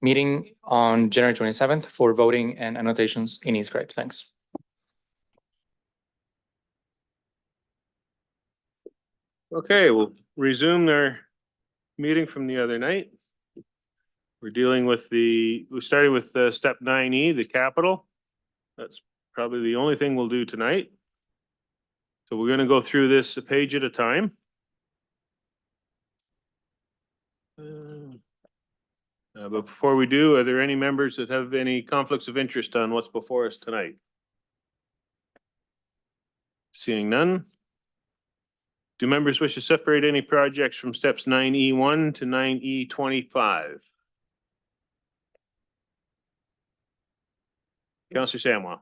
meeting on January 27th for voting and annotations in e-scribe. Thanks. Okay, we'll resume our meeting from the other night. We're dealing with we started with step 9E, the capital. That's probably the only thing we'll do tonight. So we're going to go through this a page at a time. But before we do, are there any members that have any conflicts of interest on what's before us tonight? Seeing none. Do members wish to separate any projects from steps 9E1 to 9E25? Councillor Samwa.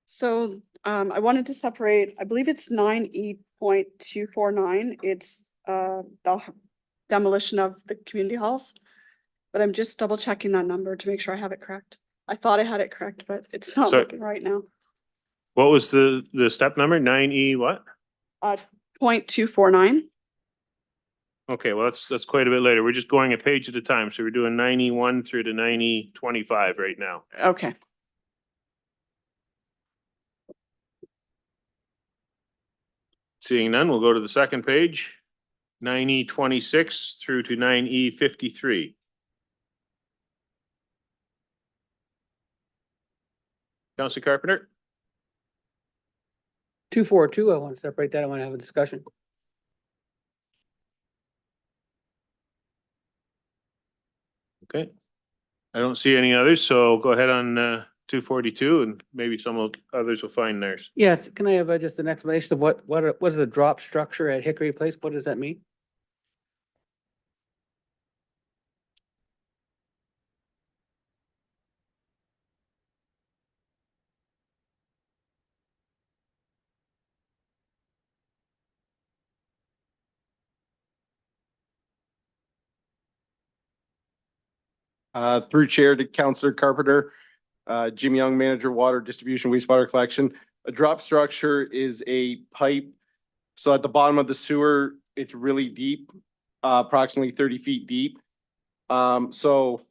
So I wanted to separate, I believe it's 9E.249. It's the demolition of the community halls. But I'm just double checking that number to make sure I have it correct. I thought I had it correct, but it's not looking right now. What was the step number? 9E what? 0.249. Okay, well, that's quite a bit later. We're just going a page at a time. So we're doing 9E1 through to 9E25 right now. Okay. Seeing none, we'll go to the second page. 9E26 through to 9E53. Councillor Carpenter? 242, I want to separate that. I want to have a discussion. Okay. I don't see any others, so go ahead on 242 and maybe others will find theirs. Yeah, can I have just an explanation of what is the drop structure at Hickory Place? What does that mean? Through chair to Councillor Carpenter, Jim Young, manager, water distribution, wastewater collection. A drop structure is a pipe. So at the bottom of the sewer, it's really deep, approximately 30 feet deep. Well,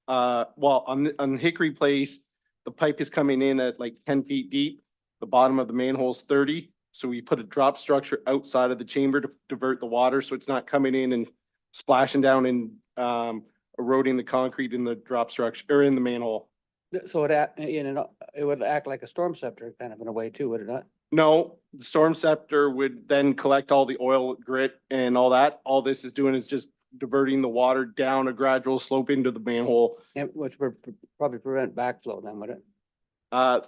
on Hickory Place, the pipe is coming in at like 10 feet deep. The bottom of the manhole is 30. So we put a drop structure outside of the chamber to divert the water. So it's not coming in and splashing down and eroding the concrete in the drop structure or in the manhole. So it would act like a storm scepter kind of in a way too, would it not? No, the storm scepter would then collect all the oil, grit and all that. All this is doing is just diverting the water down a gradual slope into the manhole. Yeah, which would probably prevent backflow then, would it?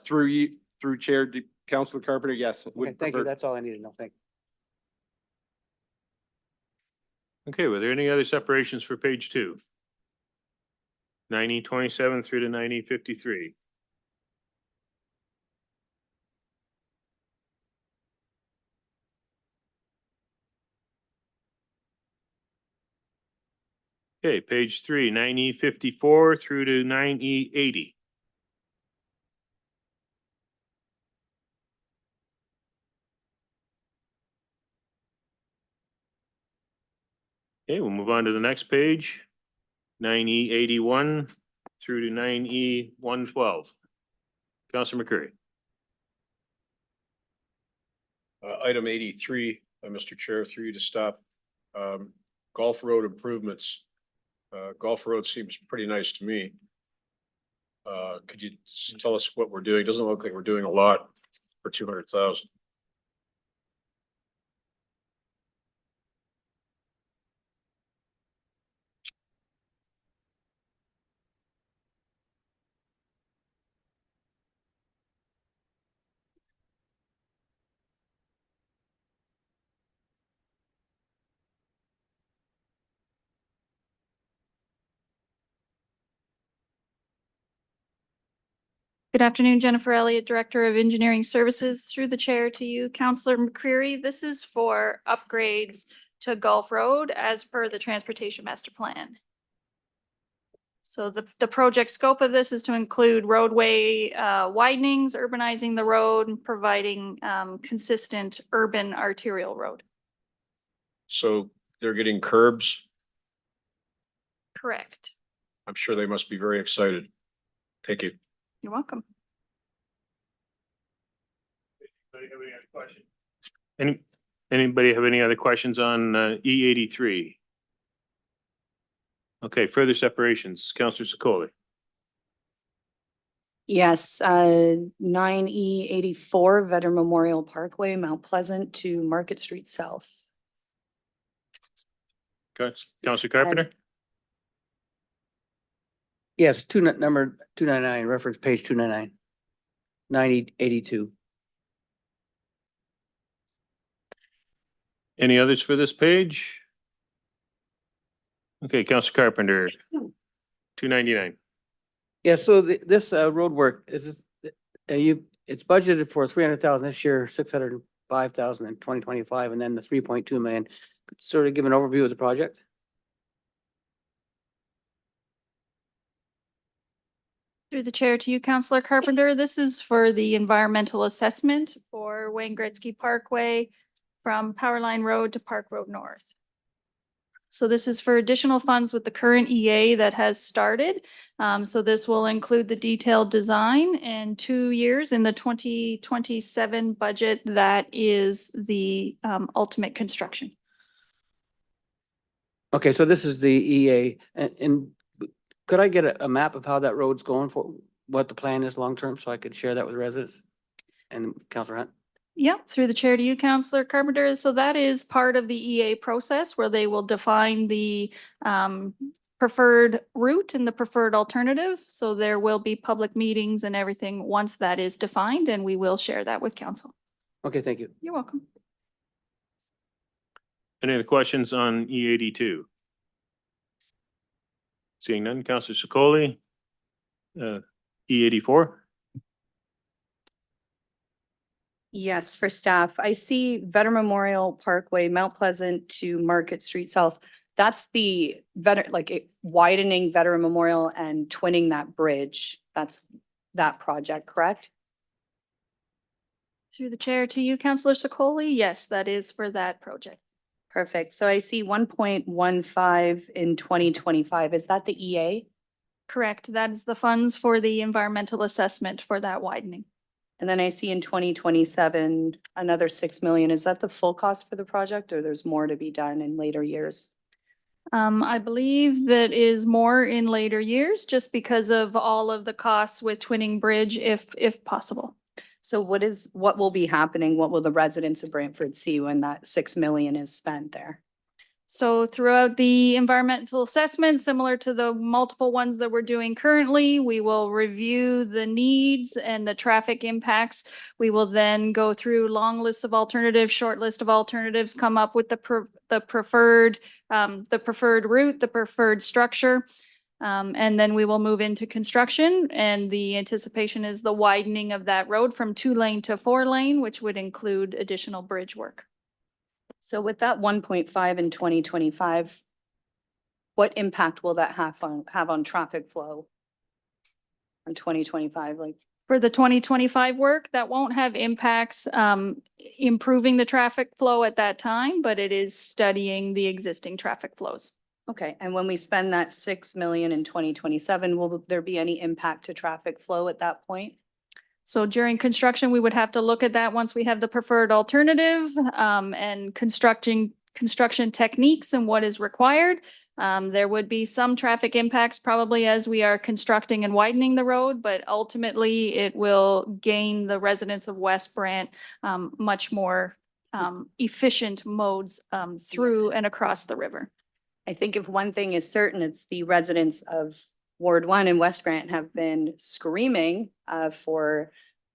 Through chair to Councillor Carpenter, yes. Okay, thank you. That's all I need to know. Thank you. Okay, were there any other separations for page 2? 9E27 through to 9E53. Okay, page 3, 9E54 through to 9E80. Okay, we'll move on to the next page. 9E81 through to 9E112. Councillor McCurry. Item 83, Mr. Chair, through you to stop. Golf road improvements. Golf road seems pretty nice to me. Could you tell us what we're doing? Doesn't look like we're doing a lot for 200,000. Good afternoon, Jennifer Elliott, Director of Engineering Services. Through the chair to you, Councillor McCreary. This is for upgrades to Gulf Road as per the Transportation Master Plan. So the project scope of this is to include roadway widenings, urbanizing the road, and providing consistent urban arterial road. So they're getting curbs. Correct. I'm sure they must be very excited. Thank you. You're welcome. Anybody have any other questions on E83? Okay, further separations, Counselor Secoli. Yes, 9E84 Veteran Memorial Parkway, Mount Pleasant to Market Street South. Counselor Carpenter? Yes, number 299, reference page 299. 9082. Any others for this page? Okay, Counselor Carpenter, 299. Yeah, so this road work is this, it's budgeted for 300,000 this year, 605,000 in 2025, and then the 3.2 million. Sort of give an overview of the project. Through the chair to you, Counselor Carpenter. This is for the environmental assessment for Wayne Gretzky Parkway from Powerline Road to Park Road North. So this is for additional funds with the current EA that has started. So this will include the detailed design and 2 years in the 2027 budget. That is the ultimate construction. Okay, so this is the EA, and could I get a map of how that road's going, for what the plan is long-term, so I could share that with residents and Councilor Hunt? Yep, through the chair to you, Counselor Carpenter. So that is part of the EA process where they will define the preferred route and the preferred alternative. So there will be public meetings and everything once that is defined, and we will share that with council. Okay, thank you. You're welcome. Any other questions on E82? Seeing none, Counselor Secoli. E84? Yes, for staff. I see Veteran Memorial Parkway, Mount Pleasant to Market Street South. That's the widening Veteran Memorial and twinning that bridge. That's that project, correct? Through the chair to you, Counselor Secoli. Yes, that is for that project. Perfect. So I see 1.15 in 2025. Is that the EA? Correct. That is the funds for the environmental assessment for that widening. And then I see in 2027, another 6 million. Is that the full cost for the project, or there's more to be done in later years? I believe that is more in later years, just because of all of the costs with Twinning Bridge, if possible. So what will be happening? What will the residents of Brantford see when that 6 million is spent there? So throughout the environmental assessment, similar to the multiple ones that we're doing currently, we will review the needs and the traffic impacts. We will then go through long lists of alternatives, short list of alternatives, come up with the preferred route, the preferred structure. And then we will move into construction, and the anticipation is the widening of that road from 2-lane to 4-lane, which would include additional bridge work. So with that 1.5 in 2025, what impact will that have on traffic flow in 2025? For the 2025 work, that won't have impacts improving the traffic flow at that time, but it is studying the existing traffic flows. Okay, and when we spend that 6 million in 2027, will there be any impact to traffic flow at that point? So during construction, we would have to look at that once we have the preferred alternative and construction techniques and what is required. There would be some traffic impacts probably as we are constructing and widening the road, but ultimately it will gain the residents of West Brant much more efficient modes through and across the river. I think if one thing is certain, it's the residents of Ward 1 in West Brant have been screaming for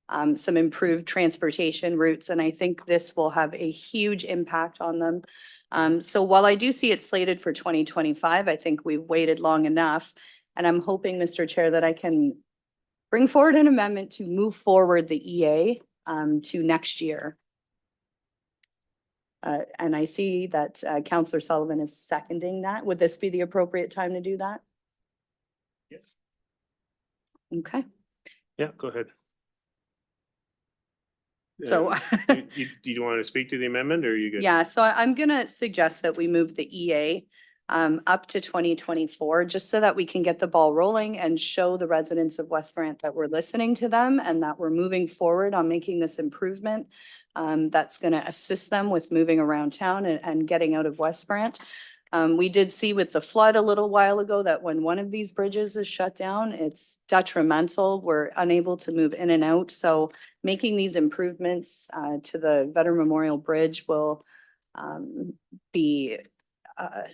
some improved transportation routes, and I think this will have a huge impact on them. So while I do see it slated for 2025, I think we've waited long enough, and I'm hoping, Mr. Chair, that I can bring forward an amendment to move forward the EA to next year. And I see that Councillor Sullivan is seconding that. Would this be the appropriate time to do that? Yes. Okay, Yeah, go ahead. so. Do you want to speak to the amendment, or are you good? Yeah, so I'm gonna suggest that we move the EA up to 2024, just so that we can get the ball rolling and show the residents of West Branch that we're listening to them and that we're moving forward on making this improvement. That's going to assist them with moving around town and getting out of West Branch. We did see with the flood a little while ago that when one of these bridges is shut down, it's detrimental. We're unable to move in and out. So making these improvements to the Veteran Memorial Bridge will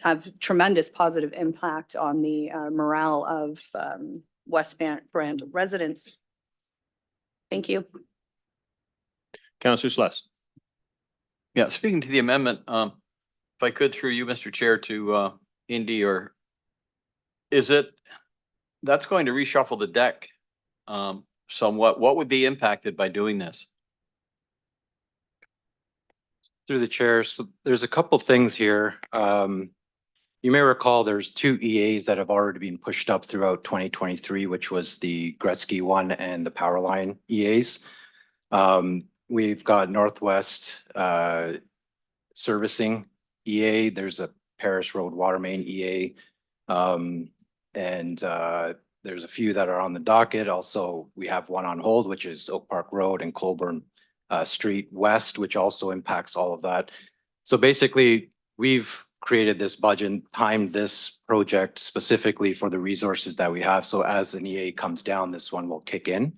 have tremendous positive impact on the morale of West Branch residents. Thank you. Counselor Sluss. Yeah, speaking to the amendment, if I could through you, Mr. Chair, to Indy, or is it, that's going to reshuffle the deck somewhat. What would be impacted by doing this? Through the chair, so there's a couple things here. You may recall there's two EAs that have already been pushed up throughout 2023, which was the Gretzky one and the Powerline EAs. We've got Northwest Servicing EA. There's a Paris Road Water Main EA. And there's a few that are on the docket. Also, we have one on hold, which is Oak Park Road and Colburn Street West, which also impacts all of that. So basically, we've created this budget, timed this project specifically for the resources that we have. So as an EA comes down, this one will kick in.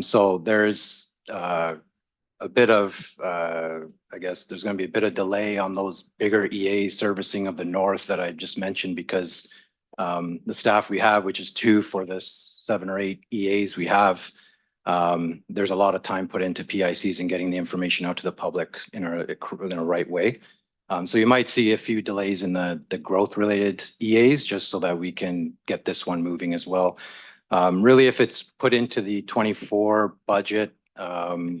So there's a bit of, I guess there's going to be a bit of delay on those bigger EA servicing of the north that I just mentioned, because the staff we have, which is 2 for the 7 or 8 EAs we have, there's a lot of time put into PICs and getting the information out to the public in a right way. So you might see a few delays in the growth related EAs just so that we can get this one moving as well. Really, if it's put into the 24 budget,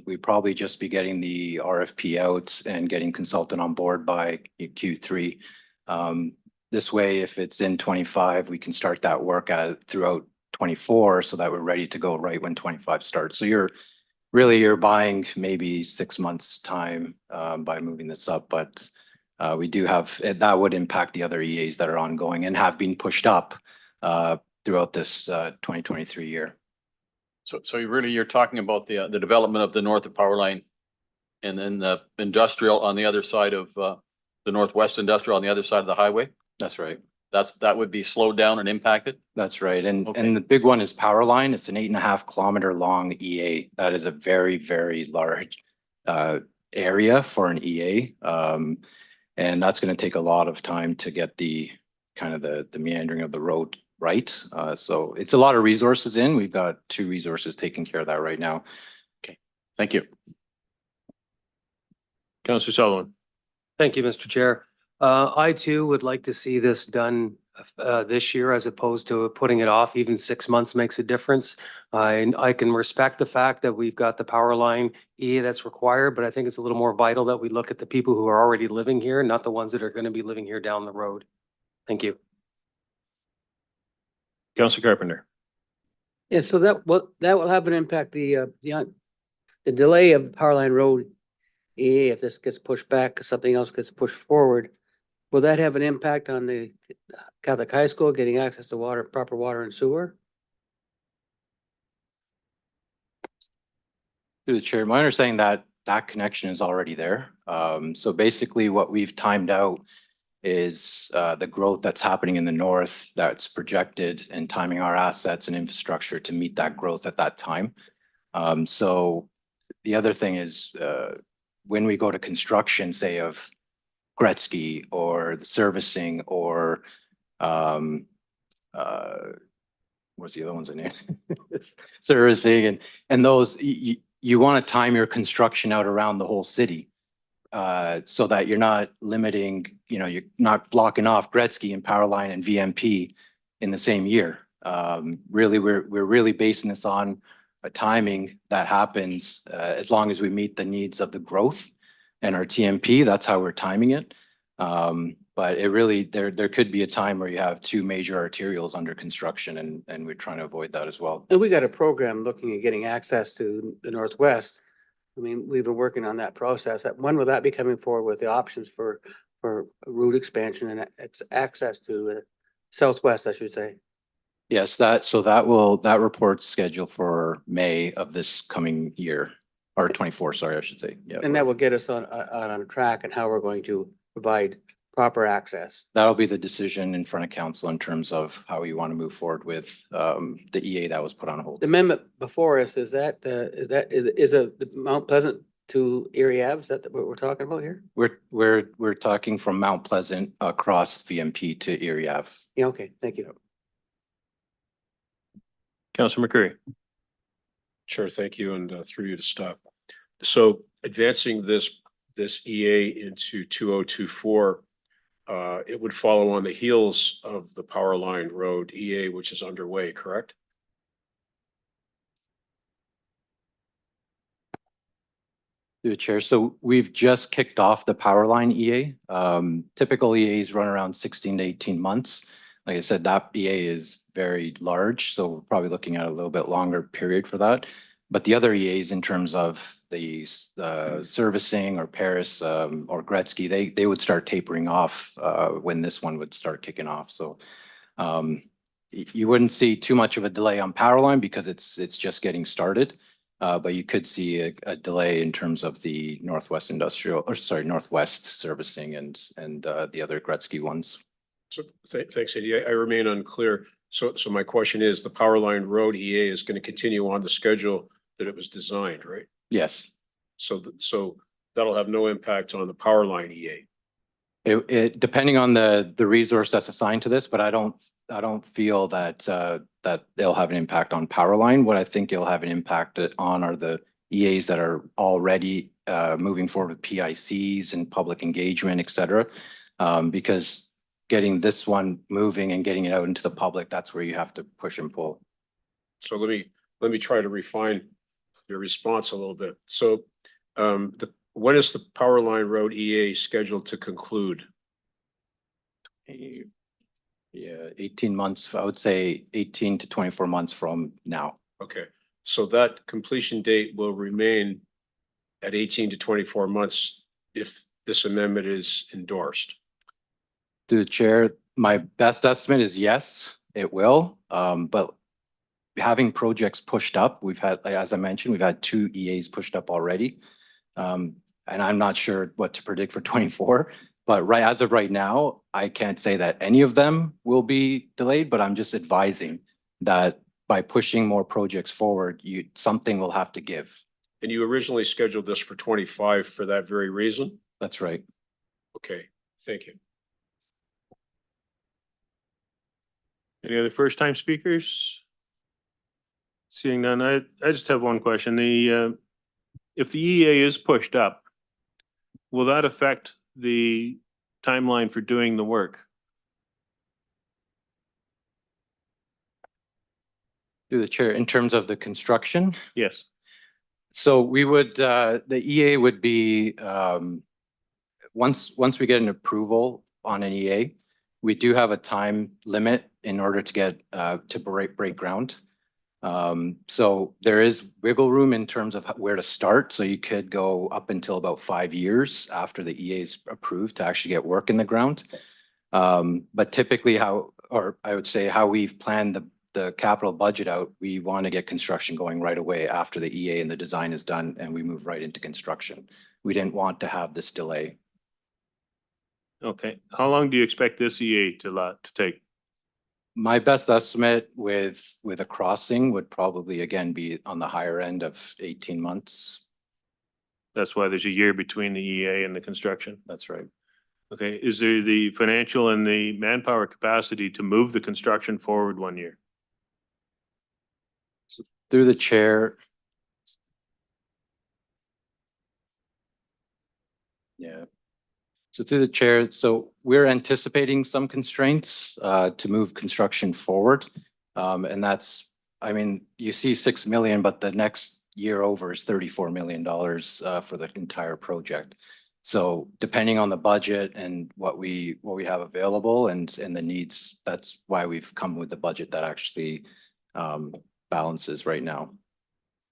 we probably just be getting the RFP out and getting consultant on board by Q3. This way, if it's in 25, we can start that work throughout 24 so that we're ready to go right when 25 starts. So you're buying maybe 6 months time by moving this up, but we do have, that would impact the other EAs that are ongoing and have been pushed up throughout this 2023 year. So you're talking about the development of the north of Powerline and then the industrial on the other side of the Northwest Industrial on the other side of the highway? That's right. That would be slowed down and impacted? That's right. And Okay. the big one is Powerline. It's an 8.5 kilometer long EA. That is a very, very large area for an EA. And that's going to take a lot of time to get the kind of the meandering of the road right. So it's a lot of resources in. We've got 2 resources taking care of that right now. Okay, thank you. Counselor Sullivan. Thank you, Mr. Chair. I too would like to see this done this year as opposed to putting it off. Even 6 months makes a difference. I can respect the fact that we've got the power line EA that's required, but I think it's a little more vital that we look at the people who are already living here, not the ones that are going to be living here down the road. Thank you. Counselor Carpenter. Yeah, so that will have an impact, the delay of Powerline Road EA, if this gets pushed back, 'cause something else gets pushed forward. Will that have an impact on the Catholic High School getting access to water, proper water and sewer? Through the chair, my understanding that that connection is already there. So basically what we've timed out is the growth that's happening in the north that's projected and timing our assets and infrastructure to meet that growth at that time. So the other thing is when we go to construction, say of Gretzky or the servicing or what's the other one's name? Servicing and those, you want to time your construction out around the whole city so that you're not limiting, you're not blocking off Gretzky and Powerline and VMP in the same year. Really, we're really basing this on a timing that happens as long as we meet the needs of the growth and our TMP. That's how we're timing it. But it really, there could be a time where you have 2 major arterials under construction and we're trying to avoid that as well. And we got a program looking at getting access to the Northwest. I mean, we've been working on that process. When will that be coming forward with the options for for route expansion and access to southwest, I should say. Yes, that report's scheduled for May of this coming year, or 24, sorry, I should say. Yeah. And that will get us on a track and how we're going to provide proper access. That'll be the decision in front of council in terms of how you want to move forward with the EA that was put on hold. The amendment before us, is a Mount Pleasant to Erie Ave? Is that what we're talking about here? We're talking from Mount Pleasant across VMP to Erie Ave. Yeah, okay, thank you. Councilor McCreary. Chair, thank you, and through you to stop. So advancing this EA into 2024, it would follow on the heels of the Power Line Road EA, which is underway, correct? Through the chair. So we've just kicked off the power line EA. Typical EAs run around 16 to 18 months. Like I said, that EA is very large, so we're probably looking at a little bit longer period for that. But the other EAs in terms of the servicing or Paris or Gretzky, they would start tapering off when this one would start kicking off. So you wouldn't see too much of a delay on power line because it's just getting started. But you could see a delay in terms of the Northwest servicing and the other Gretzky ones. So thanks, Eddie. I remain unclear. So my question is, the Power Line Road EA is going to continue on the schedule that it was designed, right? Yes. So that'll have no impact on the Power Line EA. It depending on the resource that's assigned to this, but I don't feel that that they'll have an impact on power line. What I think it'll have an impact on are the EAs that are already moving forward with PICs and public engagement, et cetera. Because getting this one moving and getting it out into the public, that's where you have to push and pull. So let me try to refine your response a little bit. So when is the Power Line Road EA scheduled to conclude? Yeah, 18 months, I would say 18 to 24 months from now. Okay, so that completion date will remain at 18 to 24 months if this amendment is endorsed. Through the chair, my best estimate is yes, it will. But having projects pushed up, we've had, as I mentioned, we've had 2 EAs pushed up already. And I'm not sure what to predict for 24. But as of right now, I can't say that any of them will be delayed, but I'm just advising that by pushing more projects forward, something will have to give. And you originally scheduled this for 25 for that very reason? That's right. Okay, thank you. Any other first-time speakers? Seeing none, I just have one question. If the EA is pushed up, will that affect the timeline for doing the work? Through the chair, in terms of the construction, Yes. so we would, the EA would be, once we get an approval on an EA, we do have a time limit in order to get, to break ground. So there is wiggle room in terms of where to start. So you could go up until about 5 years after the EA is approved to actually get work in the ground. But typically I would say how we've planned the capital budget out, we want to get construction going right away after the EA and the design is done and we move right into construction. We didn't want to have this delay. Okay. How long do you expect this EA to take? My best estimate with a crossing would probably again be on the higher end of 18 months. That's why there's a year between the EA and the construction. That's right. Okay. Is there the financial and the manpower capacity to move the construction forward 1 year? Through the chair. Yeah. So through the chair, so we're anticipating some constraints to move construction forward. And that's, I mean, you see 6 million, but the next year over is $34 million for the entire project. So depending on the budget and what we have available and the needs, that's why we've come with the budget that actually balances right now.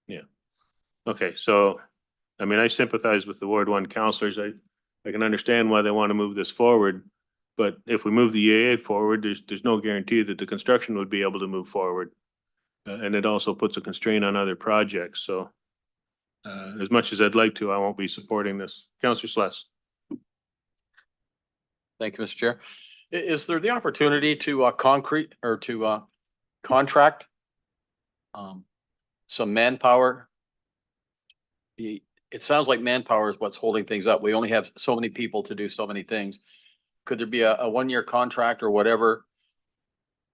Yeah. Okay. So, I mean, I sympathize with the Ward 1 councillors. I can understand why they want to move this forward. But if we move the EAA forward, there's no guarantee that the construction would be able to move forward. And it also puts a constraint on other projects, so. As much as I'd like to, I won't be supporting this. Counselor Sless. Thank you, Mr. Chair. Is there the opportunity to concrete or to contract some manpower? It sounds like manpower is what's holding things up. We only have so many people to do so many things. Could there be a 1-year contract or whatever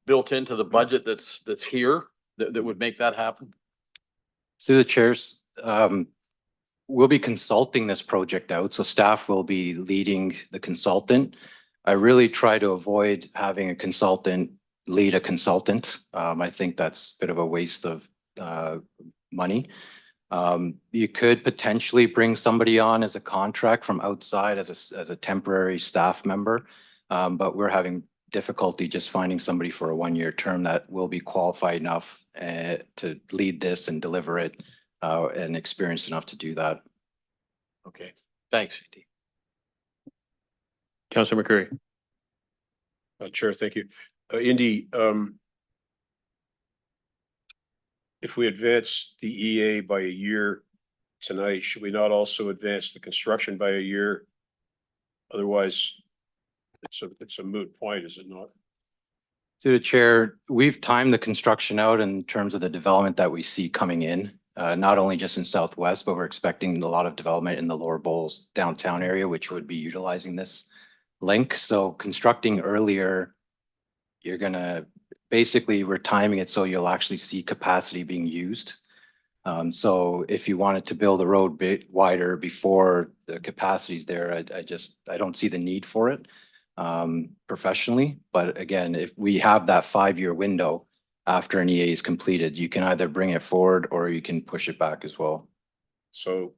built into the budget that's here that would make that happen? Through the chairs, we'll be consulting this project out, so staff will be leading the consultant. I really try to avoid having a consultant lead a consultant. I think that's a bit of a waste of money. You could potentially bring somebody on as a contract from outside as a temporary staff member. But we're having difficulty just finding somebody for a 1-year term that will be qualified enough to lead this and deliver it and experienced enough to do that. Okay, thanks, Indy. Counselor McCurry. Chair, thank you. Indy, if we advance the EA by a year tonight, should we not also advance the construction by a year? Otherwise, it's a moot point, is it not? Through the chair, we've timed the construction out in terms of the development that we see coming in, not only just in Southwest, but we're expecting a lot of development in the Lower Bowls downtown area, which would be utilizing this link. So constructing earlier, you're gonna, basically we're timing it so you'll actually see capacity being used. So if you wanted to build a road bit wider before the capacity is there, I don't see the need for it professionally. But again, if we have that 5-year window after an EA is completed, you can either bring it forward or you can push it back as well. So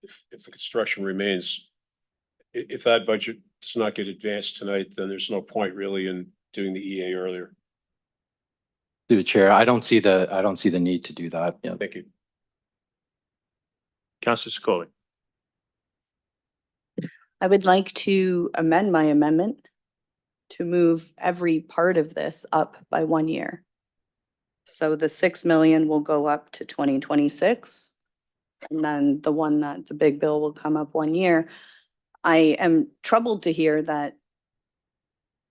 if the construction remains, if that budget does not get advanced tonight, then there's no point really in doing the EA earlier. Through the chair, I don't see the need to do that. Yeah. Thank you. Counselor Secoli. I would like to amend my amendment to move every part of this up by 1 year. So the 6 million will go up to 2026. And then the big bill will come up 1 year. I am troubled to hear that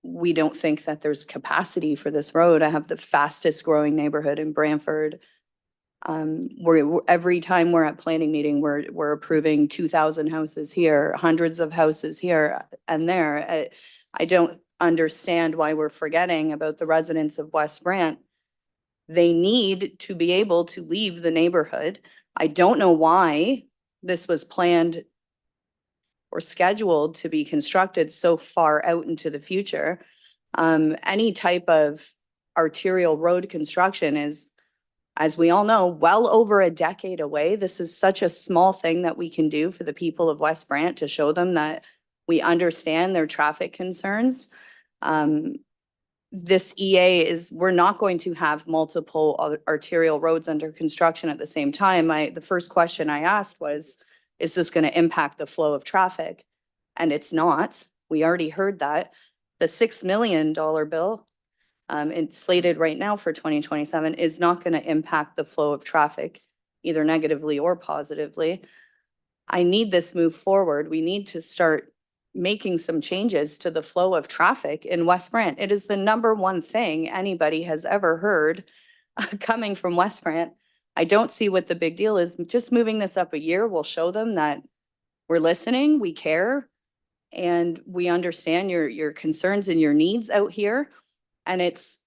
we don't think that there's capacity for this road. I have the fastest growing neighborhood in Brantford. Every time we're at planning meeting, we're approving 2,000 houses here, hundreds of houses here and there. I don't understand why we're forgetting about the residents of West Brant. They need to be able to leave the neighborhood. I don't know why this was planned or scheduled to be constructed so far out into the future. Any type of arterial road construction is, as we all know, well over a decade away. This is such a small thing that we can do for the people of West Brant to show them that we understand their traffic concerns. This EA we're not going to have multiple arterial roads under construction at the same time. The first question I asked was, is this going to impact the flow of traffic? And it's not. We already heard that. The $6 million bill, it's slated right now for 2027, is not going to impact the flow of traffic, either negatively or positively. I need this move forward. We need to start making some changes to the flow of traffic in West Brant. It is the #1 thing anybody has ever heard coming from West Brant. I don't see what the big deal is. Just moving this up a year will show them that we're listening, we care, and we understand your concerns and your needs out here. And it's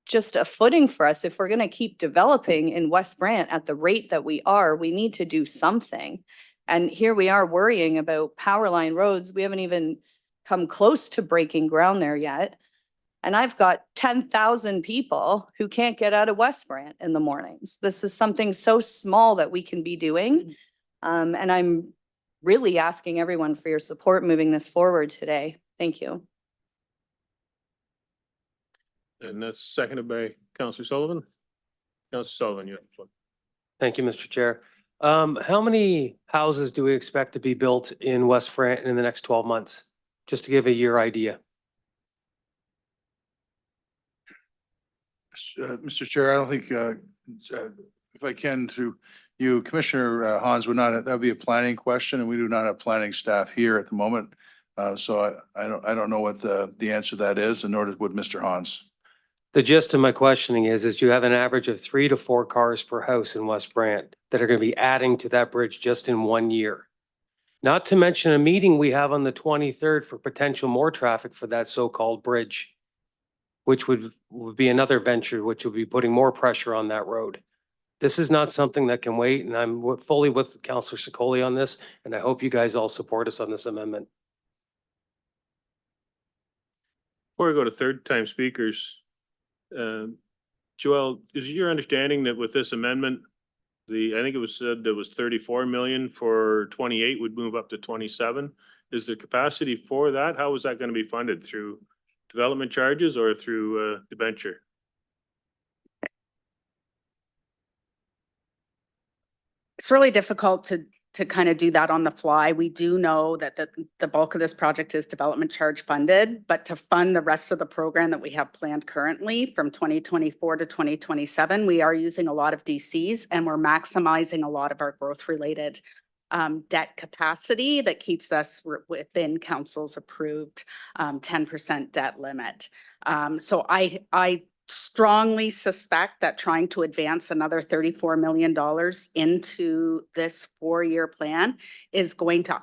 just a footing for us. If we're going to keep developing in West Brant at the rate that we are, we need to do something. And here we are worrying about power line roads. We haven't even come close to breaking ground there yet. And I've got 10,000 people who can't get out of West Brant in the mornings. This is something so small that we can be doing. And I'm really asking everyone for your support moving this forward today. Thank you. And that's seconded by Counselor Sullivan. Counselor Sullivan, you have the floor. Thank you, Mr. Chair. How many houses do we expect to be built in West Branton in the next 12 months? Just to give a year idea. Mr. Chair, I don't think, if I can through you, Commissioner Hans would not, that would be a planning question, and we do not have planning staff here at the moment. So I don't know what the answer to that is, and nor would Mr. Hans. The gist of my questioning is you have an average of 3 to 4 cars per house in West Branch that are going to be adding to that bridge just in 1 year. Not to mention a meeting we have on the 23rd for potential more traffic for that so-called bridge, which would be another venture, which would be putting more pressure on that road. This is not something that can wait, and I'm fully with Councillor Secoli on this, and I hope you guys all support us on this amendment. Before we go to third time speakers, Joel, is it your understanding that with this amendment, I think it was said there was 34 million for 28 would move up to 27? Is there capacity for that? How is that going to be funded? Through development charges or through debenture? It's really difficult to kind of do that on the fly. We do know that the bulk of this project is development charge funded, but to fund the rest of the program that we have planned currently from 2024 to 2027, we are using a lot of DCs and we're maximizing a lot of our growth related debt capacity that keeps us within council's approved 10% debt limit. So I strongly suspect that trying to advance another $34 million into this 4-year plan is going to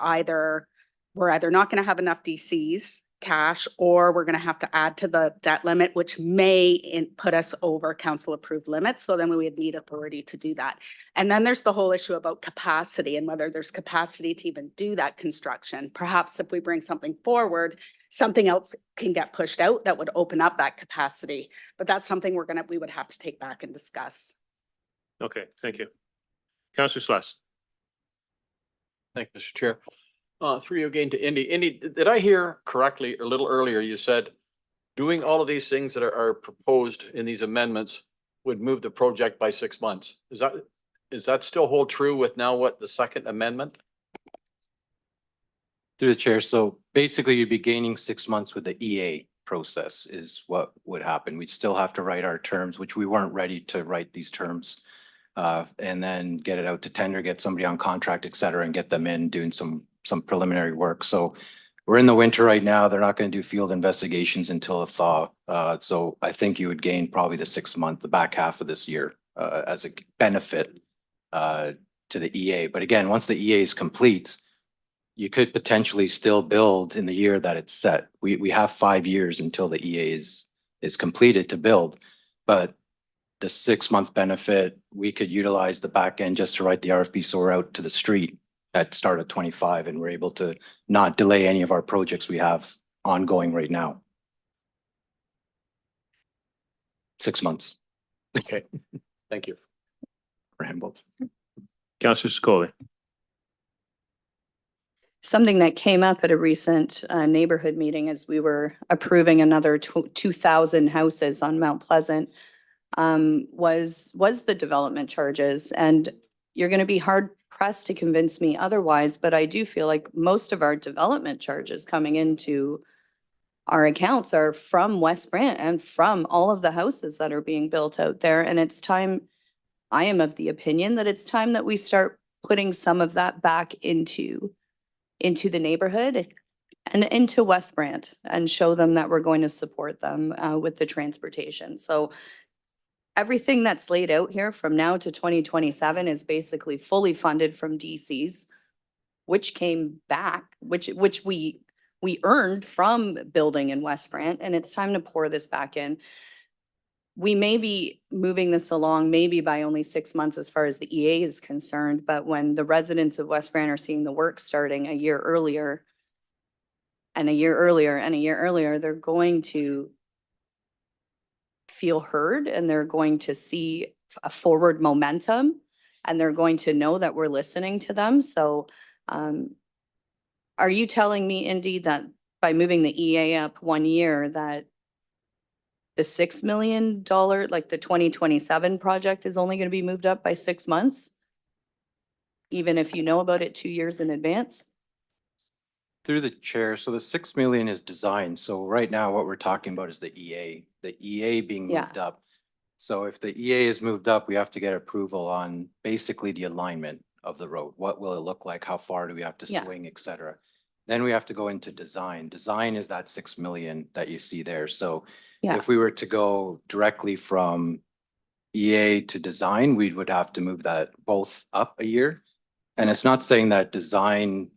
we're either not going to have enough DCs cash, or we're going to have to add to the debt limit, which may put us over council approved limits. So then we would need authority to do that. And then there's the whole issue about capacity and whether there's capacity to even do that construction. Perhaps if we bring something forward, something else can get pushed out that would open up that capacity. But that's something we would have to take back and discuss. Okay, thank you. Councillor Sluss. Thank you, Mr. Chair. Through you again to Indy. Indy, did I hear correctly a little earlier? You said doing all of these things that are proposed in these amendments would move the project by 6 months. Is that still hold true with now what the second amendment? Through the chair, so basically you'd be gaining 6 months with the EA process is what would happen. We'd still have to write our terms, which we weren't ready to write these terms. And then get it out to tender, get somebody on contract, et cetera, and get them in doing some preliminary work. So we're in the winter right now. They're not going to do field investigations until the thaw. So I think you would gain probably the 6 month, the back half of this year as a benefit to the EA. But again, once the EA is complete, you could potentially still build in the year that it's set. We have 5 years until the EA is completed to build, but the 6 month benefit, we could utilize the back end just to write the RFP. So we're out to the street at start of 25 and we're able to not delay any of our projects we have ongoing right now. 6 months. Okay, thank you. Rambled. Councillor Secoli. Something that came up at a recent neighborhood meeting as we were approving another 2,000 houses on Mount Pleasant was the development charges. And you're going to be hard pressed to convince me otherwise, but I do feel like most of our development charges coming into our accounts are from West Branch and from all of the houses that are being built out there. And it's time, I am of the opinion that it's time that we start putting some of that back into the neighborhood and into West Branch and show them that we're going to support them with the transportation. So everything that's laid out here from now to 2027 is basically fully funded from DCs, which came back, which we earned from building in West Branch, and it's time to pour this back in. We may be moving this along maybe by only 6 months as far as the EA is concerned, but when the residents of West Branch are seeing the work starting a year earlier, and a year earlier, and a year earlier, they're going to feel heard and they're going to see a forward momentum and they're going to know that we're listening to them. So are you telling me, Indy, that by moving the EA up 1 year that the $6 million, like the 2027 project is only going to be moved up by 6 months? even if you know about it 2 years in advance? Through the chair, so the 6 million is designed. So right now what we're talking about is the EA being Yeah. moved up. So if the EA is moved up, we have to get approval on basically the alignment of the road. What will it look like? How far do we have to Yeah. swing, et cetera? Then we have to go into design. Design is that 6 million that you see there. So Yeah. if we were to go directly from EA to design, we would have to move that both up a year. And it's not saying that design,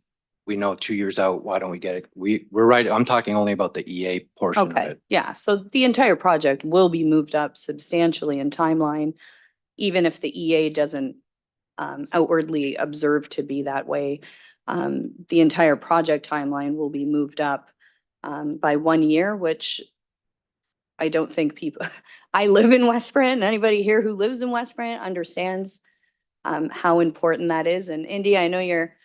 we know 2 years out, why don't we get it? We're right, I'm talking only about the EA portion of Okay, it. yeah, so the entire project will be moved up substantially in timeline, even if the EA doesn't outwardly observe to be that way. The entire project timeline will be moved up by 1 year, which I don't think people, I live in West Branch, anybody here who lives in West Branch understands how important that is. And Indy, I know you're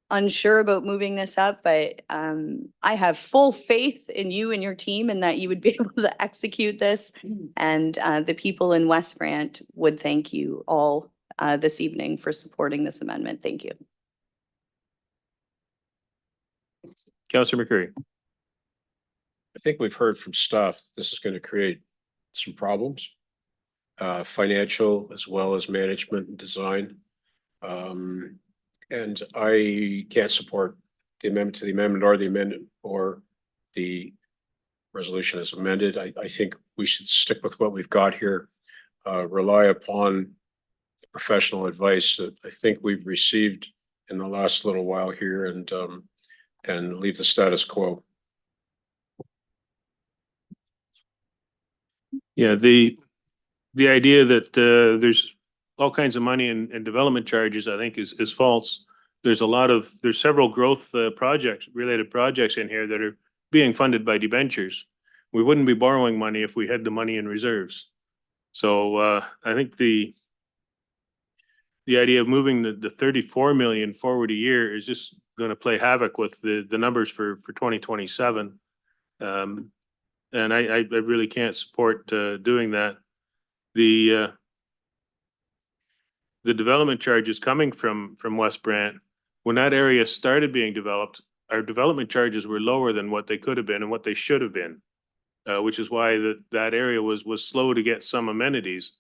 unsure about moving this up, but I have full faith in you and your team and that you would be able to execute this. And the people in West Branch would thank you all this evening for supporting this amendment. Thank you. Councillor McCreary. I think we've heard from staff, this is going to create some problems, financial as well as management and design. And I can't support the amendment to the amendment or the amendment or the resolution as amended. I think we should stick with what we've got here, rely upon professional advice that I think we've received in the last little while here and leave the status quo. Yeah, the idea that there's all kinds of money and development charges, I think is false. There's several growth related projects in here that are being funded by debentures. We wouldn't be borrowing money if we had the money in reserves. So I think the idea of moving the 34 million forward a year is just going to play havoc with the numbers for 2027. And I really can't support doing that. The development charges coming from West Branch, when that area started being developed, our development charges were lower than what they could have been and what they should have been, which is why that area was slow to get some amenities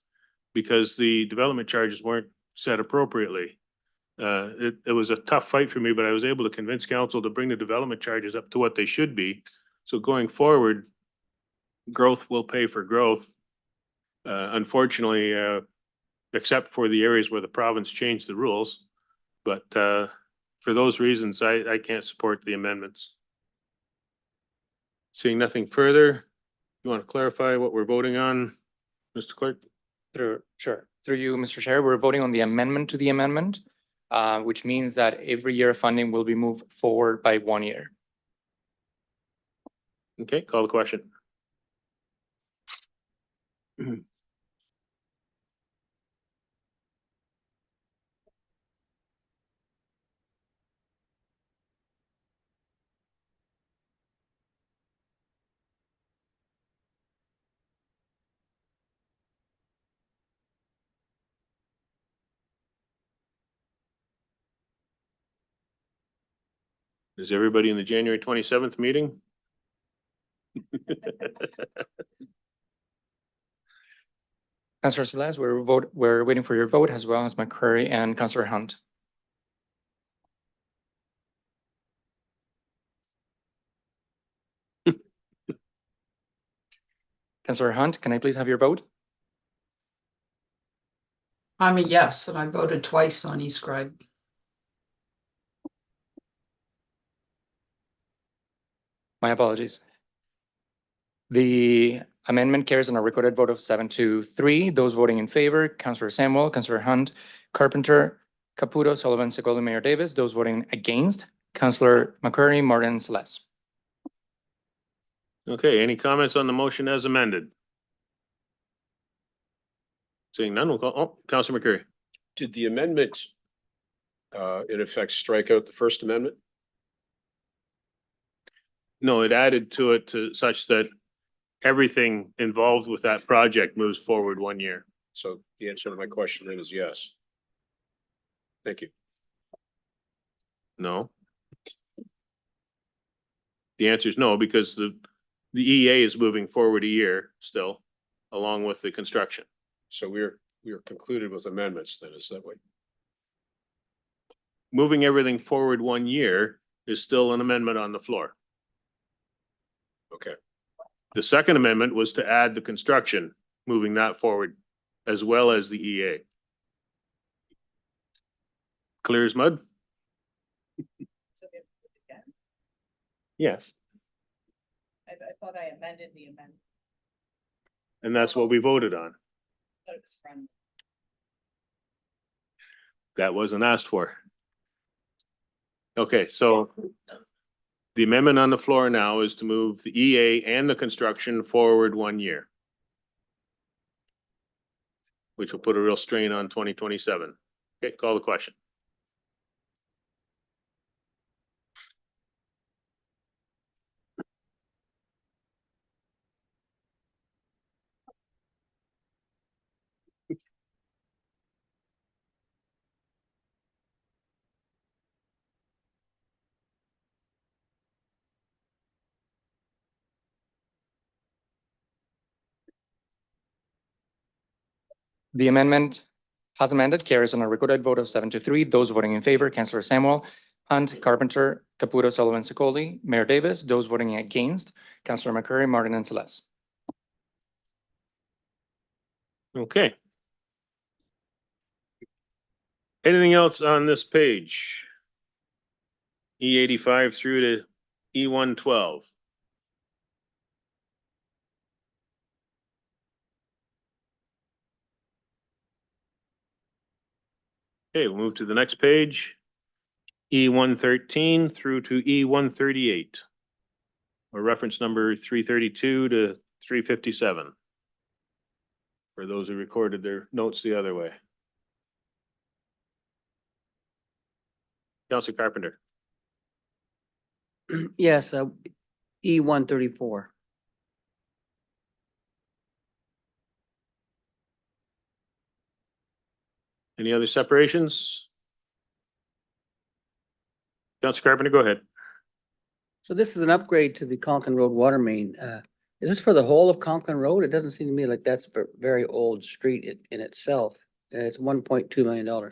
because the development charges weren't set appropriately. It was a tough fight for me, but I was able to convince council to bring the development charges up to what they should be. So going forward, growth will pay for growth. Unfortunately, except for the areas where the province changed the rules. But for those reasons, I can't support the amendments. Seeing nothing further, you want to clarify what we're voting on, Mr. Clerk? Sure. Through you, Mr. Chair, we're voting on the amendment to the amendment, which means that every year funding will be moved forward by 1 year. Okay, call the question. Is everybody in the January 27th meeting? Councillor Celeste, we're waiting for your vote as well as McCreary and Councillor Hunt. Councillor Hunt, can I please have your vote? I'm a yes, and I voted twice on eScribe. My apologies. The amendment carries on a recorded vote of 7-3. Those voting in favor, Councillor Samuel, Councillor Hunt, Carpenter, Caputo, Sullivan, Segoli, Mayor Davis. Those voting against, Councillor McCreary, Martin, Celeste. Okay, any comments on the motion as amended? Seeing none, we'll call, Councillor McCreary. Did the amendment in effect strike out the First Amendment? No, it added to it to such that everything involved with that project moves forward 1 year. So the answer to my question then is yes. Thank you. No. The answer is no, because the EA is moving forward a year still, along with the construction. So we're concluded with amendments then, is that what? Moving everything forward 1 year is still an amendment on the floor. Okay, The second amendment was to add the construction, moving that forward as well as the EA. Clear as mud? Yes, I thought I amended the amendment, and that's what we voted on. but it was from. That wasn't asked for. Okay, so the amendment on the floor now is to move the EA and the construction forward 1 year, which will put a real strain on 2027. Okay, call the question. The amendment has amended carries on a recorded vote of 7-3. Those voting in favor, Councillor Samuel, Hunt, Carpenter, Caputo, Sullivan, Secoli, Mayor Davis. Those voting against, Councillor McCreary, Martin, and Celeste. Okay. Anything else on this page? E85 through to E112. Okay, we'll move to the next page. E113 through to E138. Or reference number 332 to 357. For those who recorded their notes the other way. Councilor Carpenter. Yes, E134. Any other separations? Councilor Carpenter, go ahead. So this is an upgrade to the Conklin Road water main. Is this for the whole of Conklin Road? It doesn't seem to me like that's a very old street in itself. It's $1.2 million.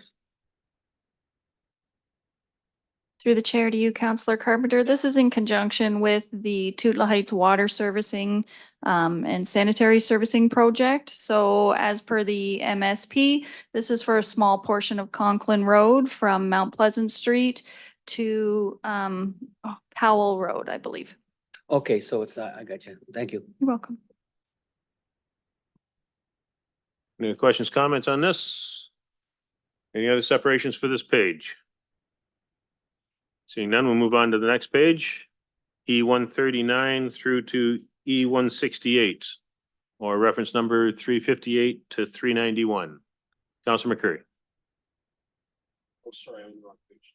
Through the chair to you, Councillor Carpenter. This is in conjunction with the Tootla Heights Water Servicing and Sanitary Servicing Project. So as per the MSP, this is for a small portion of Conklin Road from Mount Pleasant Street to Powell Road, I believe. Okay, so it's, I got you. Thank you. You're welcome. Any questions, comments on this? Any other separations for this page? Seeing none, we'll move on to the next page. E139 through to E168, or reference number 358 to 391. Councilor McCreary. oh, sorry, I'm on the wrong page.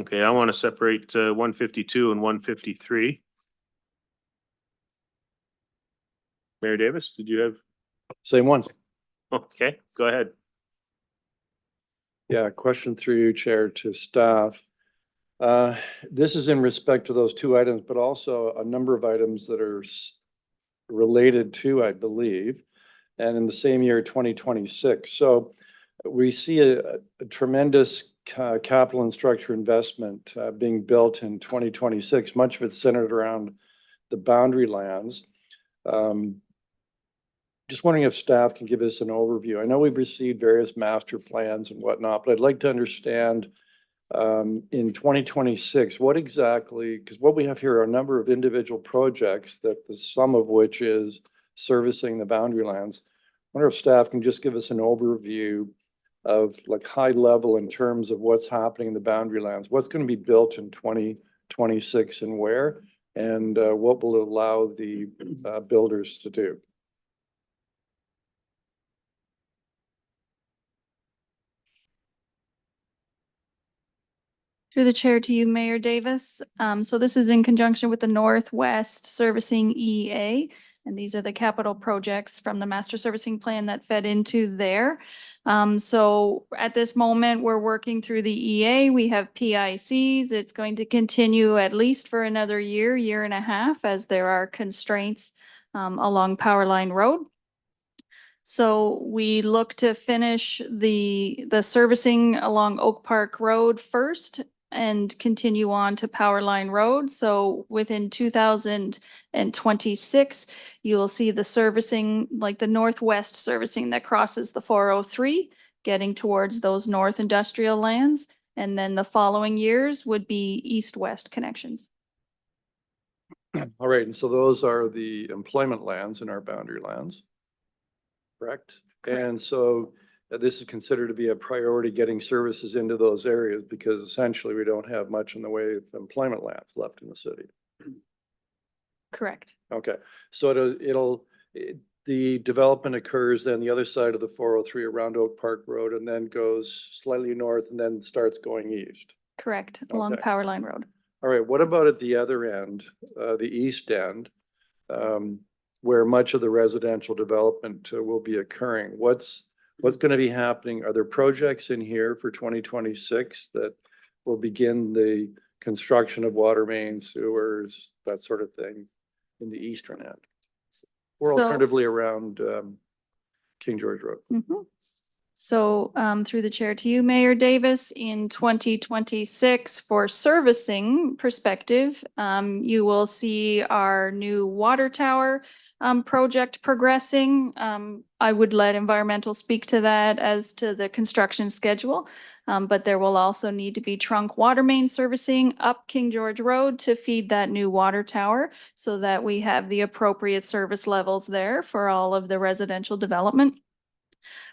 Okay, I want to separate 152 and 153. Mayor Davis, did you have? Same ones. Okay, go ahead. Yeah, question through you, Chair, to staff. This is in respect to those two items, but also a number of items that are related to, I believe, and in the same year, 2026. So we see a tremendous capital and structure investment being built in 2026, much of it centered around the boundary lands. Just wondering if staff can give us an overview. I know we've received various master plans and whatnot, but I'd like to understand in 2026, what exactly, because what we have here are a number of individual projects that the sum of which is servicing the boundary lands. I wonder if staff can just give us an overview of like high level in terms of what's happening in the boundary lands, what's going to be built in 2026 and where, and what will it allow the builders to do. Through the chair to you, Mayor Davis. So this is in conjunction with the Northwest Servicing EA. And these are the capital projects from the master servicing plan that fed into there. So at this moment, we're working through the EA. We have PICs. It's going to continue at least for another year, year and a half, as there are constraints along Powerline Road. So we look to finish the servicing along Oak Park Road first and continue on to Powerline Road. So within 2026, you will see the servicing, like the northwest servicing that crosses the 403, getting towards those north industrial lands. And then the following years would be east-west connections. All right, and so those are the employment lands in our boundary lands. Correct? And so this is considered to be a priority, getting services into those areas, because essentially we don't have much in the way of employment lands left in the city. Correct. Okay, so the development occurs then the other side of the 403 around Oak Park Road, and then goes slightly north and then starts going east. Correct, along Okay. Powerline Road. All right, what about at the other end, the east end, where much of the residential development will be occurring? What's going to be happening? Are there projects in here for 2026 that will begin the construction of water mains, sewers, that sort of thing in the eastern end? Or So- alternatively around King George Road? Mhm. So through the chair to you, Mayor Davis, in 2026 for servicing perspective, you will see our new water tower project progressing. I would let environmental speak to that as to the construction schedule. But there will also need to be trunk water main servicing up King George Road to feed that new water tower so that we have the appropriate service levels there for all of the residential development.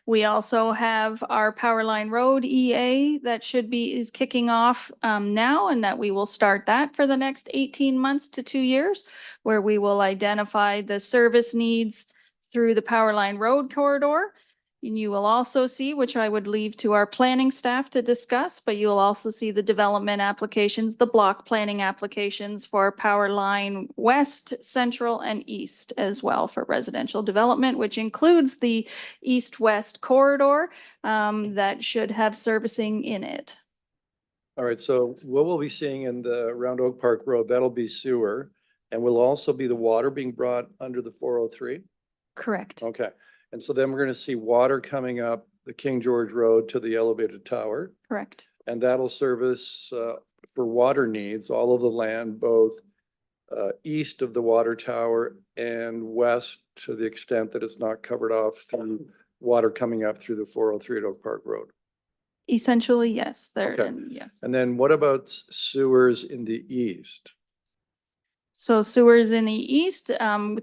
We also have our Powerline Road EA that is kicking off now, and that we will start that for the next 18 months to 2 years, where we will identify the service needs through the Powerline Road corridor. And you will also see, which I would leave to our planning staff to discuss, but you'll also see the development applications, the block planning applications for Powerline West, Central, and East as well for residential development, which includes the east-west corridor that should have servicing in it. All right, so what we'll be seeing in the around Oak Park Road, that'll be sewer, and will also be the water being brought under the 403? Correct. Okay, and so then we're gonna see water coming up the King George Road to the elevated tower, Correct. and that'll service for water needs, all of the land, both east of the water tower and west to the extent that it's not covered off through water coming up through the 403 at Oak Park Road. Essentially, yes, Okay. yes. And then what about sewers in the east? So sewers in the east,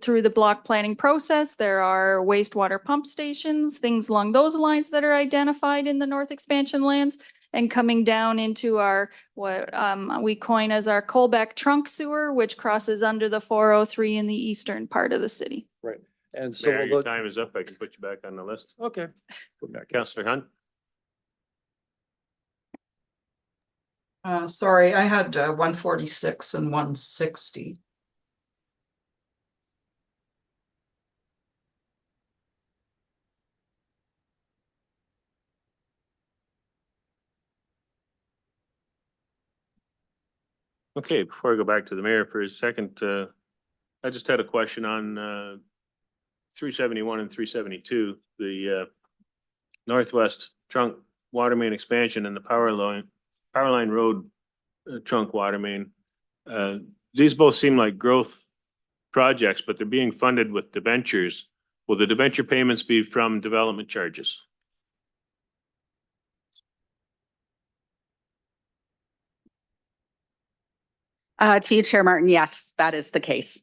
through the block planning process, there are wastewater pump stations, things along those lines that are identified in the north expansion lands. And coming down into our, what we coin as our Colbeck trunk sewer, which crosses under the 403 in the eastern part of the city. Right, and so Mayor, we'll your look. time is up. I can put you back on the list. Okay. Put back. Councillor Hunt? Sorry, I had 146 and 160. Okay, before I go back to the mayor for his second, I just had a question on 371 and 372, the northwest trunk water main expansion and the Powerline Road trunk water main. These both seem like growth projects, but they're being funded with debentures. Will the debenture payments be from development charges? To you, Chair Martin, yes, that is the case.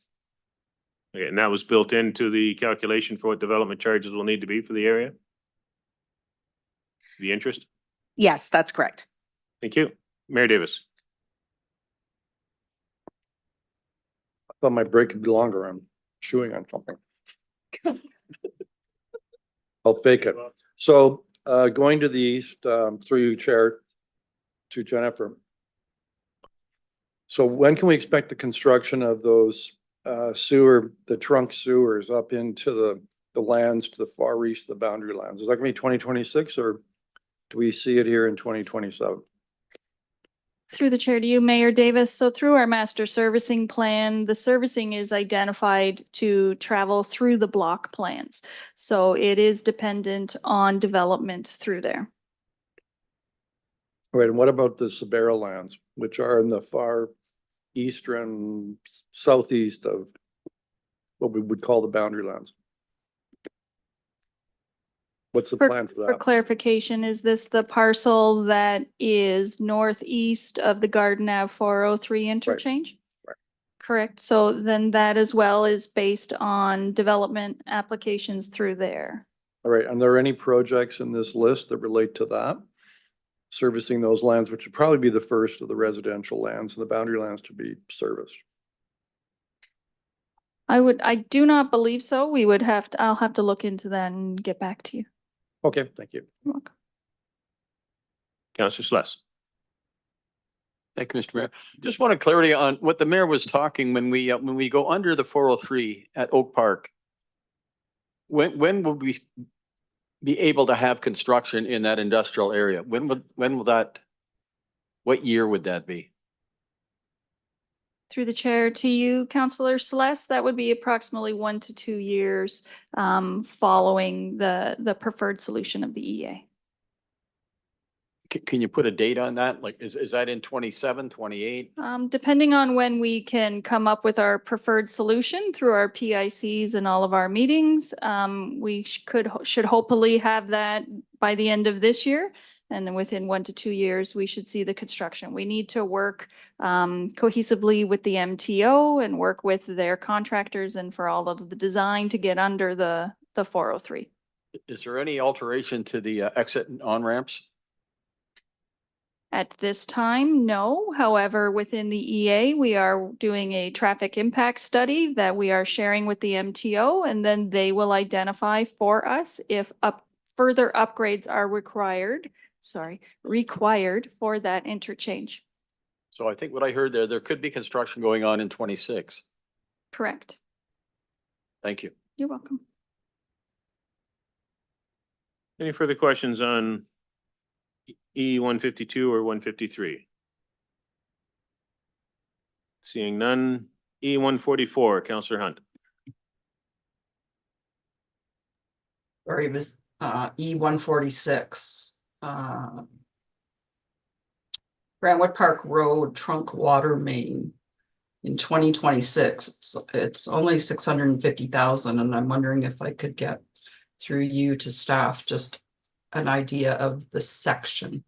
Okay, and that was built into the calculation for what development charges will need to be for the area? The interest? Yes, that's correct. Thank you. Mayor Davis. I thought my break could be longer. I'm chewing on something. I'll fake it. So going to the east, through you, Chair, to Jennifer. So when can we expect the construction of those sewer, the trunk sewers up into the lands to the far east of the boundary lands. Is that gonna be 2026 or do we see it here in 2027? Through the chair to you, Mayor Davis. So through our master servicing plan, the servicing is identified to travel through the block plans. So it is dependent on development through there. All right, and what about the Sabera lands, which are in the far eastern, southeast of what we would call the boundary lands? What's the plan for For that? clarification, is this the parcel that is northeast of the Garden Ave 403 interchange? Right. Correct. So then that as well is based on development applications through there. All right, and there any projects in this list that relate to that? Servicing those lands, which would probably be the first of the residential lands and the boundary lands to be serviced. I do not believe so. We would have to, I'll have to look into that and get back to you. Okay, thank you. You're welcome. Councillor Sluss. Thank you, Mr. Mayor. Just wanted clarity on what the mayor was talking when we go under the 403 at Oak Park. When will we be able to have construction in that industrial area? When will that, what year would that be? Through the chair to you, Councillor Celeste, that would be approximately 1 to 2 years following the preferred solution of the EA. Can you put a date on that? Like, is that in 27, 28? Depending on when we can come up with our preferred solution through our PICs and all of our meetings, we should hopefully have that by the end of this year. And then within 1 to 2 years, we should see the construction. We need to work cohesively with the MTO and work with their contractors and for all of the design to get under the 403. Is there any alteration to the exit and on ramps? At this time, no. However, within the EA, we are doing a traffic impact study that we are sharing with the MTO, and then they will identify for us if further upgrades are required for that interchange. So I think what I heard there could be construction going on in 26. Correct. Thank you. You're welcome. Any further questions on E 152 or 153? Seeing none. E 144, Councillor Hunt. Sorry, it was E 146. Brentwood Park Road trunk water main in 2026. It's only 650,000, and I'm wondering if I could get through you to staff just an idea of the section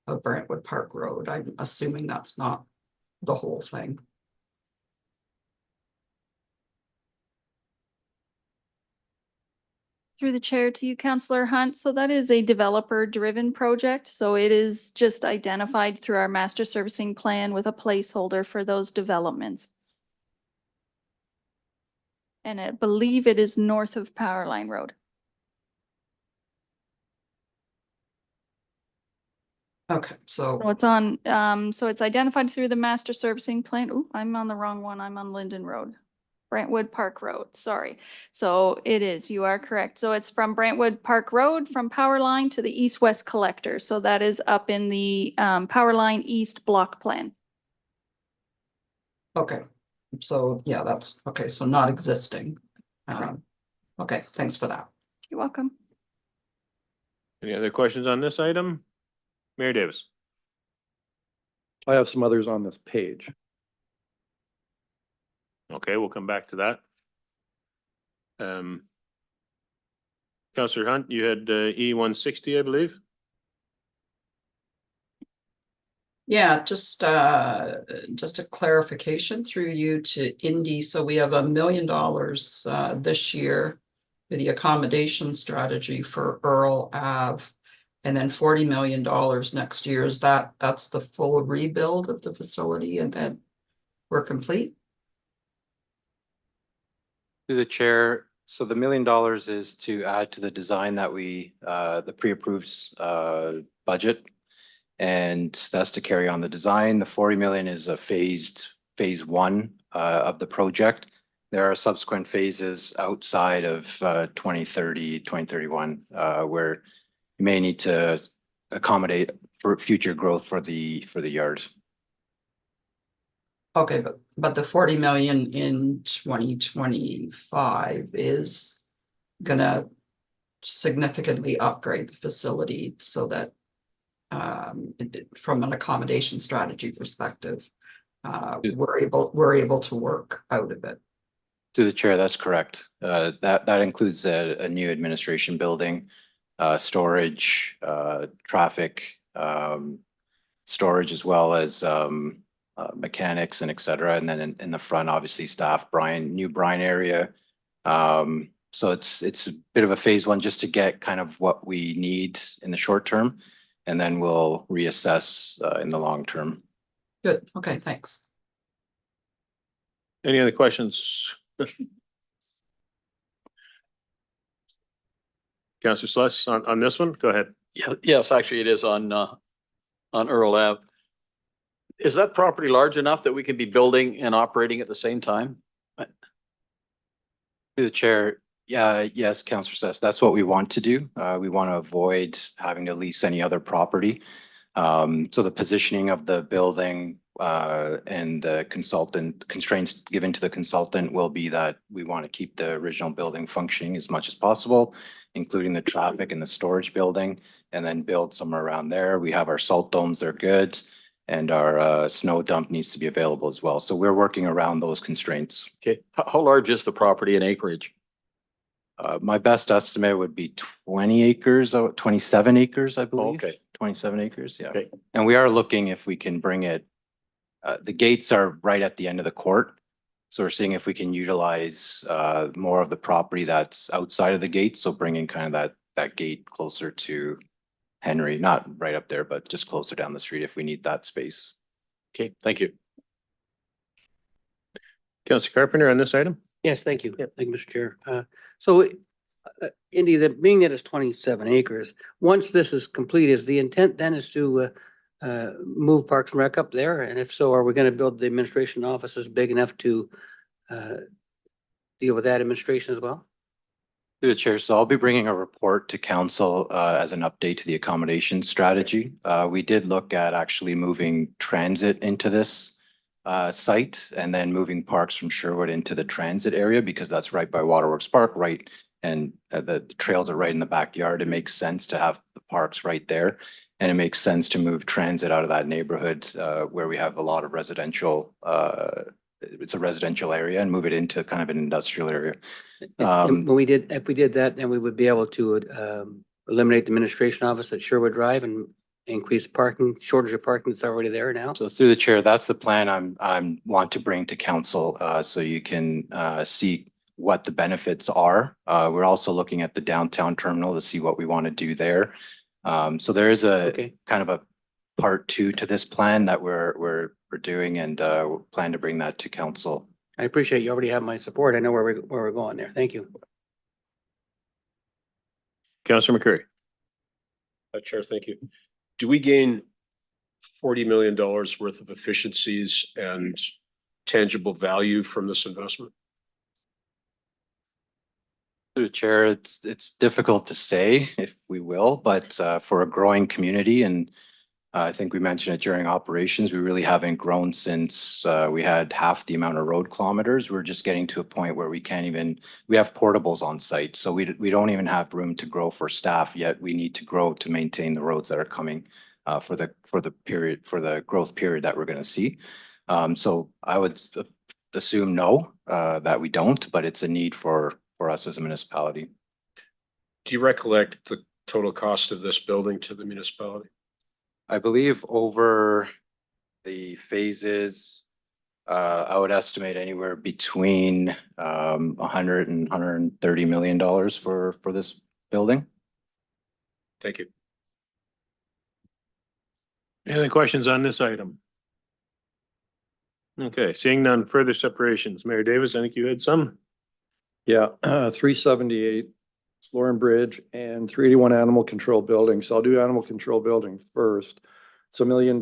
of Brentwood Park Road. I'm assuming that's not the whole thing. Through the chair to you, Councillor Hunt. So that is a developer-driven project. So it is just identified through our master servicing plan with a placeholder for those developments. And I believe it is north of Powerline Road. Okay, so So it's on, so it's identified through the master servicing plan. Ooh, I'm on the wrong one. I'm on Linden Road. Brentwood Park Road, sorry. So it is, you are correct. So it's from Brentwood Park Road, from Powerline to the east-west collector. So that is up in the Powerline East block plan. okay, so yeah, that's okay. So not existing. Okay, thanks for that. You're welcome. Any other questions on this item? Mayor Davis. I have some others on this page. Okay, we'll come back to that. Councillor Hunt, you had E 160, I believe. Yeah, just a clarification through you to Indy. So we have $1 million this year for the accommodation strategy for Earl Ave, and then $40 million next year. Is that's the full rebuild of the facility, and then we're complete? To the chair, so the $1 million is to add to the design that we, the pre-approved budget. And that's to carry on the design. The 40 million is a phase one of the project. there are subsequent phases outside of 2030, 2031, where you may need to accommodate for future growth for the yard. Okay, but the 40 million in 2025 is gonna significantly upgrade the facility so that from an accommodation strategy perspective, we're able to work out of it. To the chair, that's correct. That includes a new administration building, storage, traffic, storage, as well as mechanics and et cetera. And then in the front, obviously staff, new Bryan area. So it's a bit of a phase one just to get kind of what we need in the short term, and then we'll reassess in the long term. Good, okay, thanks. Any other questions? Councillor Sluss on this one, go ahead. Yeah, yes, actually it is on Earl Ave. Is that property large enough that we can be building and operating at the same time? To the chair, yes, Councillor Sess, that's what we want to do. We want to avoid having to lease any other property. So the positioning of the building and the constraints given to the consultant will be that we want to keep the original building functioning as much as possible, including the traffic and the storage building, and then build somewhere around there. We have our salt domes, they're good, and our snow dump needs to be available as well. So we're working around those constraints. Okay, how large is the property in acreage? My best estimate would be 20 acres, 27 acres, I believe. Okay. 27 acres, yeah. Okay. And we are looking if we can bring it, the gates are right at the end of the court. So we're seeing if we can utilize more of the property that's outside of the gate. So bringing kind of that gate closer to Henry, not right up there, but just closer down the street if we need that space. Okay, thank you. Councillor Carpenter on this item? Yes, thank you. Thank you, Mr. Chair. So Indy, being that it's 27 acres, once this is complete, is the intent then is to move Parks and Rec up there? And if so, are we going to build the administration offices big enough to deal with that administration as well? Through the chair, so I'll be bringing a report to council as an update to the accommodation strategy. We did look at actually moving transit into this site and then moving parks from Sherwood into the transit area because that's right by Waterworks Park, right? And the trails are right in the backyard. It makes sense to have the parks right there. And it makes sense to move transit out of that neighborhood where we have a lot of residential, it's a residential area, and move it into kind of an industrial area. And if we did that, then we would be able to eliminate the administration office at Sherwood Drive and increase parking, shortage of parking that's already there now. So through the chair, that's the plan I'm want to bring to council so you can see what the benefits are. We're also looking at the downtown terminal to see what we want to do there. So there is a kind of a part two to this plan that we're doing, and plan to bring that to council. I appreciate you already have my support. I know where we're going there. Thank you. Councillor McCreary. Chair, thank you. Do we gain $40 million worth of efficiencies and tangible value from this investment? Through the chair, it's difficult to say if we will, but for a growing community, and I think we mentioned it during operations, we really haven't grown since we had half the amount of road kilometers. We're just getting to a point where we have portables on site. So we don't even have room to grow for staff yet. We need to grow to maintain the roads that are coming for the growth period that we're going to see. So I would assume no, that we don't, but it's a need for us as a municipality. Do you recollect the total cost of this building to the municipality? I believe over the phases, I would estimate anywhere between $100 and $130 million for this building. Thank you. Any other questions on this item? Okay, seeing none, further separations. Mayor Davis, I think you had some. Yeah, 378 Lauren Bridge and 381 Animal Control Building. So I'll do Animal Control Building first. It's $1 million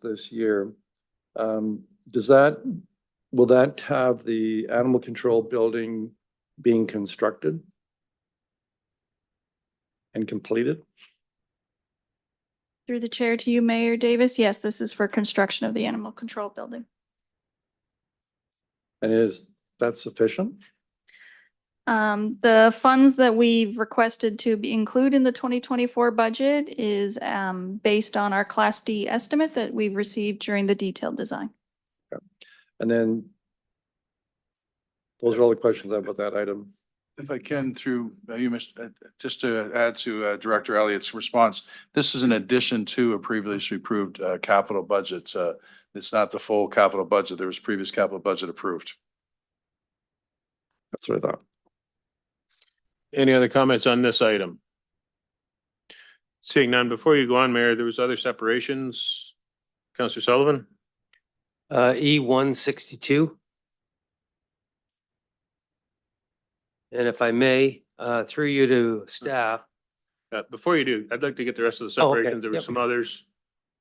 this year. Does that will that have the animal control building being constructed and completed? Through the chair to you, Mayor Davis. Yes, this is for construction of the animal control building. And is that sufficient? The funds that we've requested to be included in the 2024 budget is based on our Class D estimate that we've received during the detailed design. And then those are all the questions I have about that item. If I can, through you, just to add to Director Elliott's response, this is in addition to a previously approved capital budget. It's not the full capital budget. There was previous capital budget approved. That's what I thought. Any other comments on this item? Seeing none, before you go on, Mayor, there was other separations. Councillor Sullivan? E162. And if I may, through you to staff, Before you do, I'd like to get the rest of the Oh, okay. separations. There were Yep. some others.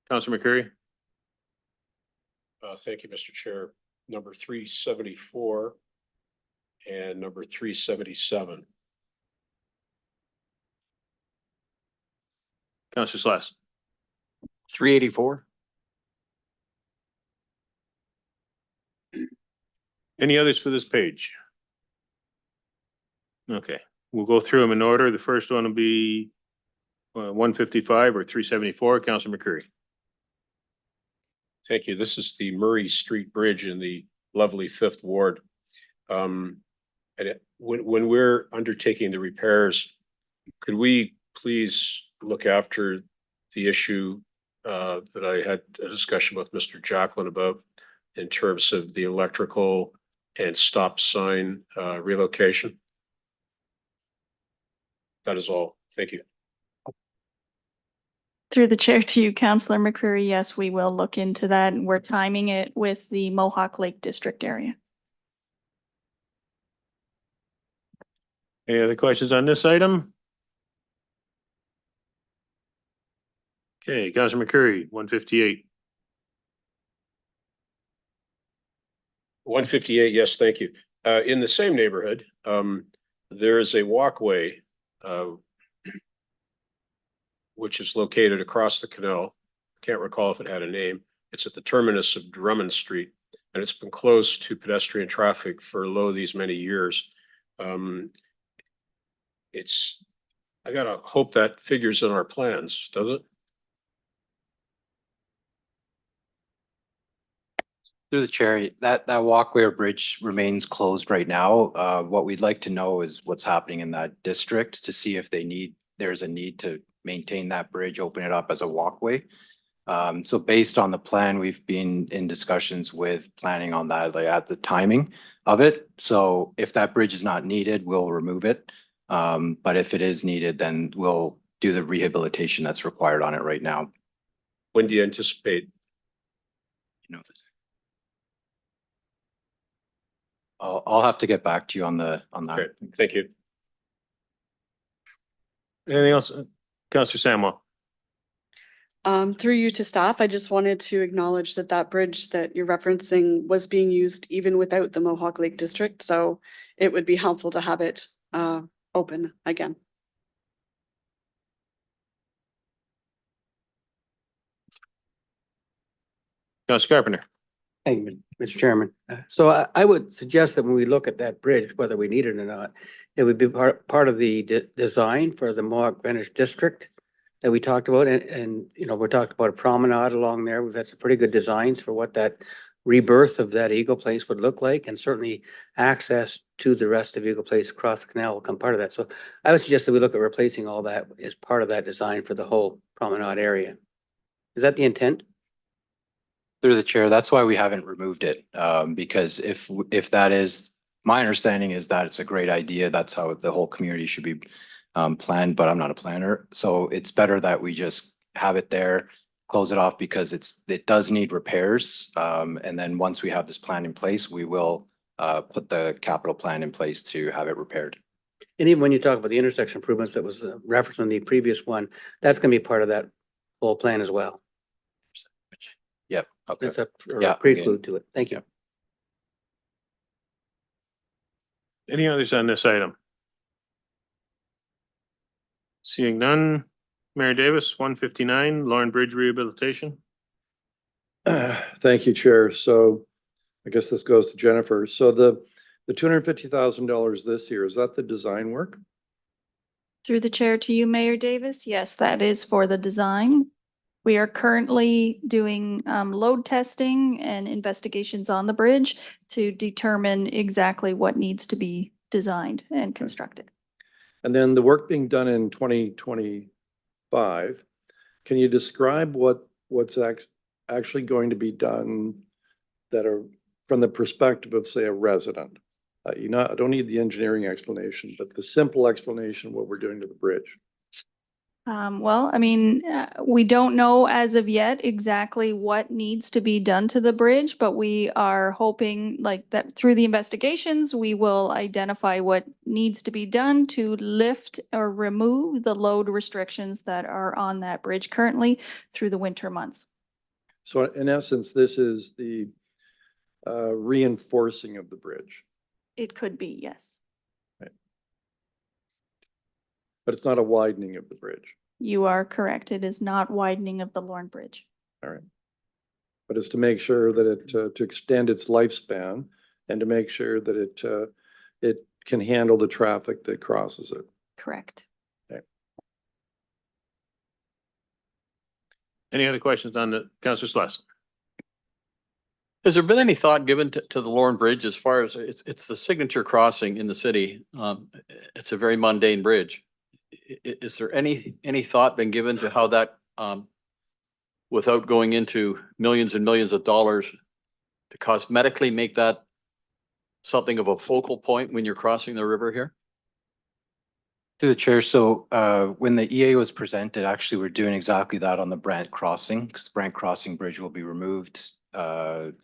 Councillor McCurry? Thank you, Mr. Chair. Number 374 and number 377. Councillor Slass? 384. Any others for this page? Okay, we'll go through them in order. The first one will be 155 or 374. Councillor McCurry? Thank you. This is the Murray Street Bridge in the lovely Fifth Ward. When we're undertaking the repairs, could we please look after the issue that I had a discussion with Mr. Jacqueline about in terms of the electrical and stop sign relocation? That is all. Thank you. Through the chair to you, Councillor McCreary, yes, we will look into that. And we're timing it with the Mohawk Lake District area. Any other questions on this item? Okay, Councillor McCurry, 158. 158, yes, thank you. In the same neighborhood, there is a walkway which is located across the canal. Can't recall if it had a name. It's at the terminus of Drummond Street, and it's been closed to pedestrian traffic for these many years. I gotta hope that figures in our plans, does it? Through the chair, that walkway or bridge remains closed right now. What we'd like to know is what's happening in that district to see if there's a need to maintain that bridge, open it up as a walkway. So based on the plan, we've been in discussions with planning on that, like at the timing of it. So if that bridge is not needed, we'll remove it. But if it is needed, then we'll do the rehabilitation that's required on it right now. When do you anticipate? I'll have to get back to you on that. Okay, thank you. Anything else? Councillor Samuel? Through you to staff, I just wanted to acknowledge that that bridge that you're referencing was being used even without the Mohawk Lake District, so it would be helpful to have it open again. Councillor Carpenter? Thank you, Mr. Chairman. So I would suggest that when we look at that bridge, whether we need it or not, it would be part of the design for the Mohawk Greenwich District that we talked about. And, you know, we talked about a promenade along there. We've had some pretty good designs for what that rebirth of that Eagle Place would look like. And certainly access to the rest of Eagle Place across the canal will come part of that. So I would suggest that we look at replacing all that as part of that design for the whole promenade area. Is that the intent? Through the chair, that's why we haven't removed it, because if that is, my understanding is that it's a great idea. That's how the whole community should be planned, but I'm not a planner. So it's better that we just have it there, close it off because it does need repairs. And then once we have this plan in place, we will put the capital plan in place to have it repaired. And even when you talk about the intersection improvements that was referenced in the previous one, that's going to be part of that whole plan as well. Yep. Okay. That's a Yeah, prelude to it. Thank you. Any others on this item? Seeing none. Mayor Davis, 159, Lauren Bridge Rehabilitation. Thank you, Chair. So I guess this goes to Jennifer. So the $250,000 this year, is that the design work? Through the chair to you, Mayor Davis. Yes, that is for the design. We are currently doing load testing and investigations on the bridge to determine exactly what needs to be designed and constructed. And then the work being done in 2025, can you describe what's actually going to be done that are from the perspective of, say, a resident? I don't need the engineering explanation, but the simple explanation of what we're doing to the bridge. Well, I mean, we don't know as of yet exactly what needs to be done to the bridge, but we are hoping like that through the investigations, we will identify what needs to be done to lift or remove the load restrictions that are on that bridge currently through the winter months. So in essence, this is the reinforcing of the bridge, It could be, yes. but it's not a widening of the bridge. You are correct. It is not widening of the Lorne Bridge. All right. But it's to make sure that it, to extend its lifespan and to make sure that it can handle the traffic that crosses it. Correct. Any other questions on the, Councillor Slosson? Has there been any thought given to the Lorne Bridge as far as it's the signature crossing in the city? It's a very mundane bridge. Is there any thought been given to how that, without going into millions and millions of dollars, to cosmetically make that something of a focal point when you're crossing the river here? To the chair, so when the EA was presented, actually, we're doing exactly that on the Brant Crossing, because the Brant Crossing Bridge will be removed,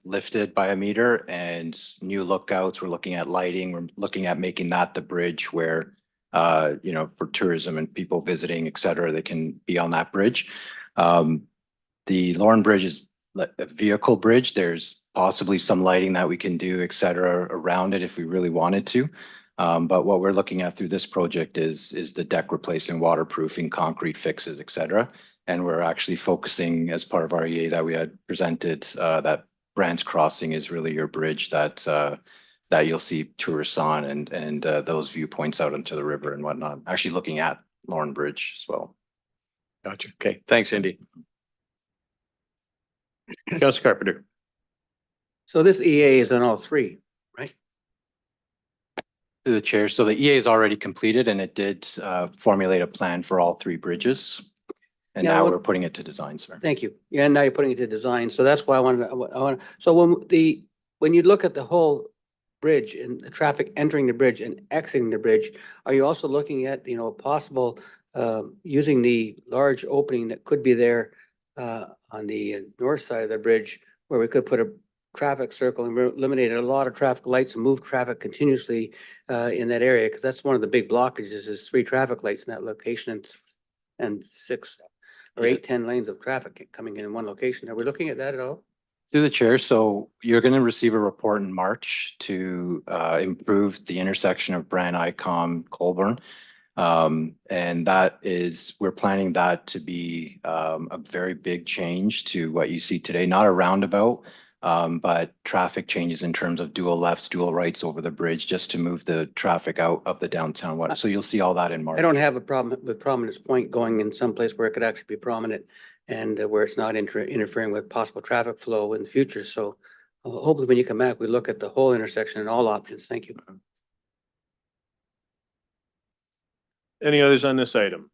lifted by a meter, and new lookouts. We're looking at lighting. We're looking at making that the bridge where, for tourism and people visiting, et cetera, they can be on that bridge. The Lorne Bridge is a vehicle bridge. There's possibly some lighting that we can do, et cetera, around it if we really wanted to. But what we're looking at through this project is the deck replacing, waterproofing, concrete fixes, et cetera. And we're actually focusing as part of our EA that we had presented, that Brant's Crossing is really your bridge that you'll see tourists on and those viewpoints out into the river and whatnot. Actually looking at Lorne Bridge as well. Gotcha. Okay. Thanks, Indy. Councillor Carpenter. So this EA is on all three, right? To the chair, so the EA is already completed and it did formulate a plan for all three bridges. And Yeah, now what- we're putting it to design, sir. Thank you. Yeah, and now you're putting it to design. So that's why I wanted, so when you look at the whole bridge and the traffic entering the bridge and exiting the bridge, are you also looking at, possible using the large opening that could be there on the north side of the bridge where we could put a traffic circle and eliminate a lot of traffic lights and move traffic continuously in that area? Because that's one of the big blockages is 3 traffic lights in that location and 6 or 8, 10 lanes of traffic coming in one location. Are we looking at that at all? Through the chair, so you're going to receive a report in March to improve the intersection of Brant, ICOM, Colborne. And we're planning that to be a very big change to what you see today, not a roundabout, but traffic changes in terms of dual lefts, dual rights over the bridge, just to move the traffic out of the downtown. So you'll see all that in March. I don't have a problem with Prominence Point going in some place where it could actually be prominent and where it's not interfering with possible traffic flow in the future. So hopefully when you come back, we look at the whole intersection and all options. Thank you. Any others on this item?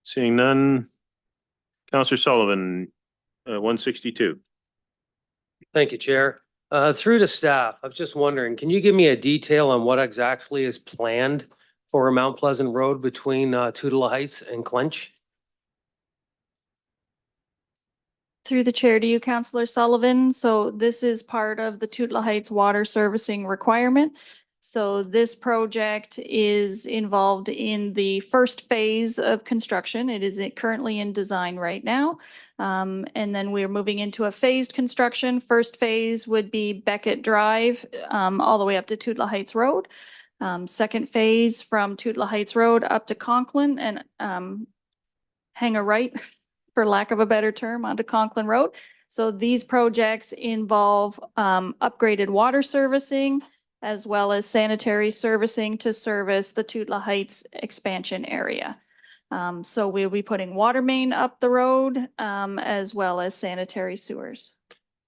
Seeing none. Councillor Sullivan, 162. Thank you, Chair. Through to staff, I was just wondering, can you give me a detail on what exactly is planned for Mount Pleasant Road between Tootla Heights and Clench? Through the chair to you, Councillor Sullivan. So this is part of the Tootla Heights water servicing requirement. So this project is involved in the first phase of construction. It is currently in design right now. And then we're moving into a phased construction. First phase would be Beckett Drive, all the way up to Tootla Heights Road. Second phase from Tootla Heights Road up to Conklin and hang a right, for lack of a better term, onto Conklin Road. So these projects involve upgraded water servicing as well as sanitary servicing to service the Tootla Heights expansion area. So we'll be putting water main up the road as well as sanitary sewers.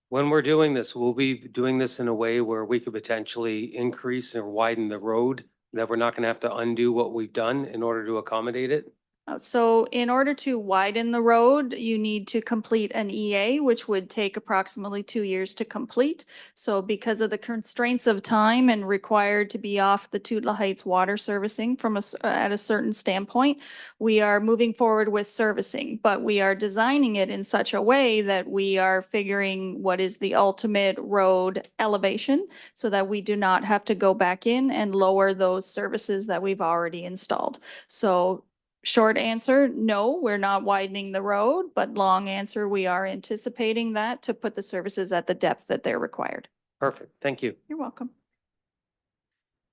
When we're doing this, we'll be doing this in a way where we could potentially increase or widen the road, that we're not going to have to undo what we've done in order to accommodate it. So in order to widen the road, you need to complete an EA, which would take approximately 2 years to complete. So because of the constraints of time and required to be off the Tootla Heights water servicing from at a certain standpoint, we are moving forward with servicing, but we are designing it in such a way that we are figuring what is the ultimate road elevation so that we do not have to go back in and lower those services that we've already installed. So short answer, no, we're not widening the road, but long answer, we are anticipating that to put the services at the depth that they're required. Perfect. Thank you. You're welcome.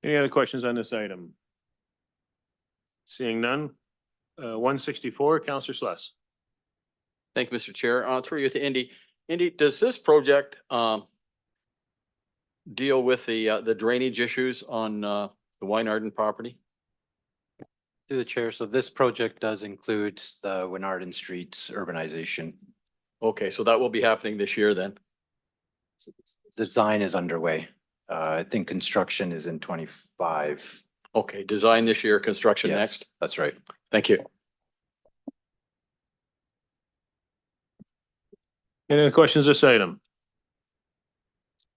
Any other questions on this item? Seeing none. 164, Counselor Sluss. Thank you, Mr. Chair. Through you to Indy. Indy, does this project deal with the drainage issues on the Weinarden property? Through the chair, so this project does include the Winarden Streets urbanization. Okay, so that will be happening this year then? Design is underway. I think construction is in 25. Okay, design this year, construction Yes, next? that's right. Thank you. Any other questions this item?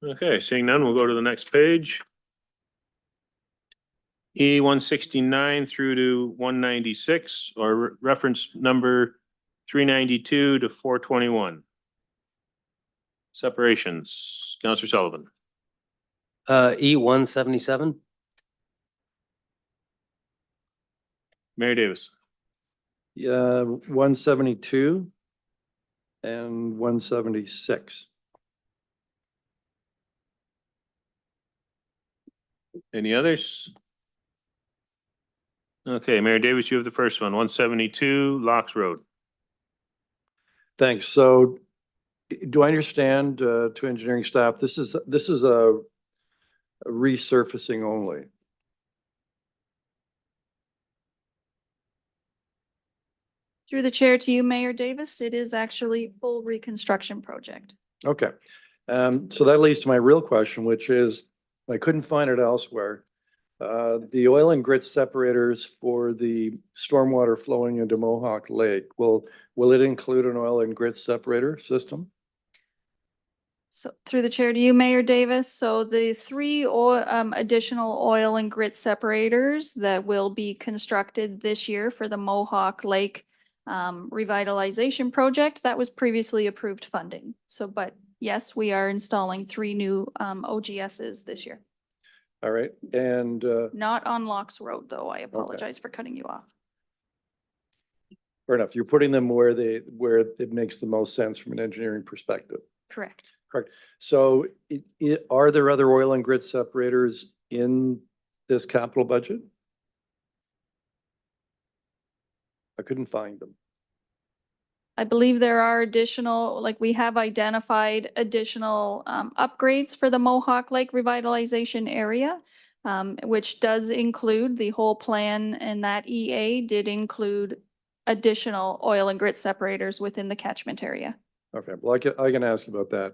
Okay, seeing none, we'll go to the next page. E 169 through to 196, or reference number 392 to 421. Separations, Counselor Sullivan. E 177. Mayor Davis. 172 and 176. Any others? Okay, Mayor Davis, you have the first one, 172 Locks Road. Thanks. So do I understand to engineering staff, this is a resurfacing only? Through the chair to you, Mayor Davis, it is actually a full reconstruction project. Okay. So that leads to my real question, which is, I couldn't find it elsewhere. The oil and grit separators for the stormwater flowing into Mohawk Lake, will it include an oil and grit separator system? So through the chair to you, Mayor Davis. So the 3 additional oil and grit separators that will be constructed this year for the Mohawk Lake revitalization project, that was previously approved funding. So, but yes, we are installing 3 new OGSs this year. All right, and Not on Locks Road, though. I apologize for cutting you off. fair enough, you're putting them where it makes the most sense from an engineering perspective. Correct. Correct. So are there other oil and grit separators in this capital budget? I couldn't find them. I believe there are additional, like we have identified additional upgrades for the Mohawk Lake revitalization area, which does include the whole plan, and that EA did include additional oil and grit separators within the catchment area. Okay, well, I can ask you about that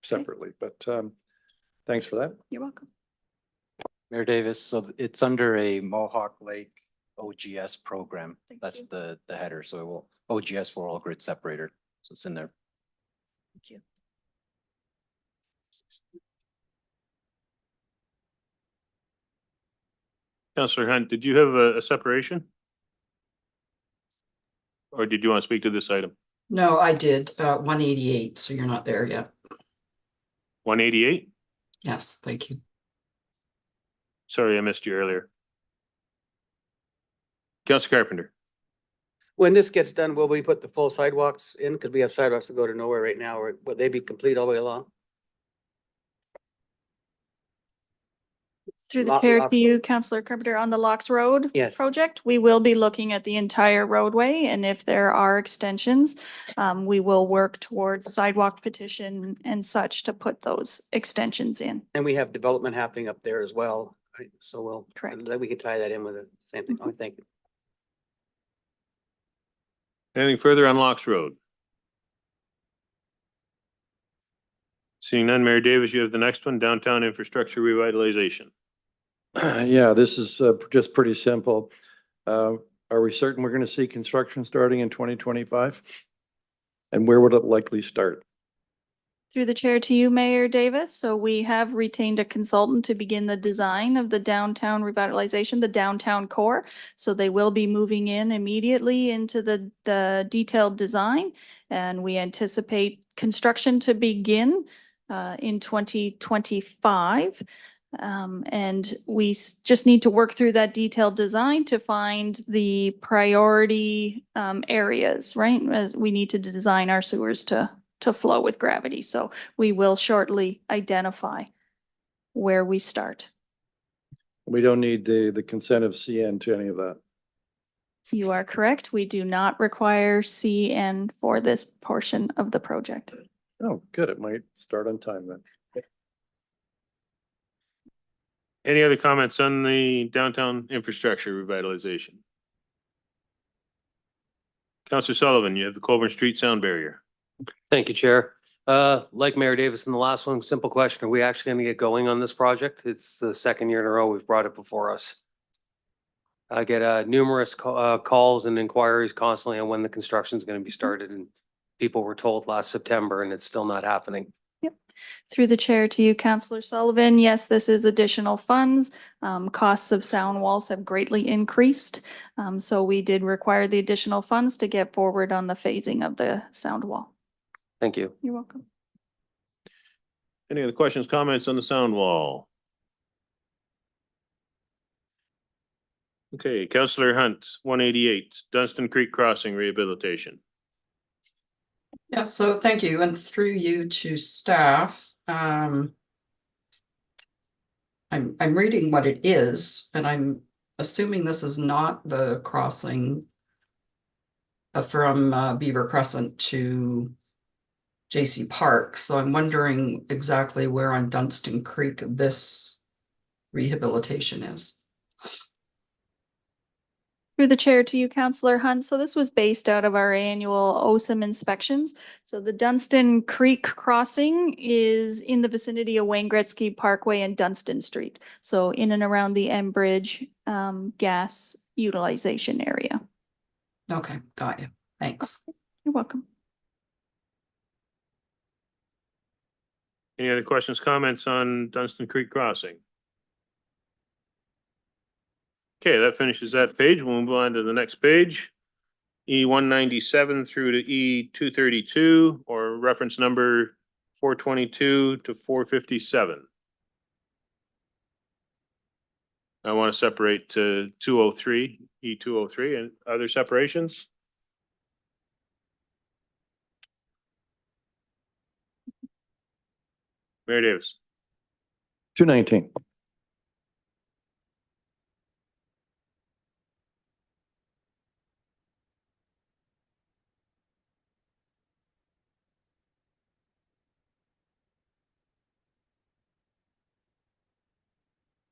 separately, but thanks for that. You're welcome. Mayor Davis, so it's under a Mohawk Lake OGS program. Thank That's you. the header, so it will OGS for all grid separator. So it's in there. Thank you. Counselor Hunt, did you have a separation? Or did you want to speak to this item? No, I did 188, so you're not there yet. 188? Yes, thank you. Sorry, I missed you earlier. Councilor Carpenter. When this gets done, will we put the full sidewalks in? Because we have sidewalks that go to nowhere right now, or will they be complete all the way along? Through the Lock- chair lock to you, road. Councillor Carpenter, on the Locks Road Yes. project, we will be looking at the entire roadway, and if there are extensions, we will work towards sidewalk petition and such to put those extensions in. And we have development happening up there as well, right? So we'll. Correct. Then we can tie that in with the same thing. Oh, thank you. Anything further on Locks Road? Seeing none, Mayor Davis, you have the next one, downtown infrastructure revitalization. Yeah, this is just pretty simple. Are we certain we're going to see construction starting in 2025? And where would it likely start? Through the chair to you, Mayor Davis. So we have retained a consultant to begin the design of the downtown revitalization, the downtown core. So they will be moving in immediately into the detailed design. And we anticipate construction to begin in 2025. And we just need to work through that detailed design to find the priority areas, right? As we need to design our sewers to flow with gravity. So we will shortly identify where we start. We don't need the consent of CN to any of that. You are correct. We do not require CN for this portion of the project. Oh, good. It might start on time then. Any other comments on the downtown infrastructure revitalization? Councilor Sullivan, you have the Colburn Street sound barrier. Thank you, Chair. Like Mayor Davis in the last one, simple question. Are we actually going to get going on this project? It's the second year in a row we've brought it before us. I get numerous calls and inquiries constantly on when the construction is going to be started, and people were told last September and it's still not happening. Through the chair to you, Councillor Sullivan. Yes, this is additional funds. Costs of sound walls have greatly increased. So we did require the additional funds to get forward on the phasing of the sound wall. Thank you. You're welcome. Any other questions, comments on the sound wall? Okay, Councilor Hunt, 188, Dunstan Creek Crossing rehabilitation. Yeah, so thank you. And through you to staff, I'm reading what it is, and I'm assuming this is not the crossing from Beaver Crescent to JC Park. So I'm wondering exactly where on Dunstan Creek this rehabilitation is. Through the chair to you, Councillor Hunt. So this was based out of our annual OSIM inspections. So the Dunstan Creek crossing is in the vicinity of Wayne Gretzky Parkway and Dunstan Street. So in and around the Enbridge gas utilization area. Okay, got you. Thanks. You're welcome. Any other questions, comments on Dunstan Creek Crossing? Okay, that finishes that page. We'll move on to the next page. E197 through to E232, or reference number 422 to 457. I want to separate to 203, E203, and other separations. Mayor Davis. 219.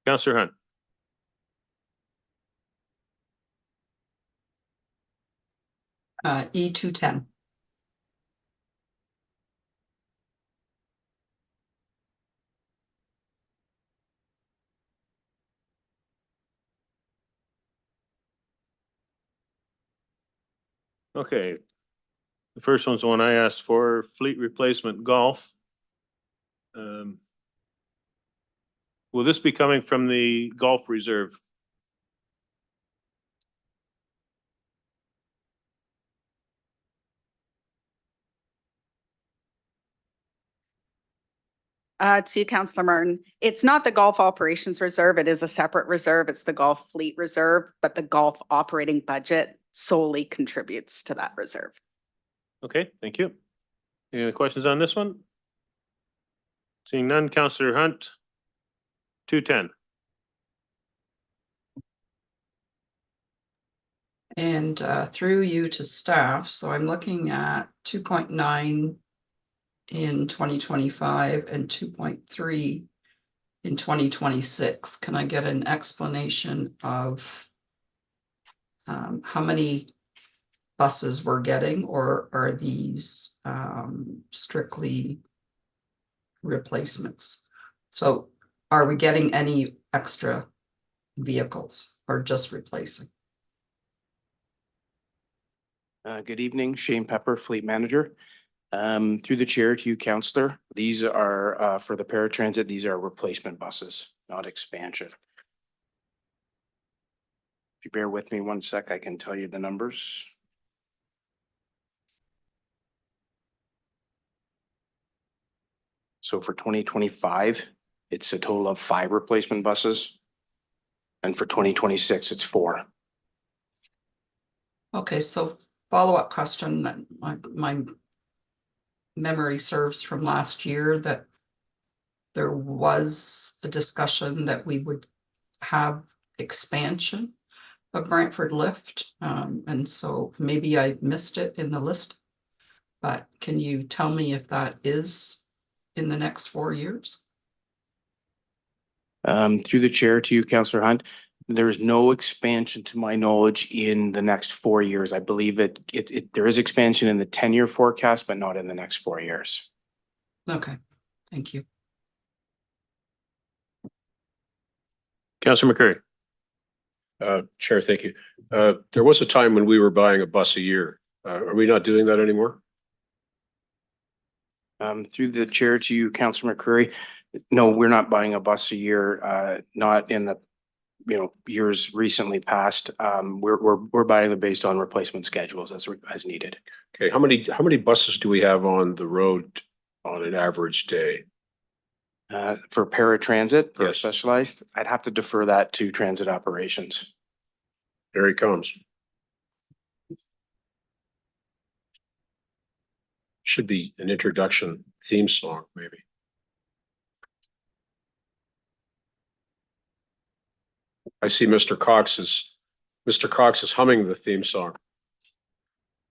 Councilor Hunt. E210. Okay. The first one's the one I asked for, fleet replacement golf. Will this be coming from the golf reserve? To you, Councillor Martin, it's not the Golf Operations Reserve. It is a separate reserve. It's the Golf Fleet Reserve, but the golf operating budget solely contributes to that reserve. Okay, thank you. Any other questions on this one? Seeing none, Councillor Hunt. 210. And through you to staff, so I'm looking at 2.9 in 2025 and 2.3 in 2026. Can I get an explanation of how many buses we're getting, or are these strictly replacements? So are we getting any extra vehicles or just replacing? Good evening, Shane Pepper, Fleet Manager. Through the chair to you, Councillor, these are for the paratransit, these are replacement buses, not expansion. If you bear with me 1 sec, I can tell you the numbers. So for 2025, it's a total of 5 replacement buses. And for 2026, it's 4. Okay, so follow-up question, my memory serves from last year that there was a discussion that we would have expansion of Brantford Lift. And so maybe I missed it in the list, but can you tell me if that is in the next 4 years? Through the chair to you, Councillor Hunt, there's no expansion to my knowledge in the next 4 years. I believe there is expansion in the 10-year forecast, but not in the next 4 years. Okay, thank you. Councillor McCurry. Chair, thank you. There was a time when we were buying a bus a year. Are we not doing that anymore? Through the chair to you, Councillor McCurry, no, we're not buying a bus a year, not in the years recently past. We're buying them based on replacement schedules as needed. Okay, how many buses do we have on the road on an average day? For paratransit, for Yes. specialized, I'd have to defer that to transit operations. Here he comes. Should be an introduction theme song, maybe. I see Mr. Cox is humming the theme song.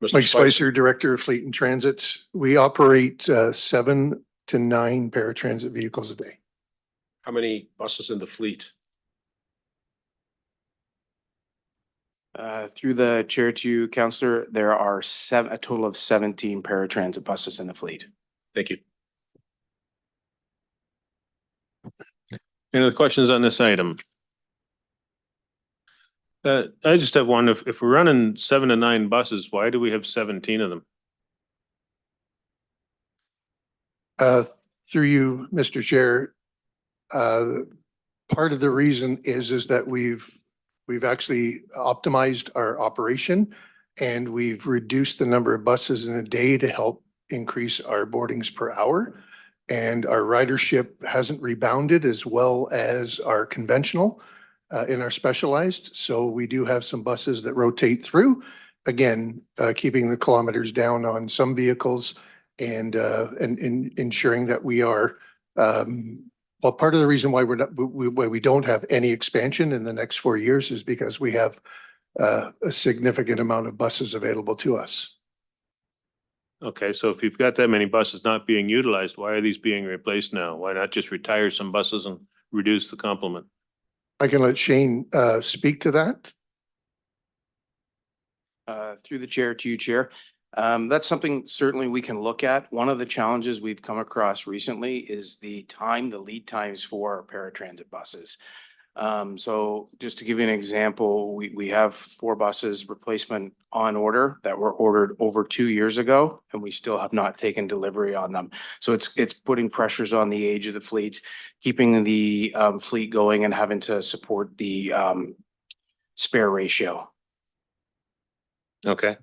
Mr. Mike Spicer, Director of Fleet and Transit. We operate 7 to 9 paratransit vehicles a day. How many buses in the fleet? Through the chair to you, Councillor, there are a total of 17 paratransit buses in the fleet. Thank you. Any other questions on this item? I just have one. If we're running 7 to 9 buses, why do we have 17 of them? Through you, Mr. Chair, part of the reason is that we've actually optimized our operation and we've reduced the number of buses in a day to help increase our boardings per hour. And our ridership hasn't rebounded as well as our conventional in our specialized. So we do have some buses that rotate through, again, keeping the kilometers down on some vehicles and ensuring that we are, well, part of the reason why we don't have any expansion in the next 4 years is because we have a significant amount of buses available to us. Okay, so if you've got that many buses not being utilized, why are these being replaced now? Why not just retire some buses and reduce the complement? I can let Shane speak to that. Through the chair to you, Chair. That's something certainly we can look at. One of the challenges we've come across recently is the lead times for paratransit buses. So just to give you an example, we have 4 buses replacement on order that were ordered over 2 years ago, and we still have not taken delivery on them. So it's putting pressures on the age of the fleet, keeping the fleet going and having to support the spare ratio. Okay.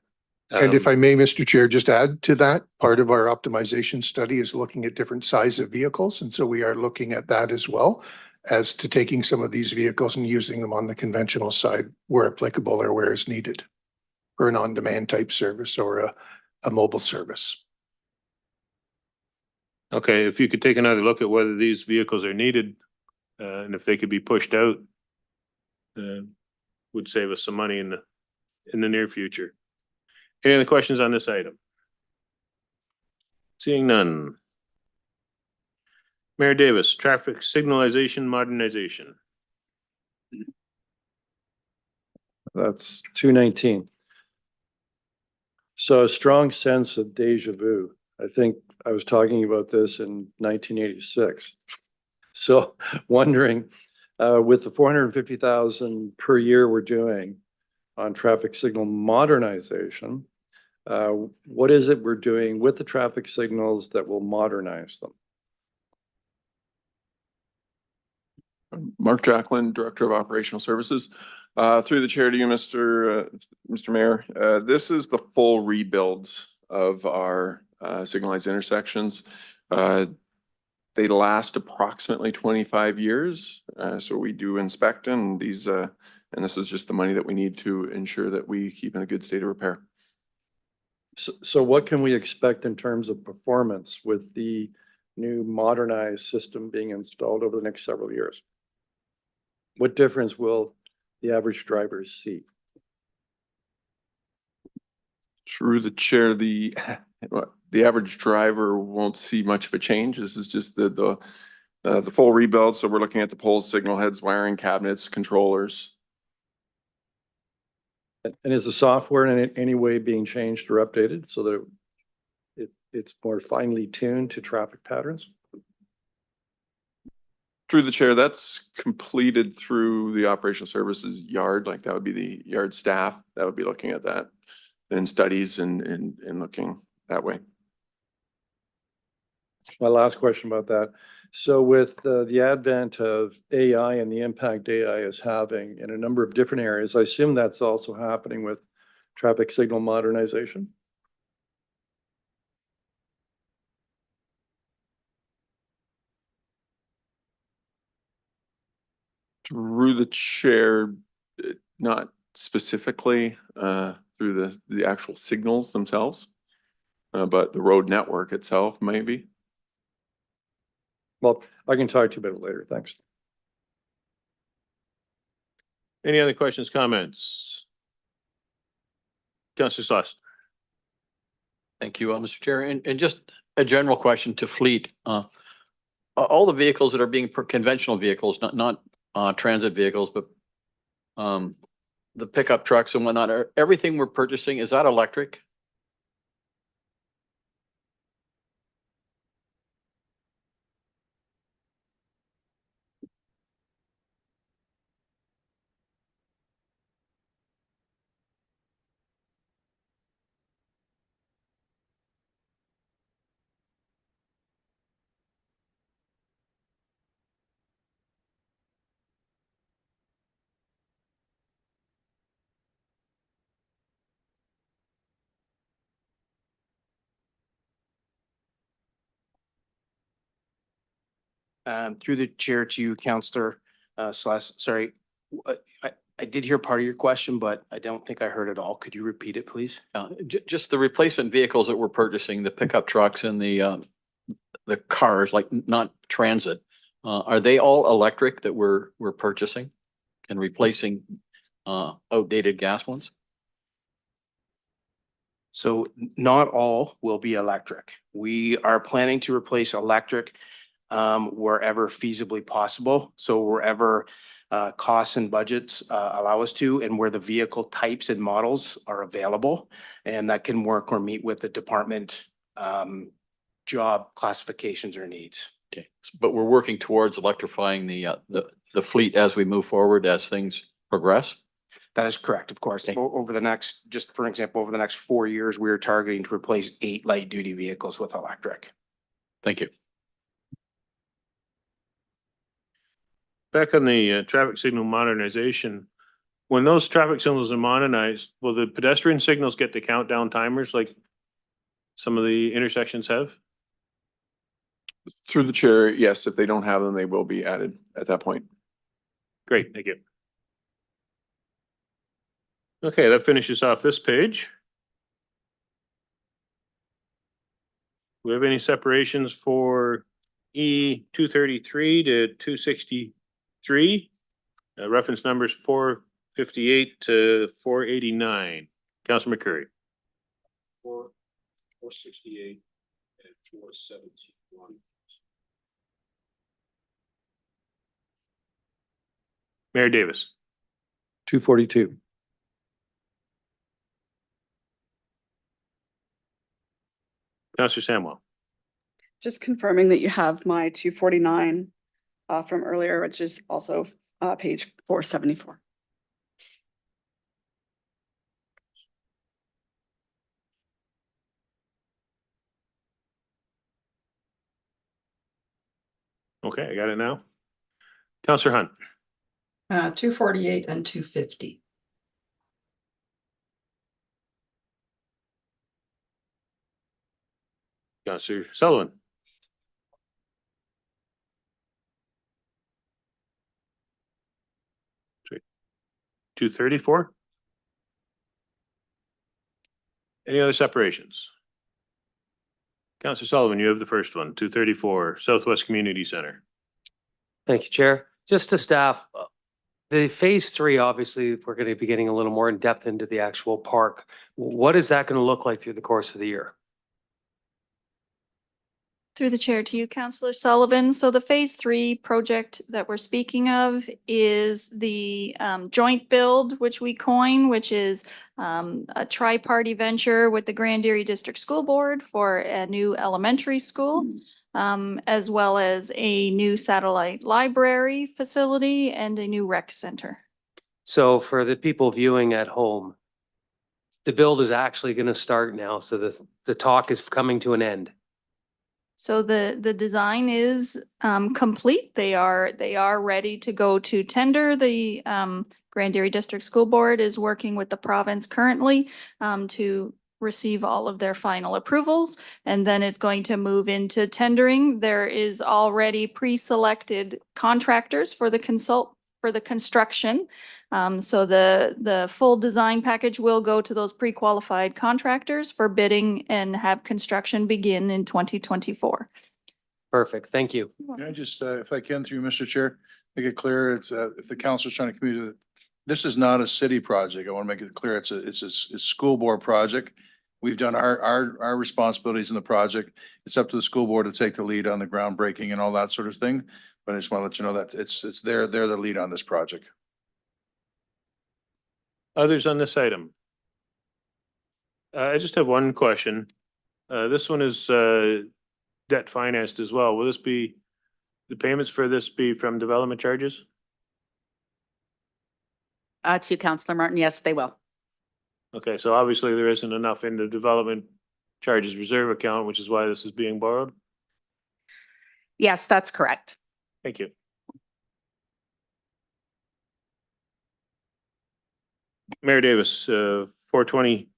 And if I may, Mr. Chair, just add to that, part of our optimization study is looking at different size of vehicles. And so we are looking at that as well as to taking some of these vehicles and using them on the conventional side where applicable or where is needed for an on-demand type service or a mobile service. Okay, if you could take another look at whether these vehicles are needed, and if they could be pushed out, would save us some money in the near future. Any other questions on this item? Seeing none. Mayor Davis, traffic signalization modernization. That's 219. So a strong sense of deja vu. I think I was talking about this in 1986. So wondering, with the 450,000 per year we're doing on traffic signal modernization, what is it we're doing with the traffic signals that will modernize them? Mark Jacklin, Director of Operational Services. Through the chair to you, Mr. Mayor, this is the full rebuild of our signalized intersections. They last approximately 25 years. So we do inspect and these, and this is just the money that we need to ensure that we keep in a good state of repair. So what can we expect in terms of performance with the new modernized system being installed over the next several years? What difference will the average driver see? Through the chair, the average driver won't see much of a change. This is just the full rebuild. So we're looking at the poles, signal heads, wiring cabinets, controllers. And is the software in any way being changed or updated so that it's more finely tuned to traffic patterns? Through the chair, that's completed through the operational services yard. Like that would be the yard staff that would be looking at that and studies and looking that way. My last question about that. So with the advent of AI and the impact AI is having in a number of different areas, I assume that's also happening with traffic signal modernization? Through the chair, not specifically through the actual signals themselves, but the road network itself, maybe. Well, I can talk to you about it later. Thanks. Any other questions, comments? Councillor Sloss. Thank you, Mr. Chair. And just a general question to fleet. All the vehicles that are being conventional vehicles, not transit vehicles, but the pickup trucks and whatnot, everything we're purchasing, is that electric? Through the chair to you, Counselor Sloss, sorry. I did hear part of your question, but I don't think I heard it all. Could you repeat it, please? Just the replacement vehicles that we're purchasing, the pickup trucks and the cars, like not transit. Are they all electric that we're purchasing and replacing outdated gas ones? So not all will be electric. We are planning to replace electric wherever feasibly possible. So wherever costs and budgets allow us to, and where the vehicle types and models are available, and that can work or meet with the department job classifications or needs. Okay, but we're working towards electrifying the fleet as we move forward, as things progress? That is correct, of course. Over the next, just for example, over the next 4 years, we are targeting to replace 8 light duty vehicles with electric. Thank you. Back on the traffic signal modernization, when those traffic signals are modernized, will the pedestrian signals get the countdown timers like some of the intersections have? Through the chair, yes, if they don't have them, they will be added at that point. Great, thank you. Okay, that finishes off this page. Do we have any separations for E 233 to 263? Reference numbers 458 to 489. Councilor McCurry. 468 and 471. Mayor Davis. 242. Councilor Samwell. Just confirming that you have my 249 from earlier, which is also page 474. Okay, I got it now. Councilor Hunt. 248 and 250. Councilor Sullivan. Sorry. 234. Any other separations? Councilor Sullivan, you have the first one, 234 Southwest Community Center. Thank you, Chair. Just to staff, the phase 3, obviously, we're going to be getting a little more in depth into the actual park. What is that going to look like through the course of the year? Through the chair to you, Councillor Sullivan. So the phase 3 project that we're speaking of is the joint build, which we coin, which is a tri-party venture with the Grand Erie District School Board for a new elementary school, as well as a new satellite library facility and a new rec center. So for the people viewing at home, the build is actually going to start now. So the talk is coming to an end. So the design is complete. They are ready to go to tender. The Grand Erie District School Board is working with the province currently to receive all of their final approvals, and then it's going to move into tendering. There is already pre-selected contractors for the construction. So the full design package will go to those pre-qualified contractors for bidding and have construction begin in 2024. Perfect. Thank you. Can I just, if I can, through Mr. Chair, make it clear, it's, if the council's trying to communicate, this is not a city project. I want to make it clear, it's a school board project. We've done our responsibilities in the project. It's up to the school board to take the lead on the groundbreaking and all that sort of thing. But I just want to let you know that they're the lead on this project. Others on this item? I just have one question. This one is debt financed as well. Will this be, the payments for this be from development charges? To Councillor Martin, yes, they will. Okay, so obviously there isn't enough in the development charges reserve account, which is why this is being borrowed. Yes, that's correct. Thank you. Mayor Davis, 420,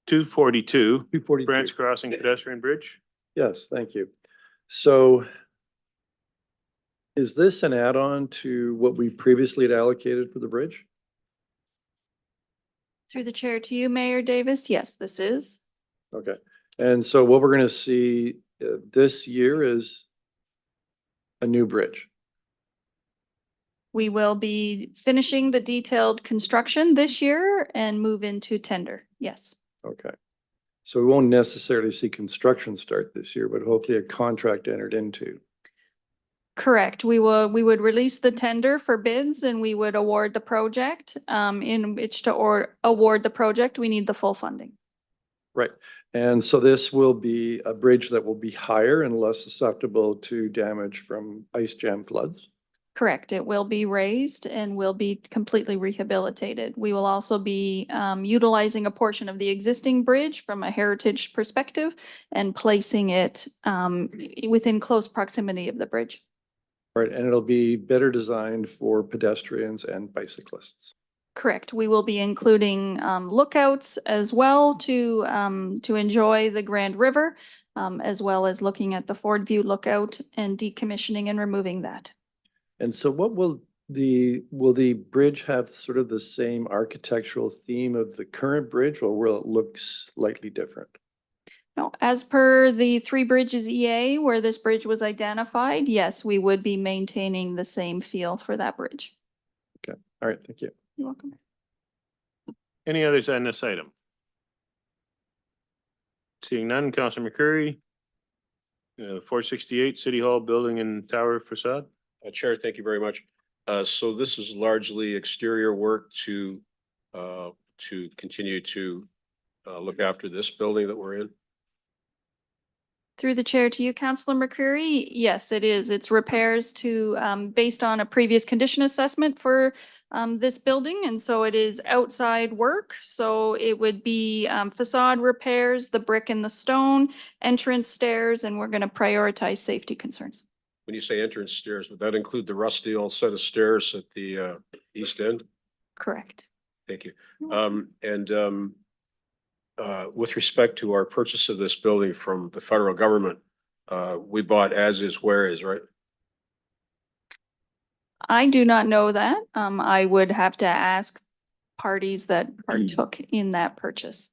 242. 242. Branch Crossing Pedestrian Bridge. Yes, thank you. So is this an add-on to what we previously had allocated for the bridge? Through the chair to you, Mayor Davis. Yes, this is. Okay. And so what we're going to see this year is a new bridge. We will be finishing the detailed construction this year and move into tender. Yes. Okay. So we won't necessarily see construction start this year, but hopefully a contract entered into. Correct. We would release the tender for bids and we would award the project. In which to award the project, we need the full funding. Right. And so this will be a bridge that will be higher and less susceptible to damage from ice jam floods. Correct. It will be raised and will be completely rehabilitated. We will also be utilizing a portion of the existing bridge from a heritage perspective and placing it within close proximity of the bridge. Right. And it'll be better designed for pedestrians and bicyclists. Correct. We will be including lookouts as well to enjoy the Grand River, as well as looking at the Ford View lookout and decommissioning and removing that. And so what will the bridge have sort of the same architectural theme of the current bridge, or will it look slightly different? No, as per the Three Bridges EA, where this bridge was identified, yes, we would be maintaining the same feel for that bridge. Okay, all right, thank you. You're welcome. Any others on this item? Seeing none, Councilor McCurry. 468 City Hall Building and Tower Facade. Chair, thank you very much. So this is largely exterior work to continue to look after this building that we're in. Through the chair to you, Councilor McCreary. Yes, it is. It's repairs to, based on a previous condition assessment for this building. And so it is outside work. So it would be facade repairs, the brick and the stone, entrance stairs, and we're going to prioritize safety concerns. When you say entrance stairs, would that include the rusty old set of stairs at the east end? Correct. Thank you. With respect to our purchase of this building from the federal government, we bought as is, where is, right? I do not know that. I would have to ask parties that partook in that purchase.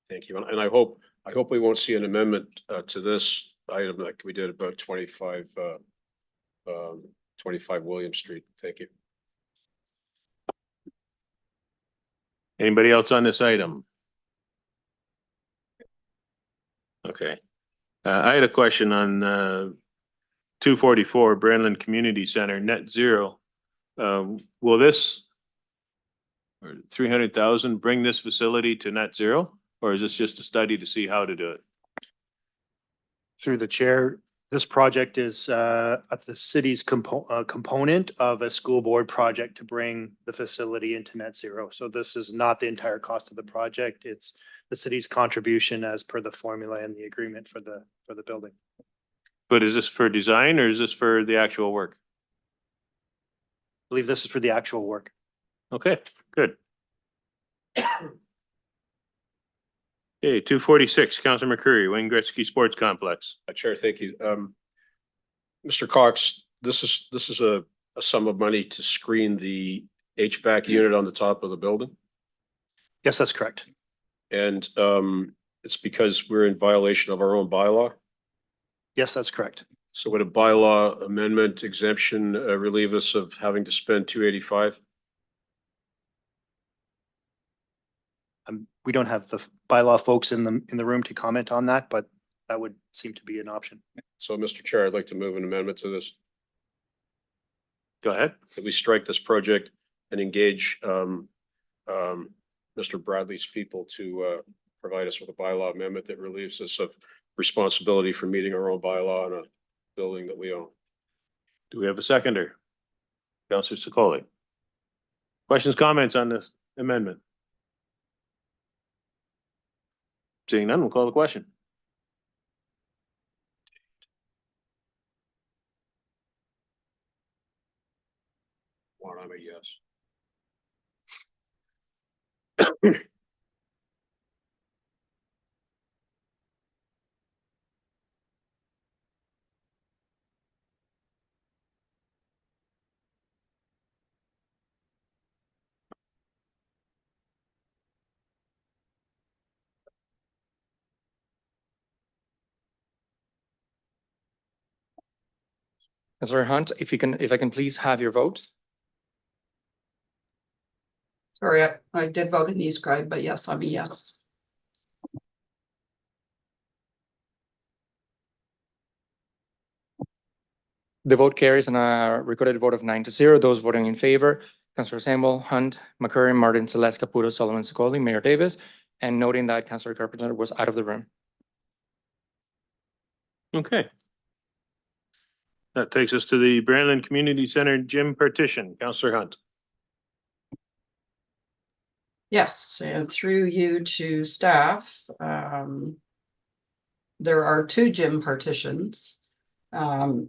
Thank you. And I hope we won't see an amendment to this item like we did about 25 William Street. Thank you. Anybody else on this item? Okay. I had a question on 244 Brandland Community Center, net zero. Will this 300,000 bring this facility to net zero? Or is this just a study to see how to do it? Through the chair, this project is at the city's component of a school board project to bring the facility into net zero. So this is not the entire cost of the project. It's the city's contribution as per the formula and the agreement for the building. But is this for design or is this for the actual work? I believe this is for the actual work. Okay, good. Okay, 246, Councilor McCurry, Wayne Gretzky Sports Complex. Chair, thank you. Mr. Cox, this is a sum of money to screen the HVAC unit on the top of the building? Yes, that's correct. And it's because we're in violation of our own bylaw? Yes, that's correct. So would a bylaw amendment exemption relieve us of having to spend 285? We don't have the bylaw folks in the room to comment on that, but that would seem to be an option. So, Mr. Chair, I'd like to move an amendment to this. Go ahead. That we strike this project and engage Mr. Bradley's people to provide us with a bylaw amendment that relieves us of responsibility for meeting our own bylaw in a building that we own. Do we have a seconder? Councilor Sokoli. Questions, comments on this amendment? Seeing none, we'll call the question. One, I'm a yes. Councilor Hunt, if I can please have your vote. Sorry, I did vote in e-scribe, but yes, I'm a yes. The vote carries on a recorded vote of 9-0. Those voting in favor, Councilor Samuel, Hunt, McCurry, Martin, Celeste, Caputo, Sullivan, Sokoli, Mayor Davis, and noting that Councilor Carpenter was out of the room. Okay. That takes us to the Brandland Community Center gym partition. Councilor Hunt. Yes, and through you to staff, there are 2 gym partitions. I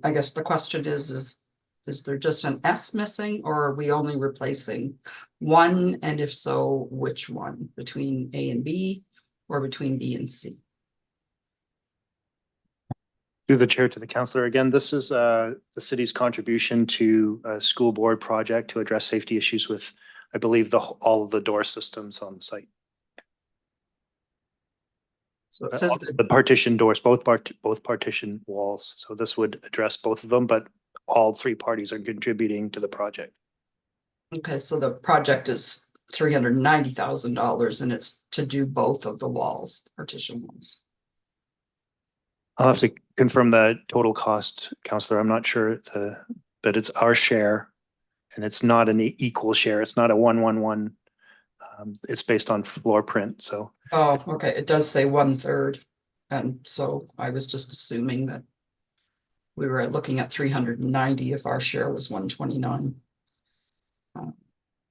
guess the question is Is there just an S missing or are we only replacing one? And if so, which one? Between A and B or between B and C? Through the chair to the counselor, again, this is the city's contribution to a school board project to address safety issues with, I believe, all of the door systems on the site. So it says that, The partition doors, both partition walls. So this would address both of them, but all three parties are contributing to the project. okay, so the project is $390,000 and it's to do both of the walls, partition walls. I'll have to confirm the total cost, counselor. I'm not sure but it's our share. And it's not an equal share. It's not a 1-1-1. It's based on floor print, so. Oh, okay, it does say 1/3. And so I was just assuming that we were looking at 390 if our share was 129.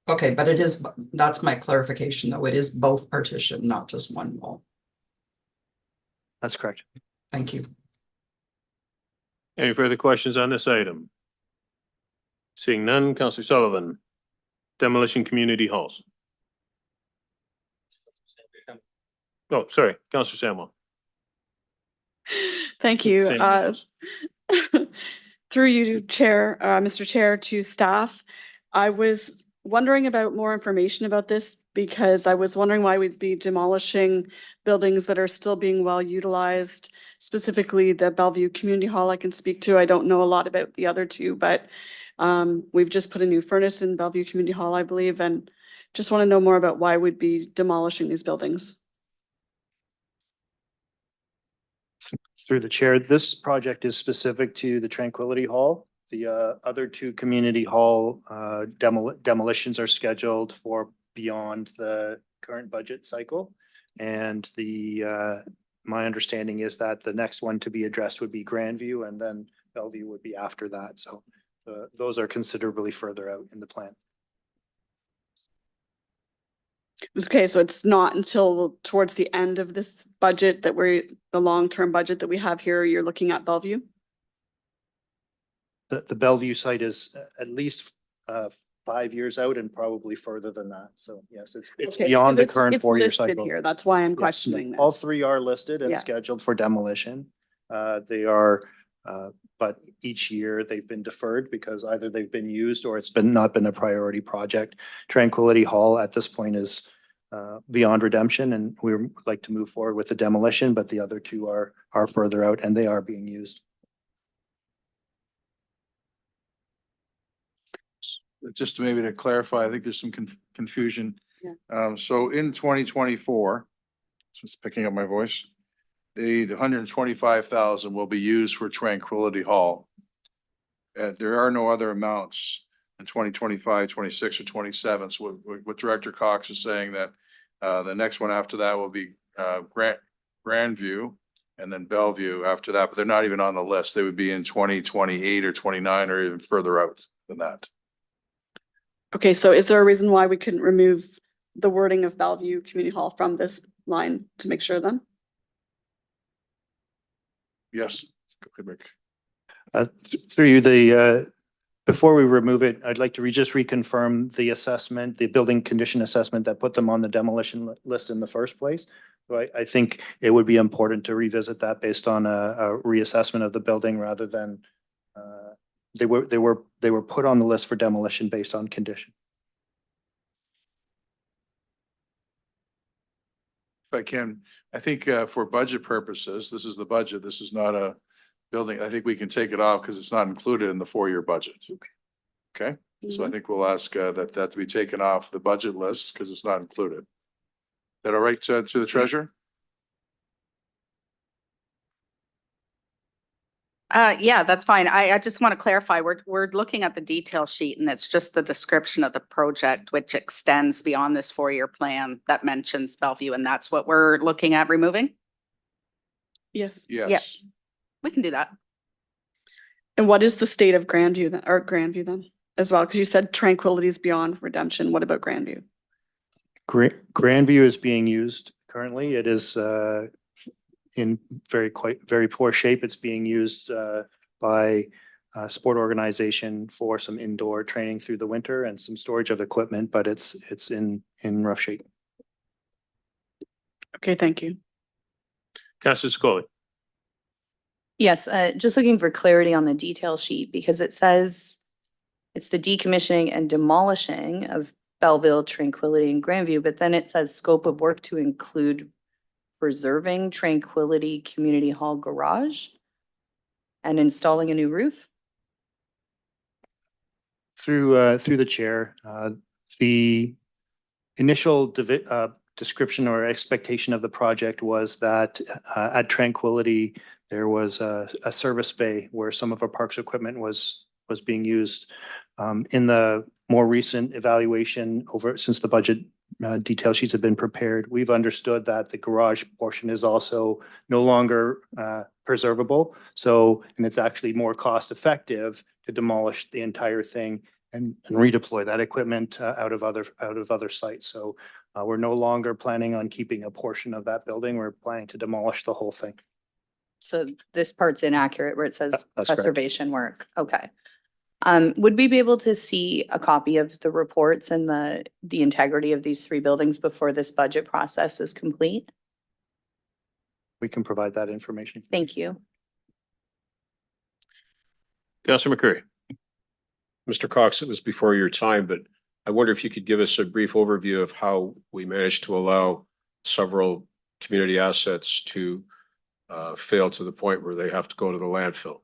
Okay, but it is, that's my clarification though. It is both partition, not just one wall. That's correct. Thank you. Any further questions on this item? Seeing none, Counselor Sullivan, demolition community halls. Oh, sorry, Counselor Samuel. Thank you. Same as Through you, Chair, Mr. Chair, to staff, I was wondering about more information about this because I was wondering why we'd be demolishing buildings that are still being well utilized, specifically the Bellevue Community Hall I can speak to. I don't know a lot about the other two, but we've just put a new furnace in Bellevue Community Hall, I believe, and just want to know more about why we'd be demolishing these buildings. Through the chair, this project is specific to the Tranquility Hall. The other two community hall demolitions are scheduled for beyond the current budget cycle. And my understanding is that the next one to be addressed would be Grandview and then Bellevue would be after that. So those are considerably further out in the plan. Okay, so it's not until towards the end of this budget that the long-term budget that we have here, you're looking at Bellevue? The Bellevue site is at least 5 years out and probably further than that. So yes, it's Okay, beyond the because current it's 4-year listed cycle. here. That's why I'm Yes, questioning all this. three are listed and Yeah. scheduled for demolition. They are, but each year they've been deferred because either they've been used or it's not been a priority project. Tranquility Hall at this point is beyond redemption and we would like to move forward with the demolition, but the other two are further out and they are being used. Just maybe to clarify, I think there's some confusion. Yeah. So in 2024, just picking up my voice, the 125,000 will be used for Tranquility Hall. There are no other amounts in 2025, 26 or 27. So what Director Cox is saying that the next one after that will be Grandview and then Bellevue after that, but they're not even on the list. They would be in 2028 or 29 or even further out than that. Okay, so is there a reason why we couldn't remove the wording of Bellevue Community Hall from this line to make sure then? Yes. Go ahead, Rick. Through you, before we remove it, I'd like to just reconfirm the assessment, the building condition assessment that put them on the demolition list in the first place. So I think it would be important to revisit that based on a reassessment of the building rather than they were put on the list for demolition based on condition. If I can, I think for budget purposes, this is the budget. This is not a building. I think we can take it off because it's not included in the 4-year budget. Okay, so I think we'll ask that to be taken off the budget list because it's not included. Is that all right to the treasurer? Yeah, that's fine. I just want to clarify, we're looking at the detail sheet and it's just the description of the project, which extends beyond this 4-year plan that mentions Bellevue, and that's what we're looking at removing? Yes. Yes. We can do that. And what is the state of Grandview then as well? Because you said Tranquility is beyond redemption. What about Grandview? Grandview is being used currently. It is in very poor shape. It's being used by sport organization for some indoor training through the winter and some storage of equipment, but it's in rough shape. Okay, thank you. Councillor Scully. Yes, just looking for clarity on the detail sheet because it says it's the decommissioning and demolishing of Belleville, Tranquility and Grandview, but then it says scope of work to include preserving Tranquility Community Hall garage and installing a new roof. Through the chair, the initial description or expectation of the project was that at Tranquility, there was a service bay where some of our parks equipment was being used. In the more recent evaluation since the budget detail sheets have been prepared, we've understood that the garage portion is also no longer preservable. So, and it's actually more cost effective to demolish the entire thing and redeploy that equipment out of other sites. So we're no longer planning on keeping a portion of that building. We're planning to demolish the whole thing. So this part's inaccurate where it says That's correct. preservation work. Okay. Would we be able to see a copy of the reports and the integrity of these three buildings before this budget process is complete? We can provide that information. Thank you. Councillor McCurry. Mr. Cox, it was before your time, but I wonder if you could give us a brief overview of how we managed to allow several community assets to fail to the point where they have to go to the landfill.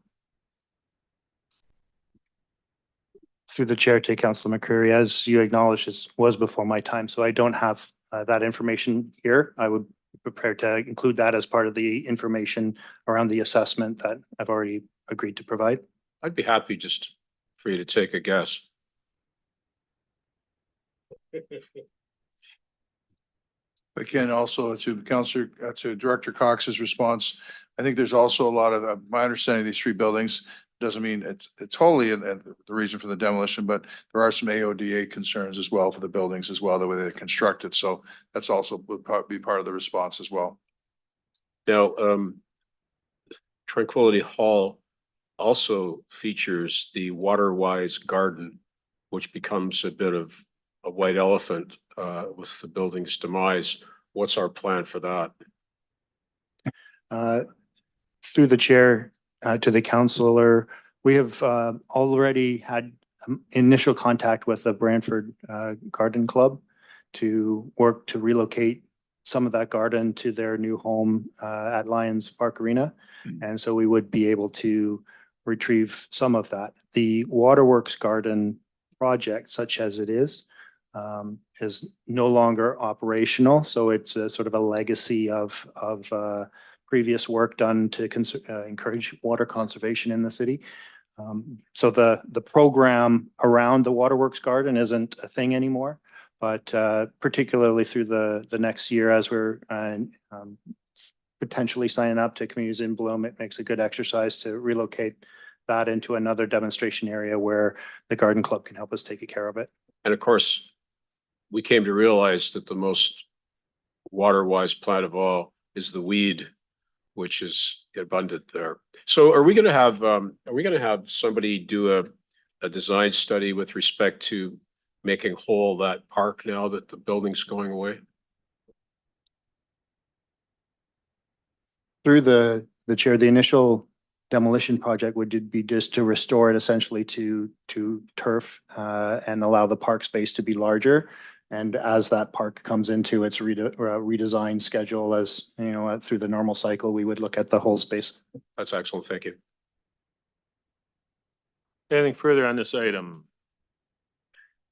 Through the chair to Councilor McCreary, as you acknowledged, this was before my time, so I don't have that information here. I would be prepared to include that as part of the information around the assessment that I've already agreed to provide. I'd be happy just for you to take a guess. Again, also to Director Cox's response, I think there's also a lot of, my understanding of these three buildings doesn't mean it's totally the reason for the demolition, but there are some AODA concerns as well for the buildings as well, the way they're constructed. So that's also would be part of the response as well. Now, Tranquility Hall also features the Waterwise Garden, which becomes a bit of a white elephant with the building's demise. What's our plan for that? Through the chair to the councillor, we have already had initial contact with the Brantford Garden Club to work to relocate some of that garden to their new home at Lions Park Arena. And so we would be able to retrieve some of that. The Waterworks Garden project, such as it is no longer operational. So it's a sort of a legacy of previous work done to encourage water conservation in the city. So the program around the Waterworks Garden isn't a thing anymore, but particularly through the next year as we're potentially signing up to Communities in Bloom, it makes a good exercise to relocate that into another demonstration area where the garden club can help us take care of it. And of course, we came to realize that the most water-wise plant of all is the weed, which is abundant there. So are we going to have somebody do a design study with respect to making whole that park now that the building's going away? Through the chair, the initial demolition project would be just to restore it essentially to turf and allow the park space to be larger. And as that park comes into its redesign schedule, as you know, through the normal cycle, we would look at the whole space. That's excellent. Thank you. Anything further on this item?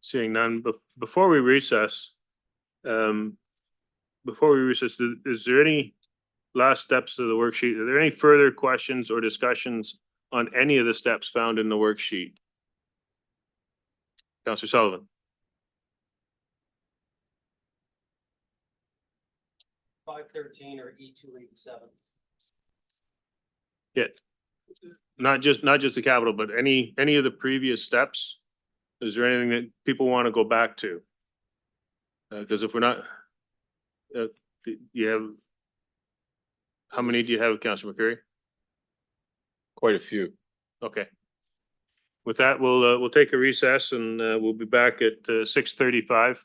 Seeing none, before we recess, is there any last steps of the worksheet? Are there any further questions or discussions on any of the steps found in the worksheet? Councillor Sullivan. 513 or E287. Yeah, not just the capital, but any of the previous steps. Is there anything that people want to go back to? Because if we're not, you have, how many do you have, Councillor McCurry? Quite a few. Okay. With that, we'll take a recess and we'll be back at 6:35.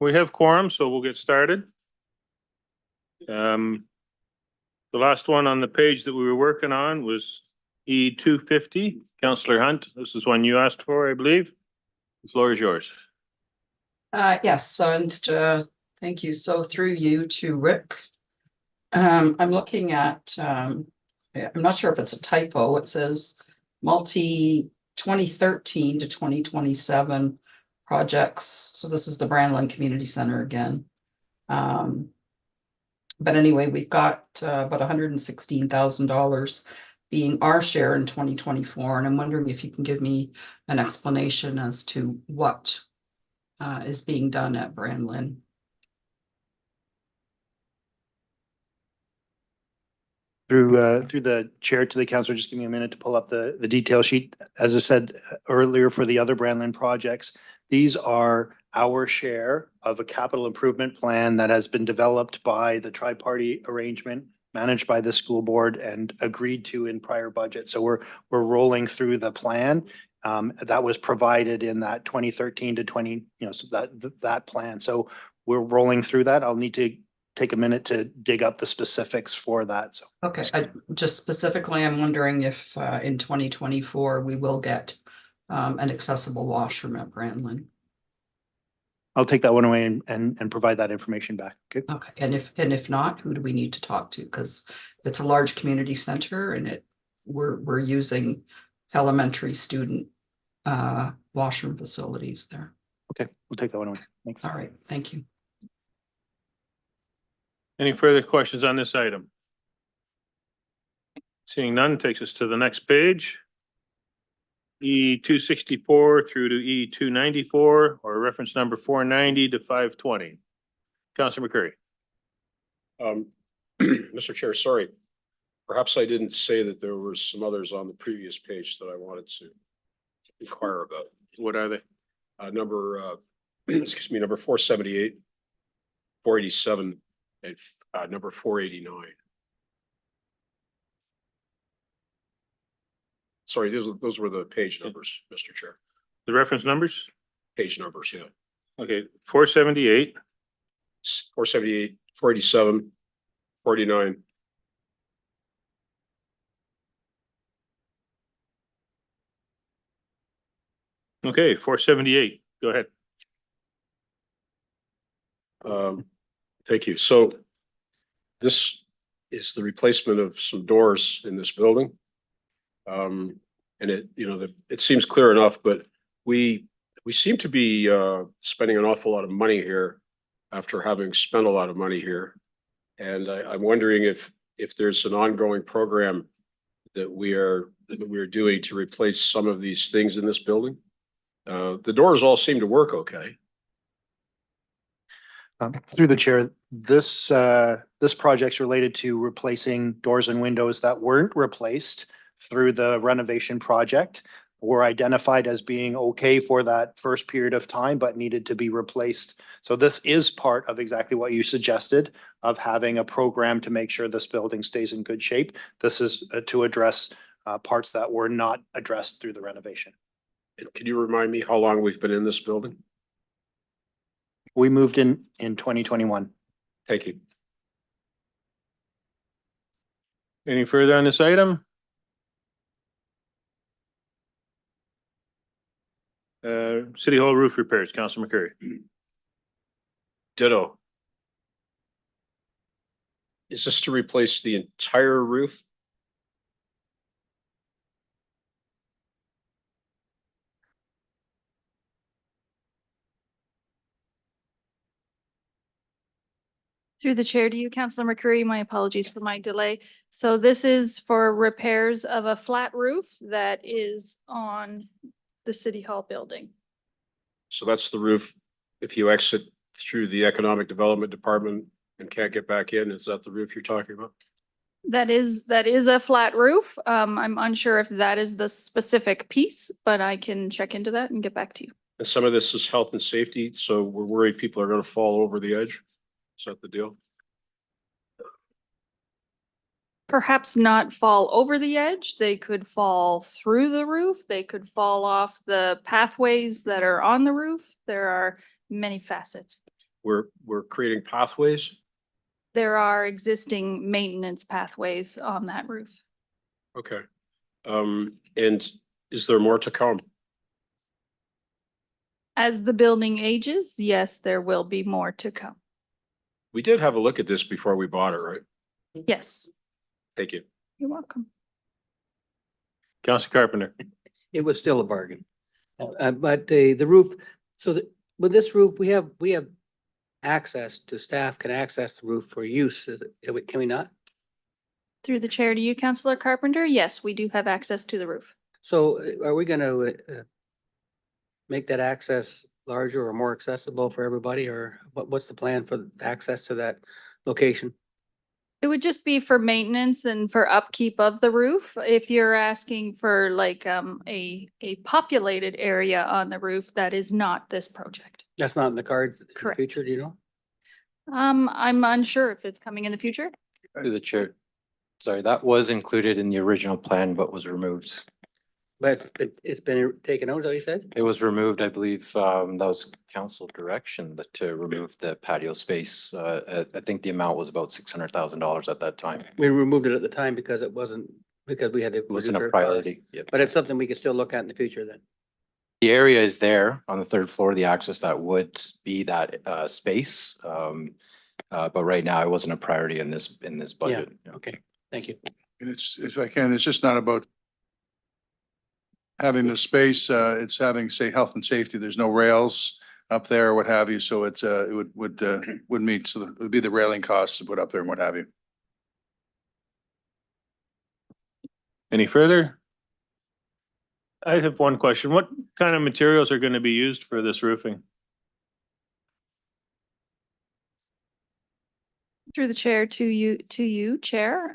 we have quorum, so we'll get started. The last one on the page that we were working on was E 250. Councillor Hunt, this is one you asked for, I believe. The floor is yours. Yes, and thank you. So through you to Rick. I'm looking at, I'm not sure if it's a typo. It says 2013 to 2027 projects. So this is the Brandland Community Center again. But anyway, we've got about $116,000 being our share in 2024. And I'm wondering if you can give me an explanation as to what is being done at Brandland. Through the chair to the council, just give me a minute to pull up the detail sheet. As I said earlier, for the other Brandland projects, these are our share of a capital improvement plan that has been developed by the tri-party arrangement managed by the school board and agreed to in prior budget. So we're rolling through the plan that was provided in that 2013 to 20, so that plan. So we're rolling through that. I'll need to take a minute to dig up the specifics for that. So okay, just specifically, I'm wondering if in 2024 we will get an accessible washroom at Brandland. I'll take that one away and provide that information back. Okay. Okay, and if not, who do we need to talk to? Because it's a large community center and we're using elementary student washroom facilities there. Okay, we'll take that one away. Thanks. All right, thank you. Any further questions on this item? Seeing none takes us to the next page. E 264 through to E 294, or reference number 490 to 520. Councillor McCurry. Mr. Chair, sorry. Perhaps I didn't say that there were some others on the previous page that I wanted to inquire about. What are they? Excuse me, number 478, 487, and number 489. Sorry, those were the page numbers, Mr. Chair. The reference numbers? Page numbers, yeah. Okay, 478. 478, 487, 489. Okay, 478. Go ahead. Thank you. So this is the replacement of some doors in this building. And it seems clear enough, but we seem to be spending an awful lot of money here after having spent a lot of money here. And I'm wondering if there's an ongoing program that we're doing to replace some of these things in this building. The doors all seem to work okay. Through the chair, this project's related to replacing doors and windows that weren't replaced through the renovation project, were identified as being okay for that first period of time, but needed to be replaced. So this is part of exactly what you suggested, of having a program to make sure this building stays in good shape. This is to address parts that were not addressed through the renovation. And can you remind me how long we've been in this building? We moved in 2021. Thank you. Any further on this item? City Hall roof repairs, Councillor McCurry. Ditto. Is this to replace the entire roof? Through the chair to you, Councillor McCurry, my apologies for my delay. So this is for repairs of a flat roof that is on the City Hall building. So that's the roof. If you exit through the Economic Development Department and can't get back in, is that the roof you're talking about? That is a flat roof. I'm unsure if that is the specific piece, but I can check into that and get back to you. And some of this is health and safety, so we're worried people are going to fall over the edge. Is that the deal? Perhaps not fall over the edge. They could fall through the roof. They could fall off the pathways that are on the roof. There are many facets. we're creating pathways. There are existing maintenance pathways on that roof. Okay. And is there more to come? As the building ages, yes, there will be more to come. We did have a look at this before we bought it, right? Yes, Thank you. you're welcome. Councilor Carpenter. It was still a bargain. But the roof, so with this roof, we have access to staff can access the roof for use. Can we not? Through the chair to you, Councilor Carpenter. Yes, we do have access to the roof. So are we gonna make that access larger or more accessible for everybody, or what's the plan for access to that location? It would just be for maintenance and for upkeep of the roof. If you're asking for like a populated area on the roof, that is not this project. That's not in the cards in the Correct. future, do you know? I'm unsure if it's coming in the future. To the chair. Sorry, that was included in the original plan, but was removed. But it's been taken out, as you said? It was removed, I believe, that was council direction to remove the patio space. I think the amount was about $600,000 at that time. We removed it at the time because it wasn't, because we had to. It wasn't reduce a our costs. priority. Yep. But it's something we could still look at in the future then. The area is there on the third floor, the access that would be that space. But right now it wasn't a priority in this budget. Yeah. Okay, thank you. And it's, if I can, it's just not about having the space, it's having, say, health and safety. There's no rails up there or what have you. So it's, it would meet, so it would be the railing costs to put up there and what have you. Any further? I have one question. What kind of materials are going to be used for this roofing? Through the chair to you, Chair.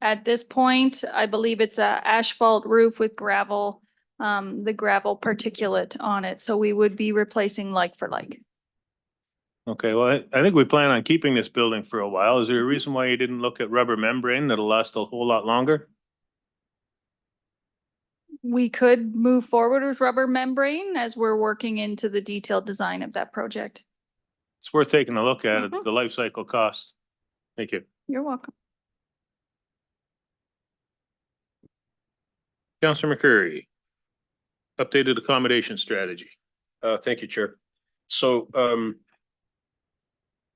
At this point, I believe it's a asphalt roof with gravel, the gravel particulate on it. So we would be replacing like for like. Okay, well, I think we plan on keeping this building for a while. Is there a reason why you didn't look at rubber membrane that'll last a whole lot longer? We could move forward with rubber membrane as we're working into the detailed design of that project. It's worth taking a look at, the life cycle cost. Thank you. You're welcome. Councilor McCurry. Updated accommodation strategy. Thank you, Chair. So,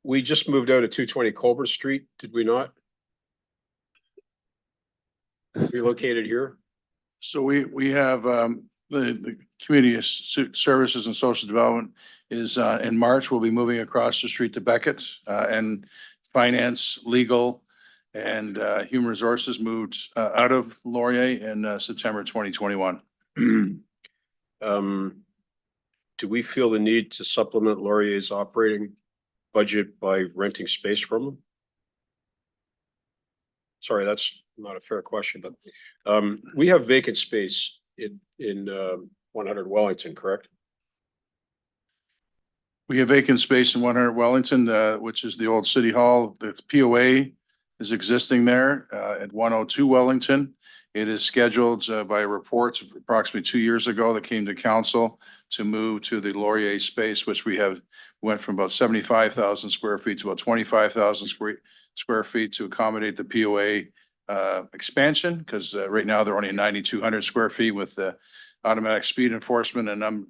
we just moved out of 220 Colbert Street, did we not? Relocated here? So we have, the Community Services and Social Development is, in March, we'll be moving across the street to Beckett, and Finance, Legal, and, Human Resources moved, out of Laurier in, September 2021. Do we feel the need to supplement Laurier's operating budget by renting space from them? Sorry, that's not a fair question, but we have vacant space in 100 Wellington, correct? We have vacant space in 100 Wellington, which is the old city hall. The POA is existing there, at 102 Wellington. It is scheduled, by reports approximately 2 years ago that came to council to move to the Laurier space, which we have went from about 75,000 square feet to about 25,000 square feet to accommodate the POA expansion, because right now they're only 9,200 square feet with the automatic speed enforcement, and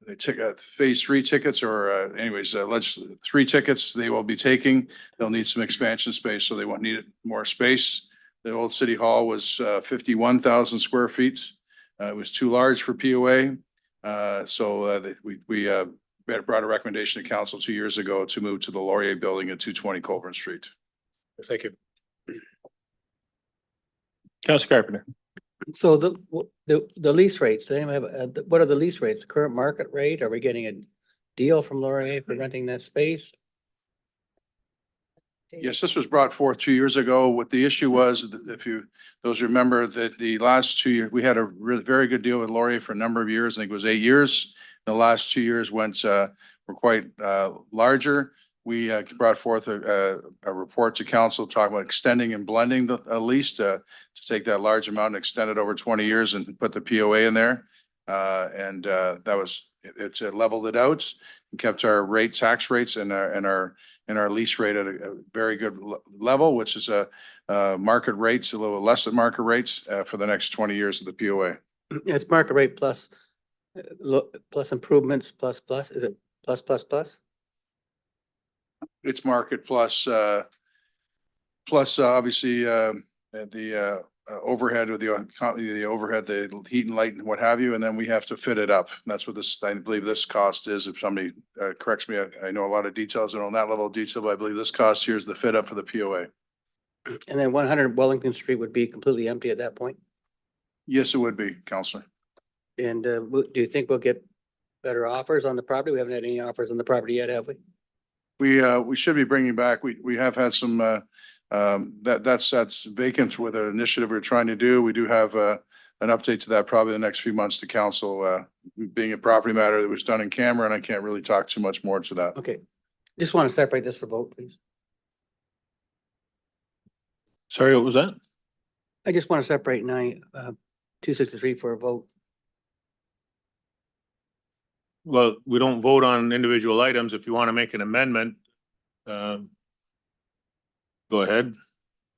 they took phase 3 tickets, or anyways, 3 tickets they will be taking. They'll need some expansion space, so they won't need more space. The old city hall was 51,000 square feet. It was too large for POA. So we brought a recommendation to council 2 years ago to move to the Laurier building at 220 Colburn Street. Thank you. Councilor Carpenter. So the lease rates, do they have, what are the lease rates? The current market rate? Are we getting a deal from Laurier for renting that space? Yes, this was brought forth 2 years ago. What the issue was, if those remember that the last 2 years, we had a really very good deal with Laurier for a number of years. I think it was 8 years. The last 2 years were quite larger. We brought forth a report to council talking about extending and blending the lease to take that large amount and extend it over 20 years and put the POA in there. And that was It's leveled it out and kept our tax rates and our lease rate at a very good level, which is market rates, a little less than market rates for the next 20 years of the POA. It's market rate plus, plus improvements, plus, is it plus? It's market plus obviously the overhead with the overhead, the heat and light and what have you, and then we have to fit it up. And that's what this, I believe this cost is. If somebody corrects me, I know a lot of details and on that level of detail, but I believe this cost here is the fit up for the POA. And then 100 Wellington Street would be completely empty at that point? Yes, it would be, Counselor. And do you think we'll get better offers on the property? We haven't had any offers on the property yet, have we? We should be bringing back, we have had some, that's vacant with an initiative we're trying to do. We do have an update to that probably the next few months to council, being a property matter that was done in camera, and I can't really talk too much more to that. Okay. Just want to separate this for vote, please. Sorry, what was that? I just want to separate 263 for a vote. Well, we don't vote on individual items. If you want to make an amendment, go ahead.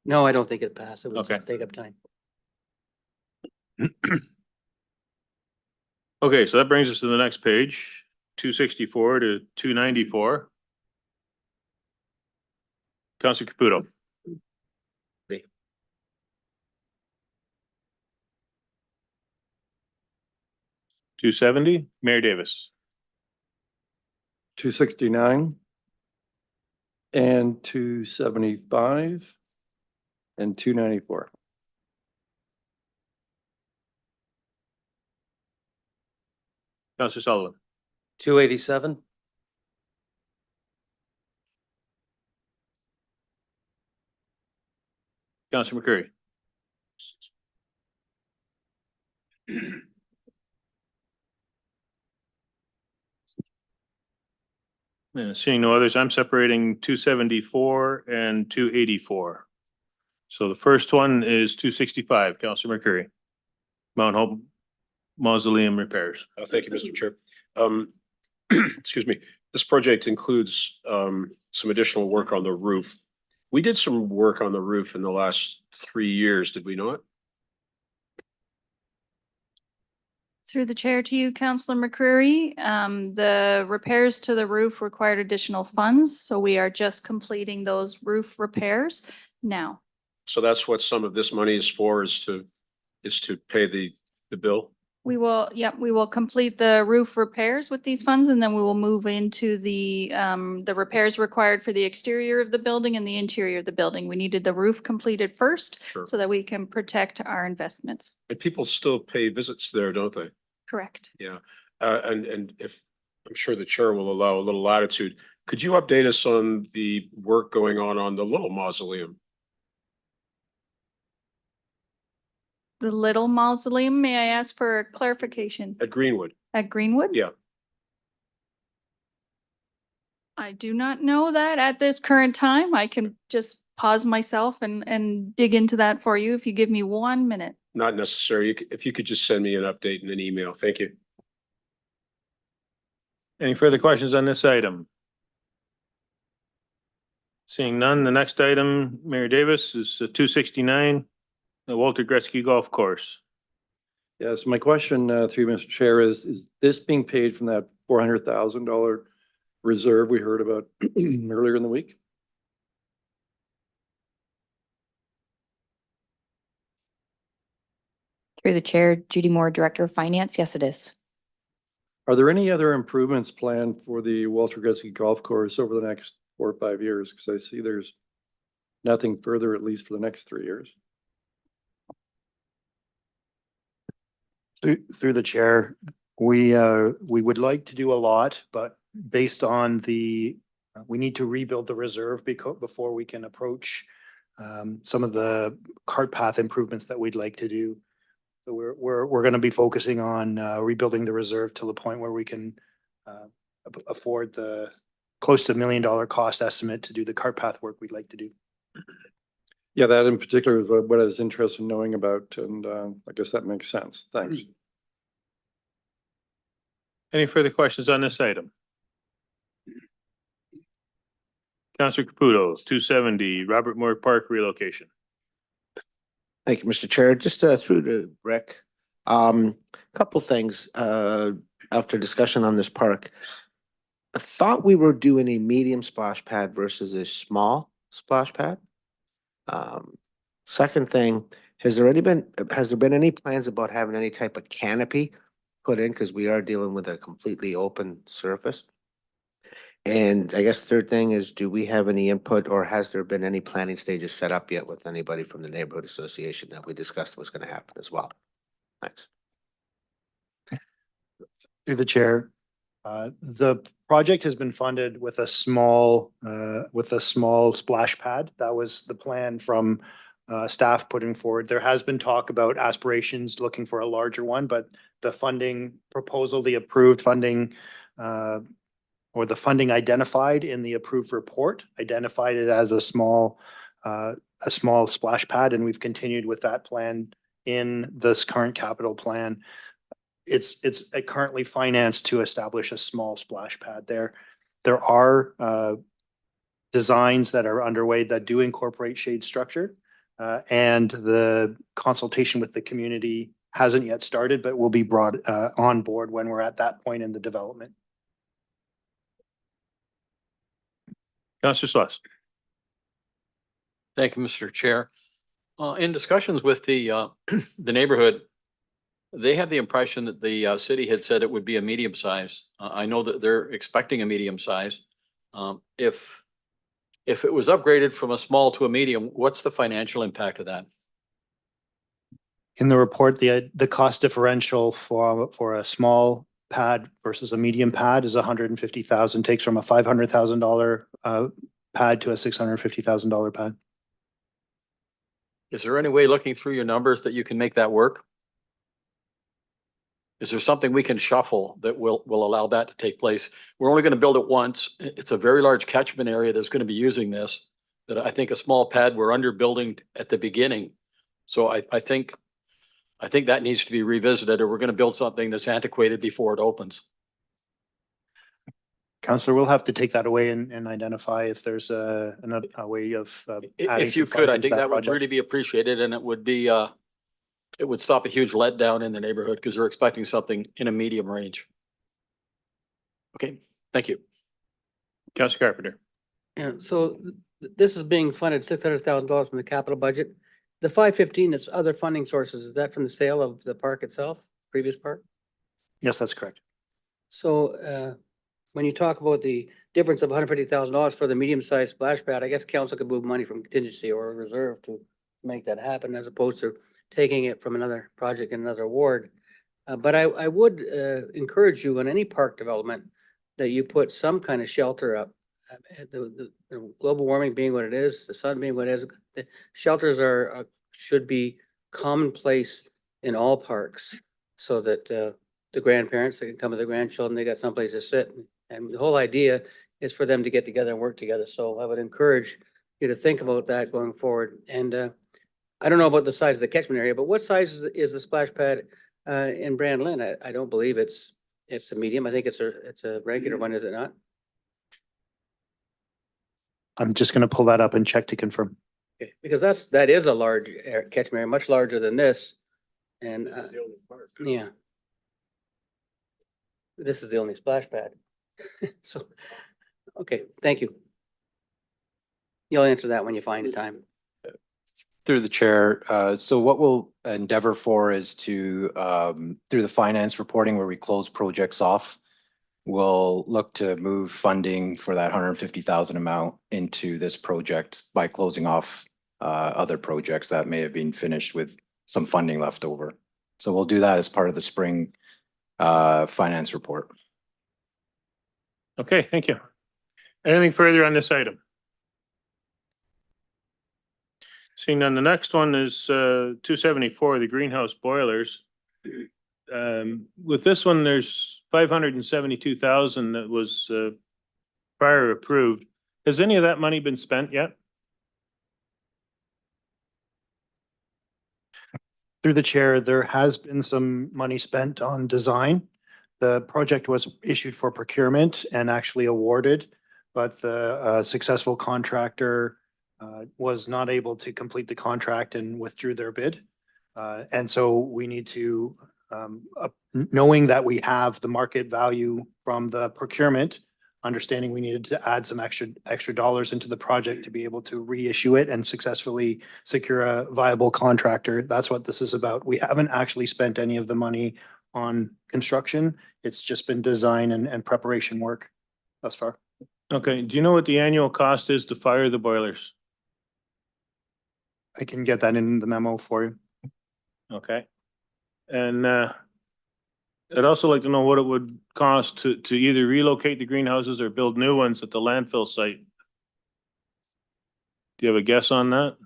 No, I don't think it passed. It would Okay. take up time. Okay, so that brings us to the next page, 264 to 294. Councilor Caputo. 270, Mayor Davis. 269 and 275 and 294. Councilor Sullivan. 287. Councilor McCurry. Yeah, seeing no others, I'm separating 274 and 284. So the first one is 265, Councilor McCurry. Mount Hope Mausoleum repairs. Thank you, Mr. Chair. Excuse me. This project includes some additional work on the roof. We did some work on the roof in the last 3 years, did we not? Through the chair to you, Councillor McCreary. The repairs to the roof required additional funds, so we are just completing those roof repairs now. So that's what some of this money is for, is to pay the bill? We will, we will complete the roof repairs with these funds, and then we will move into the repairs required for the exterior of the building and the interior of the building. We needed the roof completed first Sure. so that we can protect our investments. And people still pay visits there, don't they? Correct. Yeah. And if, I'm sure the chair will allow a little latitude, could you update us on the work going on the little mausoleum? The little mausoleum, may I ask for clarification? At Greenwood? At Greenwood? Yeah. I do not know that at this current time. I can just pause myself and dig into that for you if you give me 1 minute. Not necessary. If you could just send me an update in an email. Thank you. Any further questions on this item? Seeing none, the next item, Mayor Davis, is 269, the Walter Gretzky Golf Course. Yes, my question through Mr. Chair is this being paid from that $400,000 reserve we heard about earlier in the week? Through the chair, Judy Moore, Director of Finance. Yes, it is. Are there any other improvements planned for the Walter Gretzky Golf Course over the next 4 or 5 years? Because I see there's nothing further, at least for the next 3 years. Through the chair, we would like to do a lot, but based on we need to rebuild the reserve before we can approach some of the cart path improvements that we'd like to do. So we're going to be focusing on rebuilding the reserve to the point where we can afford the close to $1 million cost estimate to do the cart path work we'd like to do. Yeah, that in particular is what I was interested in knowing about, and I guess that makes sense. Thanks. Any further questions on this item? Counselor Caputo, 270 Robert Moore Park relocation. Thank you, Mr. Chair. Just through to Rick. Couple things after discussion on this park. I thought we were doing a medium splash pad versus a small splash pad. Second thing, has there been any plans about having any type of canopy put in? Because we are dealing with a completely open surface. And I guess the third thing is, do we have any input or has there been any planning stages set up yet with anybody from the neighborhood association that we discussed was going to happen as well? Thanks. Through the chair, the project has been funded with a small splash pad. That was the plan from staff putting forward. There has been talk about aspirations looking for a larger one, but the funding proposal, the approved funding, or the funding identified in the approved report, identified it as a small splash pad, and we've continued with that plan in this current capital plan. It's currently financed to establish a small splash pad there. There are designs that are underway that do incorporate shade structure, and the consultation with the community hasn't yet started, but will be brought on board when we're at that point in the development. Counselor Sloss. Thank you, Mr. Chair. In discussions with the neighborhood, they had the impression that the city had said it would be a medium size. I know that they're expecting a medium size. If it was upgraded from a small to a medium, what's the financial impact of that? In the report, the cost differential for a small pad versus a medium pad is $150,000, takes from a $500,000 pad to a $650,000 pad. Is there any way, looking through your numbers, that you can make that work? Is there something we can shuffle that will allow that to take place? We're only going to build it once. It's a very large catchment area that's going to be using this, that I think a small pad, we're under building at the beginning. So I think that needs to be revisited, or we're going to build something that's antiquated before it opens. Counselor, we'll have to take that away and identify if there's a way of adding If you some could, funds I into think that that would project. really be appreciated, and it would be, it would stop a huge letdown in the neighborhood because they're expecting something in a medium range. Okay, thank you. Counselor Carpenter. Yeah, so this is being funded $600,000 from the capital budget. The 515 is other funding sources. Is that from the sale of the park itself, previous park? Yes, that's correct. So when you talk about the difference of $150,000 for the medium-sized splash pad, I guess council could move money from contingency or reserve to make that happen, as opposed to taking it from another project in another ward. But I would encourage you on any park development that you put some kind of shelter up. The global warming being what it is, the sun being what it is, the shelters should be commonplace in all parks, so that the grandparents, they can come with their grandchildren, they got someplace to sit. And the whole idea is for them to get together and work together. So I would encourage you to think about that going forward. And I don't know about the size of the catchment area, but what size is the splash pad in Brandlin? I don't believe it's a medium. I think it's a regular one, is it not? I'm just going to pull that up and check to confirm. Okay, because that is a large catchment area, much larger than this. And yeah, this is the only splash pad. So, okay, thank you. You'll answer that when you find time. Through the chair, so what we'll endeavor for is to, through the finance reporting where we close projects off, we'll look to move funding for that 150,000 amount into this project by closing off other projects that may have been finished with some funding left over. So we'll do that as part of the spring finance report. Okay, thank you. Anything further on this item? Seeing none, the next one is 274, the greenhouse boilers. With this one, there's 572,000 that was prior approved. Has any of that money been spent yet? Through the chair, there has been some money spent on design. The project was issued for procurement and actually awarded, but the successful contractor was not able to complete the contract and withdrew their bid. And so we need to, knowing that we have the market value from the procurement, understanding we needed to add some extra dollars into the project to be able to reissue it and successfully secure a viable contractor. That's what this is about. We haven't actually spent any of the money on construction. It's just been design and preparation work thus far. Okay, do you know what the annual cost is to fire the boilers? I can get that in the memo for you. Okay. And I'd also like to know what it would cost to either relocate the greenhouses or build new ones at the landfill site. Do you have a guess on that?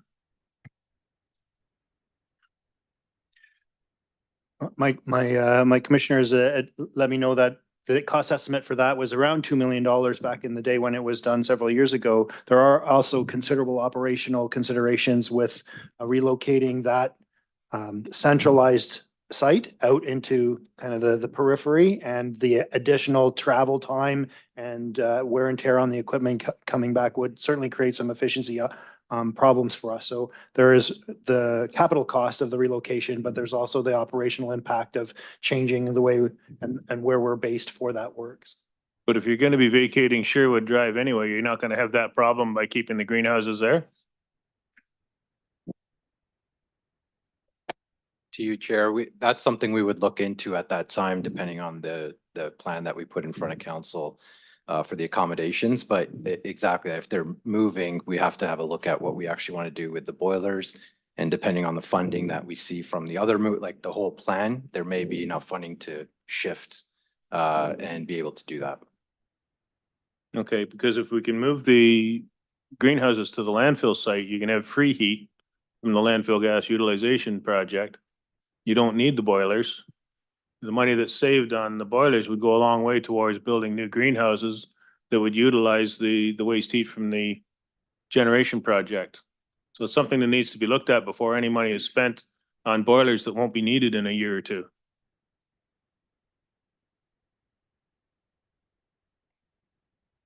My commissioners let me know that the cost estimate for that was around $2 million back in the day when it was done several years ago. There are also considerable operational considerations with relocating that centralized site out into kind of the periphery, and the additional travel time and wear and tear on the equipment coming back would certainly create some efficiency problems for us. So there is the capital cost of the relocation, but there's also the operational impact of changing the way and where we're based for that works. But if you're gonna be vacating Sherwood Drive anyway, you're not gonna have that problem by keeping the greenhouses there? To you, Chair, that's something we would look into at that time, depending on the plan that we put in front of council for the accommodations, but exactly, if they're moving, we have to have a look at what we actually want to do with the boilers. And depending on the funding that we see from the other like the whole plan, there may be enough funding to shift and be able to do that. Okay, because if we can move the greenhouses to the landfill site, you can have free heat from the landfill gas utilization project. You don't need the boilers. The money that's saved on the boilers would go a long way towards building new greenhouses that would utilize the waste heat from the generation project. So it's something that needs to be looked at before any money is spent on boilers that won't be needed in a year or two.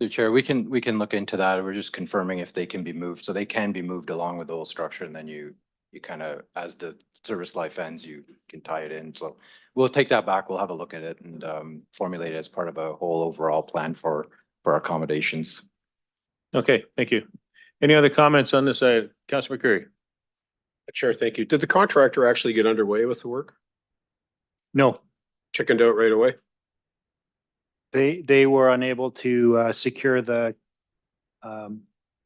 So Chair, we can look into that. We're just confirming if they can be moved. So they can be moved along with the whole structure, and then you kind of, as the service life ends, you can tie it in. So we'll take that back. We'll have a look at it and formulate it as part of a whole overall plan for accommodations. Okay, thank you. Any other comments on this side? Councilor McCreary? Chair, thank you. Did the contractor actually get underway with the work? No, Chickened out right away? they were unable to secure the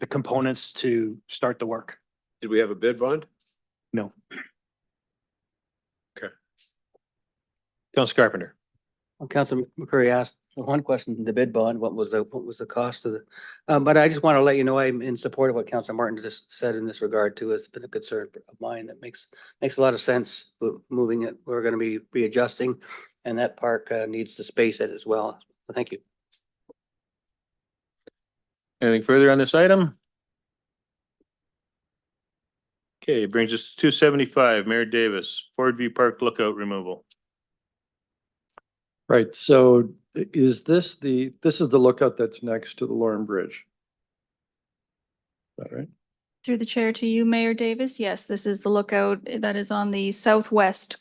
components to start the work. Did we have a bid bond? No. Okay. Councilor Carpenter? Well, Councilor McCurry asked one question, the bid bond, what was the cost of the, but I just want to let you know, I'm in support of what Councilor Martin just said in this regard too. It's been a concern of mine. That makes a lot of sense, moving it. We're going to be readjusting, and that park needs the space as well. So thank you. Anything further on this item? Okay, brings us to 275, Mayor Davis, Ford View Park lookout removal. Right, so is this this is the lookout that's next to the Lauren Bridge? Is that right? Through the chair to you, Mayor Davis. Yes, this is the lookout that is on the southwest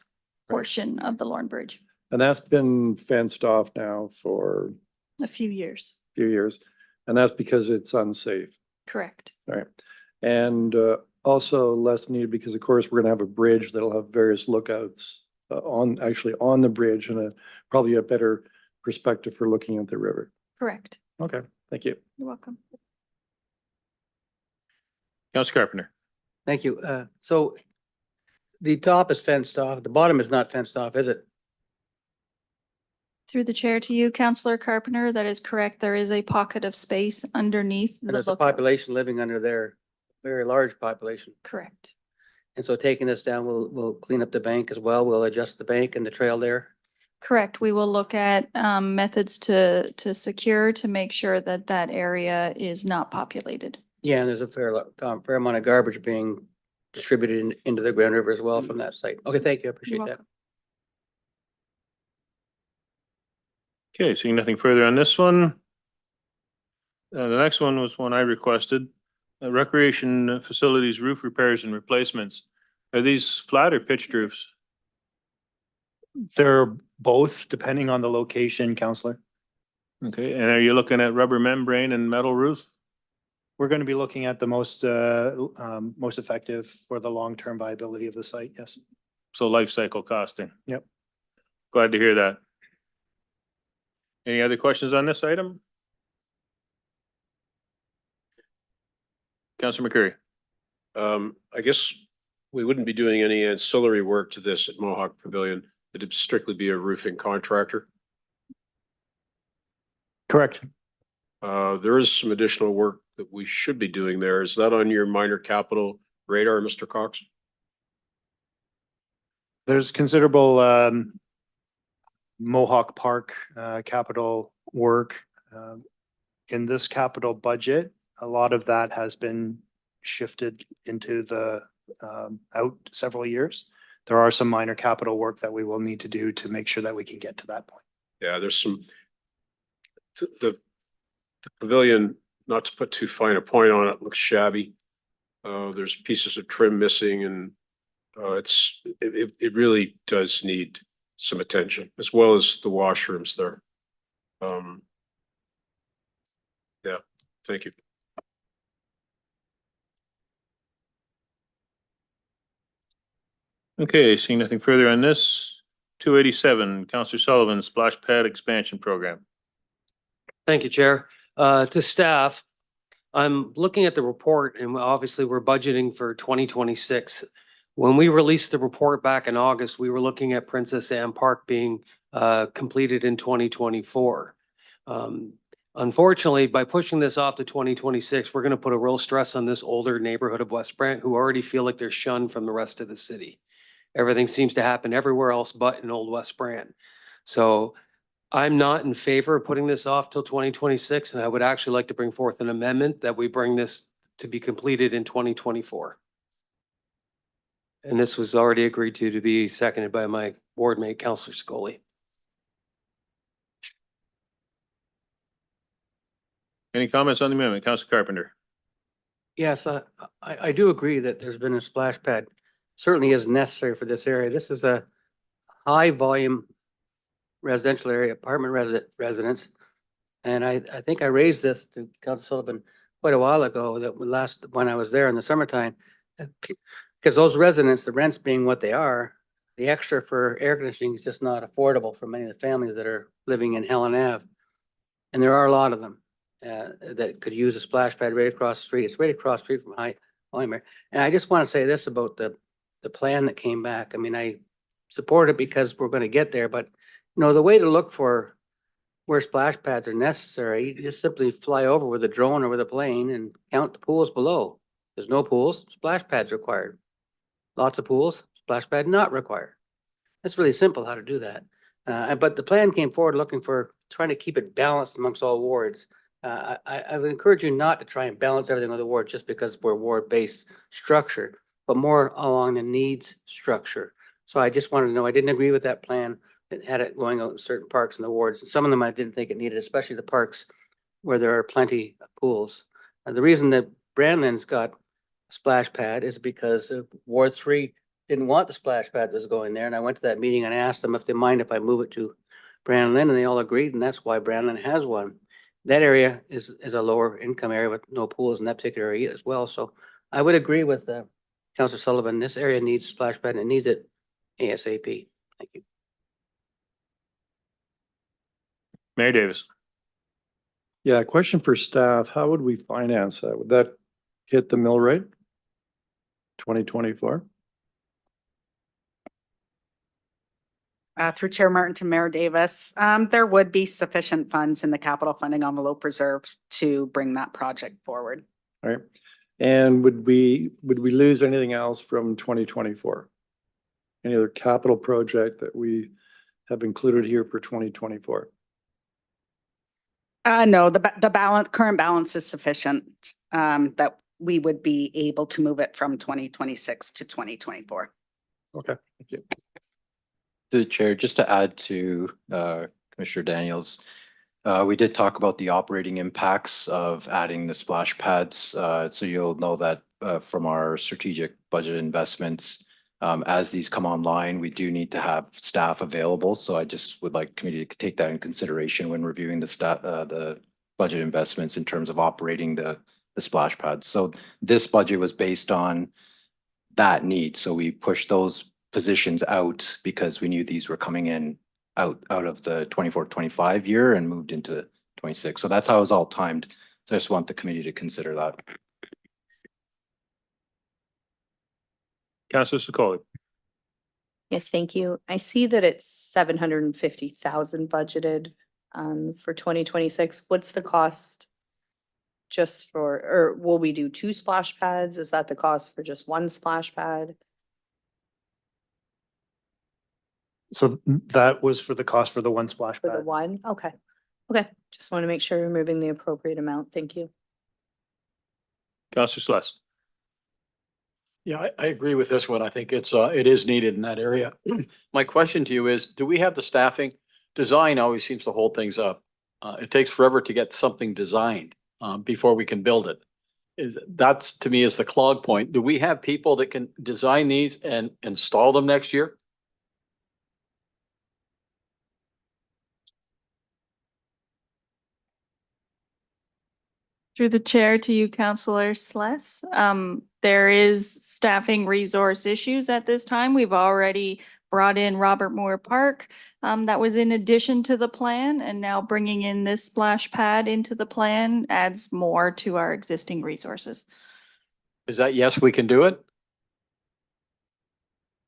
portion of the Lorne Bridge. And that's been fenced off now for A few years. a few years, and that's because it's unsafe. Correct. All right. And also less needed because of course we're gonna have a bridge that'll have various lookouts on the bridge, and probably a better perspective for looking at the river. Correct. Okay, thank you. You're welcome. Councilor Carpenter? Thank you. So the top is fenced off. The bottom is not fenced off, is it? Through the chair to you, Councillor Carpenter, that is correct. There is a pocket of space underneath And the there's a lookout. population living under there, very large population. Correct. And so taking this down, we'll clean up the bank as well. We'll adjust the bank and the trail there. Correct. We will look at methods to secure, to make sure that that area is not populated. Yeah, and there's a fair amount of garbage being distributed into the Grand River as well from that site. Okay, thank you. I appreciate that. welcome. Okay, seeing nothing further on this one. The next one was one I requested, recreation facilities roof repairs and replacements. Are these flat or pitched roofs? They're both depending on the location, Counselor. Okay, and are you looking at rubber membrane and metal roof? We're going to be looking at the most effective for the long-term viability of the site, yes. So life cycle costing. Yep. Glad to hear that. Any other questions on this item? Councilor McCurry. I guess we wouldn't be doing any ancillary work to this at Mohawk Pavilion. It'd strictly be a roofing contractor. Correct. There is some additional work that we should be doing there. Is that on your minor capital radar, Mr. Cox? There's considerable Mohawk Park capital work in this capital budget. A lot of that has been shifted into the out several years. There are some minor capital work that we will need to do to make sure that we can get to that point. Yeah, there's some, the pavilion, not to put too fine a point on it, looks shabby. There's pieces of trim missing and it really does need some attention, as well as the washrooms there. Yeah, thank you. Okay, seeing nothing further on this, 287, Councilor Sullivan, splash pad expansion program. Thank you, Chair. To staff, I'm looking at the report and obviously we're budgeting for 2026. When we released the report back in August, we were looking at Princess Anne Park being completed in 2024. Unfortunately, by pushing this off to 2026, we're going to put a real stress on this older neighborhood of West Brant who already feel like they're shunned from the rest of the city. Everything seems to happen everywhere else but in Old West Brant. So I'm not in favor of putting this off till 2026, and I would actually like to bring forth an amendment that we bring this to be completed in 2024. And this was already agreed to be seconded by my board mate, Councillor Scully. Any comments on the amendment? Councilor Carpenter. Yes, I do agree that there's been a splash pad. Certainly is necessary for this area. This is a high volume residential area, apartment residence. And I think I raised this to Councilor Sullivan quite a while ago, that when I was there in the summertime. Because those residents, the rents being what they are, the extra for air conditioning is just not affordable for many of the families that are living in Helen Ave. And there are a lot of them that could use a splash pad right across the street. It's right across the street from High Weimer. And I just want to say this about the plan that came back. I mean, I support it because we're going to get there, but you know, the way to look for where splash pads are necessary, you just simply fly over with a drone or with a plane and count the pools below. There's no pools, splash pads required. Lots of pools, splash pad not required. It's really simple how to do that. But the plan came forward looking for trying to keep it balanced amongst all wards. I would encourage you not to try and balance everything on the ward just because we're ward-based structure, but more along the needs structure. So I just wanted to know, I didn't agree with that plan that had it going out in certain parks in the wards. And some of them I didn't think it needed, especially the parks where there are plenty of pools. The reason that Brandon's got a splash pad is because Ward 3 didn't want the splash pad that was going there. And I went to that meeting and asked them if they mind if I move it to Brandon, and they all agreed. And that's why Brandon has one. That area is a lower income area with no pools in that particular area as well. So I would agree with Councilor Sullivan. This area needs a splash pad and it needs it ASAP. Thank you. Mayor Davis. Yeah, question for staff. How would we finance that? Would that hit the mill rate? 2024? Through Chair Martin to Mayor Davis, there would be sufficient funds in the capital funding envelope reserved to bring that project forward. All right. And would we lose anything else from 2024? Any other capital project that we have included here for 2024? No, the current balance is sufficient that we would be able to move it from 2026 to 2024. Okay, thank you. The chair, just to add to Commissioner Daniels. We did talk about the operating impacts of adding the splash pads. So you'll know that from our strategic budget investments, as these come online, we do need to have staff available. So I just would like committee to take that in consideration when reviewing the budget investments in terms of operating the splash pads. So this budget was based on that need. So we pushed those positions out because we knew these were coming in out of the 24-25 year and moved into 26. So that's how it was all timed. So I just want the committee to consider that. Councillor Sakoli. Yes, thank you. I see that it's 750,000 budgeted for 2026. What's the cost just for, or will we do 2 splash pads? Is that the cost for just 1 splash pad? So that was for the cost for the 1 splash For the pad. 1? Okay. Okay, just want to make sure we're moving the appropriate amount. Thank you. Councillor Sluss. Yeah, I agree with this one. I think it is needed in that area. My question to you is, do we have the staffing? Design always seems to hold things up. It takes forever to get something designed before we can build it. That's to me is the clog point. Do we have people that can design these and install them next year? Through the chair to you, Councillor Sless. There is staffing resource issues at this time. We've already brought in Robert Moore Park. That was in addition to the plan, and now bringing in this splash pad into the plan adds more to our existing resources. Is that yes, we can do it?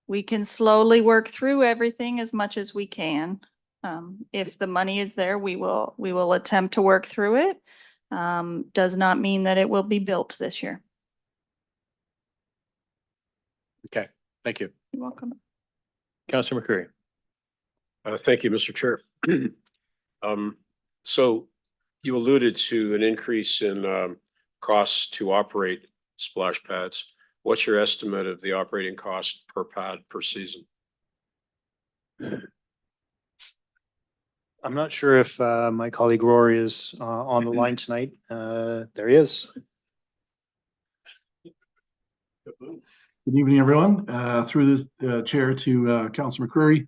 We can slowly work through everything as much as we can. If the money is there, we will attempt to work through it. Does not mean that it will be built this year. Okay, thank you. You're welcome. Councillor McCreary. Thank you, Mr. Chair. So you alluded to an increase in costs to operate splash pads. What's your estimate of the operating cost per pad per season? I'm not sure if my colleague Rory is on the line tonight. There he is. Good evening, everyone. Through the chair to Councillor McCreary.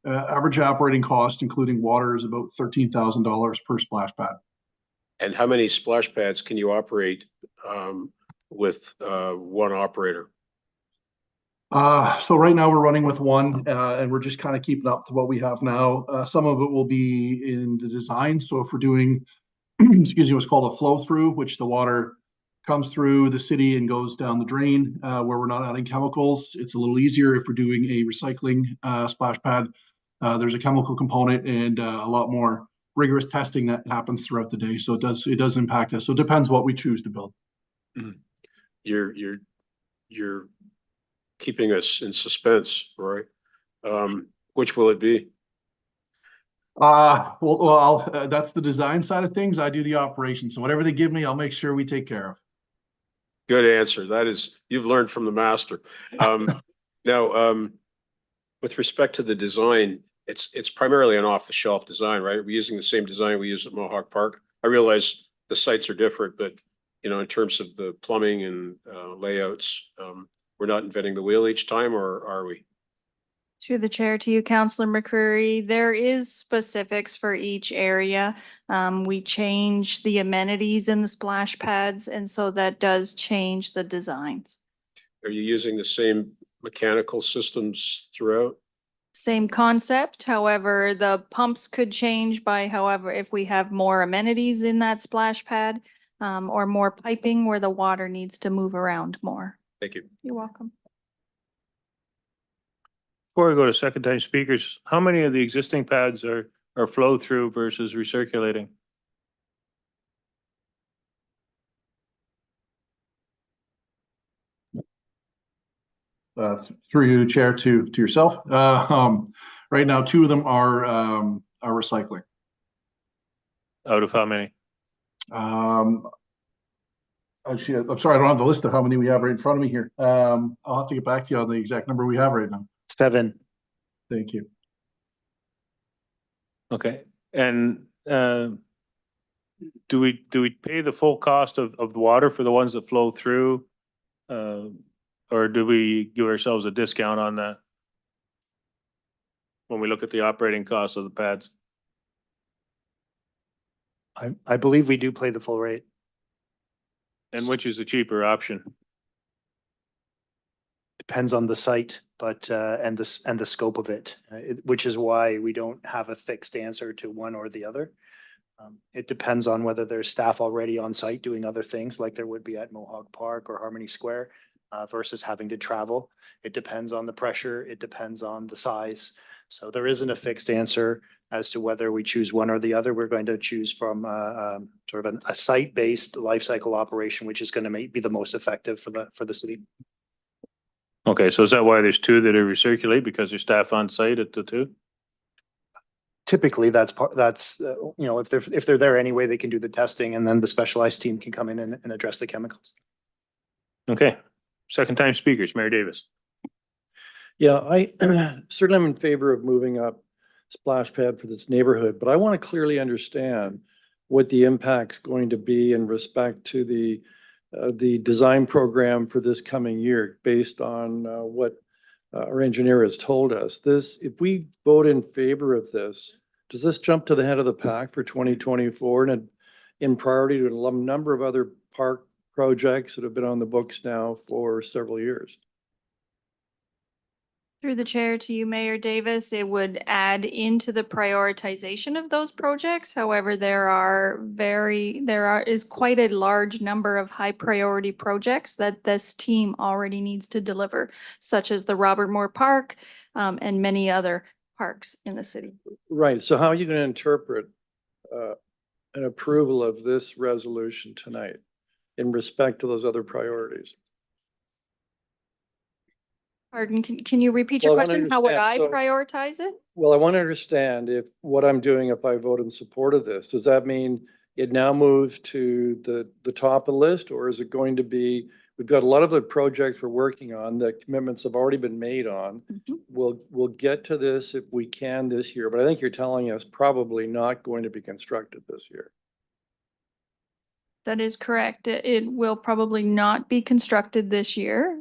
Average operating cost, including water, is about $13,000 per splash pad. And how many splash pads can you operate with 1 operator? So right now we're running with 1, and we're just kind of keeping up to what we have now. Some of it will be in the design. So if we're doing, excuse me, what's called a flow through, which the water comes through the city and goes down the drain, where we're not adding chemicals. It's a little easier if we're doing a recycling splash pad. There's a chemical component and a lot more rigorous testing that happens throughout the day. So it does impact us. So it depends what we choose to build. You're keeping us in suspense, Roy. Which will it be? Well, that's the design side of things. I do the operations. So whatever they give me, I'll make sure we take care of. Good answer. That is, you've learned from the master. Now, with respect to the design, it's primarily an off-the-shelf design, right? We're using the same design we use at Mohawk Park. I realize the sites are different, but in terms of the plumbing and layouts, we're not inventing the wheel each time, or are we? Through the chair to you, Councillor McCreary, there is specifics for each area. We change the amenities in the splash pads, and so that does change the designs. Are you using the same mechanical systems throughout? Same concept, however, the pumps could change by if we have more amenities in that splash pad, or more piping where the water needs to move around more. Thank you. You're welcome. Before we go to second time speakers, how many of the existing pads are flow through versus recirculating? Through you, chair, to yourself. Right now, 2 of them are recycling. Out of how many? Actually, I'm sorry, I don't have the list of how many we have right in front of me here. I'll have to get back to you on the exact number we have right now. 7. Thank you. Okay, and do we pay the full cost of the water for the ones that flow through? Or do we give ourselves a discount on that? When we look at the operating costs of the pads? I believe we do play the full rate. And which is the cheaper option? Depends on the site, but, and the scope of it, which is why we don't have a fixed answer to one or the other. It depends on whether there's staff already on site doing other things like there would be at Mohawk Park or Harmony Square, versus having to travel. It depends on the pressure. It depends on the size. So there isn't a fixed answer as to whether we choose one or the other. We're going to choose from sort of a site-based life cycle operation, which is going to be the most effective for the city. Okay, so is that why there's two that are recirculate, because there's staff on site at the two? Typically, that's you know, if they're there anyway, they can do the testing and then the specialized team can come in and address the chemicals. Okay, second time speakers, Mayor Davis. Yeah, I certainly am in favor of moving up splash pad for this neighborhood, but I want to clearly understand what the impact's going to be in respect to the design program for this coming year based on what our engineer has told us. If we vote in favor of this, does this jump to the head of the pack for 2024 and in priority to a number of other park projects that have been on the books now for several years? Through the chair to you, Mayor Davis, it would add into the prioritization of those projects. However, there is quite a large number of high priority projects that this team already needs to deliver, such as the Robert Moore Park, and many other parks in the city. Right, so how are you going to interpret an approval of this resolution tonight in respect to those other priorities? Pardon, can you repeat your Well, I wanna question? How would I understand, prioritize it? Well, I want to understand if what I'm doing, if I vote in support of this, does that mean it now moves to the top of the list? Or is it going to be, we've got a lot of the projects we're working on, the commitments have already been made on. We'll get to this if we can this year, but I think you're telling us probably not going to be constructed this year. That is correct. It will probably not be constructed this year,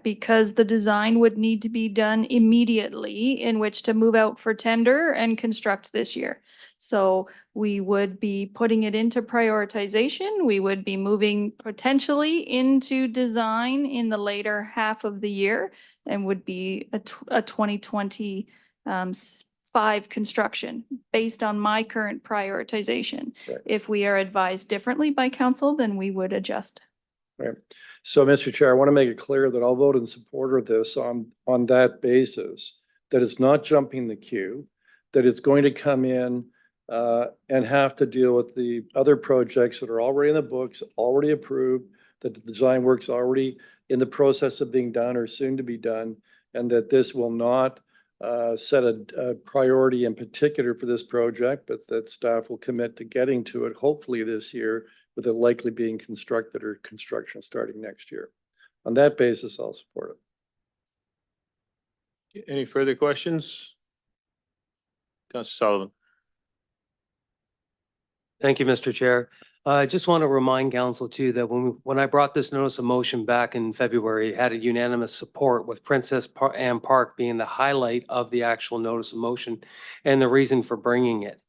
because the design would need to be done immediately in which to move out for tender and construct this year. So we would be putting it into prioritization. We would be moving potentially into design in the later half of the year and would be a 2025 construction based on my current prioritization. Right. If we are advised differently by council, then we would adjust. Right. So, Mr. Chair, I want to make it clear that I'll vote in support of this on that basis, that it's not jumping the queue, that it's going to come in and have to deal with the other projects that are already in the books, already approved, that the design work's already in the process of being done or soon to be done, and that this will not set a priority in particular for this project, but that staff will commit to getting to it hopefully this year, with it likely being constructed or construction starting next year. On that basis, I'll support it. Any further questions? Councilor Sullivan. Thank you, Mr. Chair. I just want to remind council too that when I brought this notice of motion back in February, it had a unanimous support with Princess Anne Park being the highlight of the actual notice of motion and the reason for bringing it.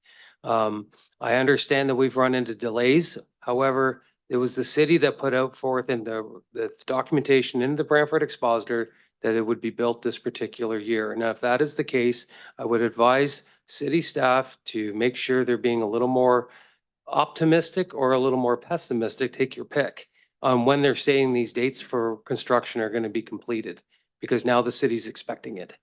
I understand that we've run into delays. However, it was the city that put out forth in the documentation in the Brantford Expositor that it would be built this particular year. Now, if that is the case, I would advise city staff to make sure they're being a little more optimistic or a little more pessimistic, take your pick, on when they're saying these dates for construction are going to be completed, because now the city's expecting it.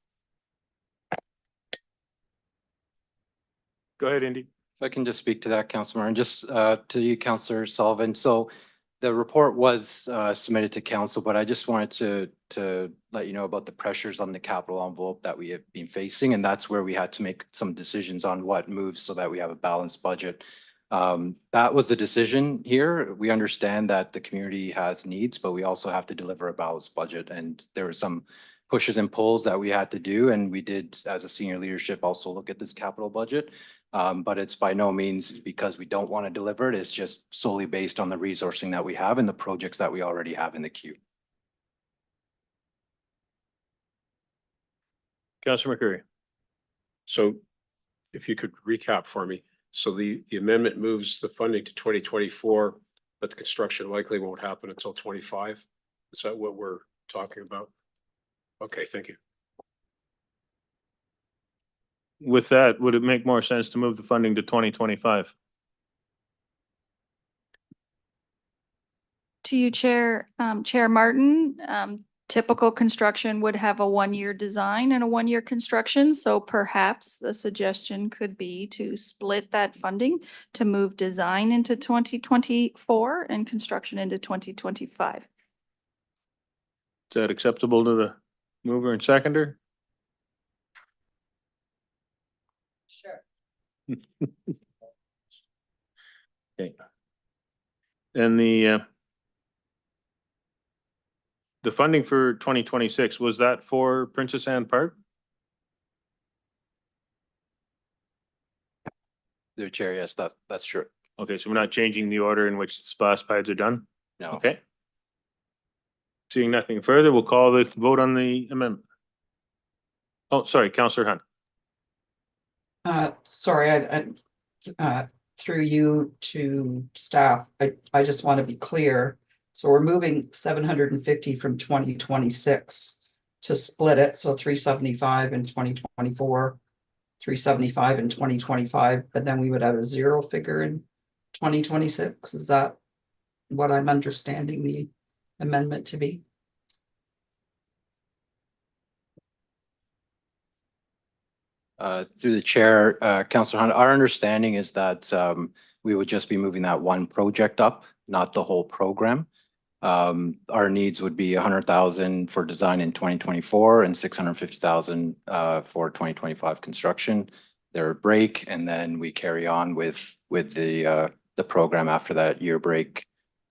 Go ahead, Indy. If I can just speak to that, Councilor, and just to you, Councilor Sullivan. So the report was submitted to council, but I just wanted to let you know about the pressures on the capital envelope that we have been facing, and that's where we had to make some decisions on what moves so that we have a balanced budget. That was the decision here. We understand that the community has needs, but we also have to deliver a balanced budget. And there were some pushes and pulls that we had to do. And we did, as a senior leadership, also look at this capital budget. But it's by no means because we don't want to deliver it. It's just solely based on the resourcing that we have and the projects that we already have in the queue. Councillor McCreary. So if you could recap for me, so the amendment moves the funding to 2024, but the construction likely won't happen until 25. Is that what we're talking about? Okay, thank you. With that, would it make more sense to move the funding to 2025? To you, Chair Martin, typical construction would have a 1-year design and a 1-year construction. So perhaps the suggestion could be to split that funding to move design into 2024 and construction into 2025. Is that acceptable to the mover and seconder? Sure. Okay. And the funding for 2026, was that for Princess Anne Park? Through the chair, yes, that's true. Okay, so we're not changing the order in which the splash pads are done? No. Okay. Seeing nothing further, we'll call the vote on the amendment. Oh, sorry, Councillor Hunt. Sorry, through you to staff, I just want to be clear. So we're moving 750 from 2026 to split it, so 375 in 2024, 375 in 2025, but then we would have a zero figure in 2026. Is that what I'm understanding the amendment to be? Through the chair, Councillor Hunt, our understanding is that we would just be moving that one project up, not the whole program. Our needs would be 100,000 for design in 2024 and 650,000 for 2025 construction. They're a break, and then we carry on with the program after that year break,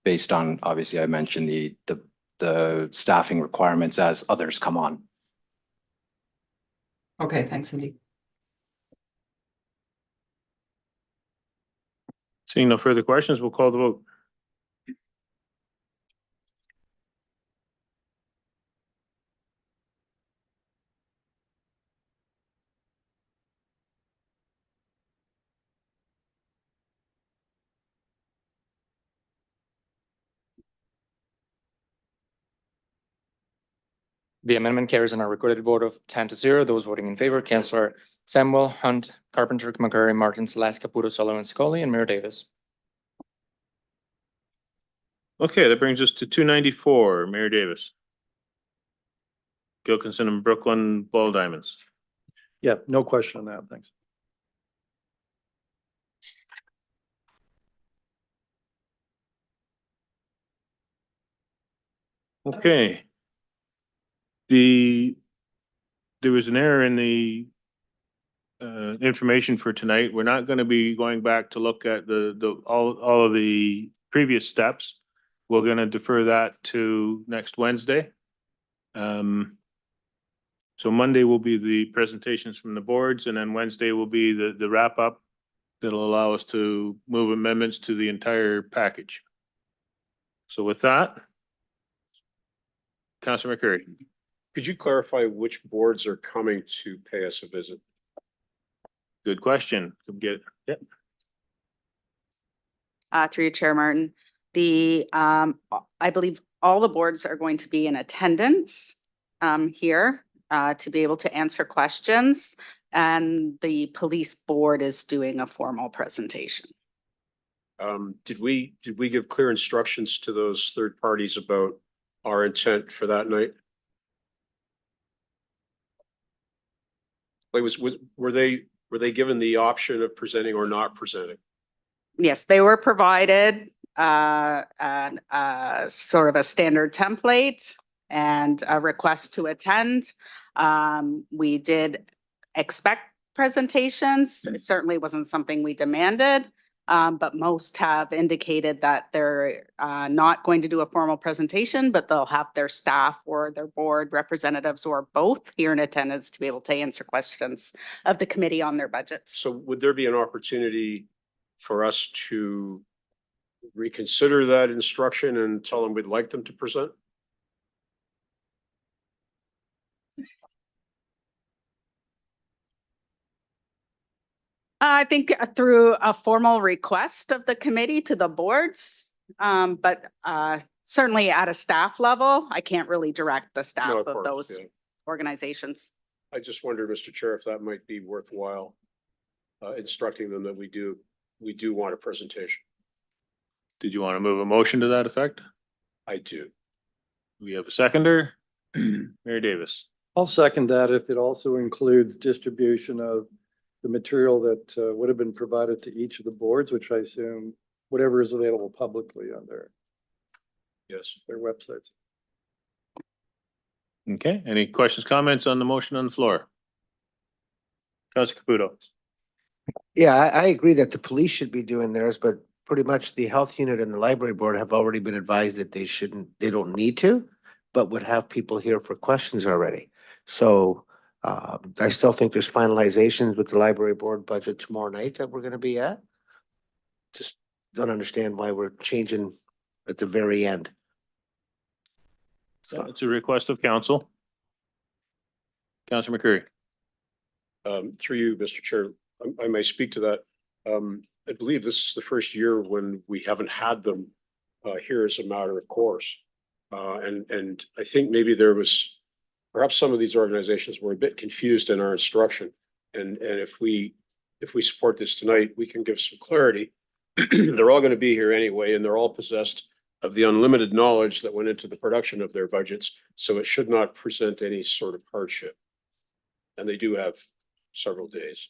based on, obviously I mentioned the staffing requirements as others come on. Okay, thanks, Cindy. Seeing no further questions, we'll call the vote. The amendment carries on a recorded vote of 10-0. Those voting in favor, Councillor Samuel, Hunt, Carpenter, McCurry, Martin, Salas, Caputo, Sullivan, Secoli, and Mayor Davis. Okay, that brings us to 294, Mayor Davis. Gilkinson and Brooklyn Ball Diamonds. Yeah, no question on that. Thanks. Okay. There was an error in the information for tonight. We're not going to be going back to look at all of the previous steps. We're going to defer that to next Wednesday. So Monday will be the presentations from the boards, and then Wednesday will be the wrap up that'll allow us to move amendments to the entire package. So with that, Councillor McCurry. Could you clarify which boards are coming to pay us a visit? Good question. Yep. Through you, Chair Martin, I believe all the boards are going to be in attendance here to be able to answer questions, and the police board is doing a formal presentation. Did we give clear instructions to those third parties about our intent for that night? Like, were they given the option of presenting or not presenting? Yes, they were provided sort of a standard template and a request to attend. We did expect presentations. It certainly wasn't something we demanded, But most have indicated that they're not going to do a formal presentation, but they'll have their staff or their board representatives or both here in attendance to be able to answer questions of the committee on their budgets. So would there be an opportunity for us to reconsider that instruction and tell them we'd like them to present? I think through a formal request of the committee to the boards, but certainly at a staff level, I can't really direct the staff No, of course, those yeah. organizations. I just wonder, Mr. Chair, if that might be worthwhile, instructing them that we do want a presentation. Did you want to move a motion to that effect? I do. We have a seconder, Mayor Davis. I'll second that if it also includes distribution of the material that would have been provided to each of the boards, which I assume whatever is available publicly on Yes. their websites. Okay, any questions, comments on the motion on the floor? Councilor Caputo. Yeah, I agree that the police should be doing theirs, but pretty much the health unit and the library board have already been advised that they don't need to, but would have people here for questions already. So I still think there's finalizations with the library board budget tomorrow night that we're gonna be at. Just don't understand why we're changing at the very end. It's a request of council. Councilor McCreary. Through you, Mr. Chair, I may speak to that. I believe this is the first year when we haven't had them here as a matter of course. And I think maybe perhaps some of these organizations were a bit confused in our instruction. And if we support this tonight, we can give some clarity. They're all going to be here anyway, and they're all possessed of the unlimited knowledge that went into the production of their budgets. So it should not present any sort of hardship. And they do have several days.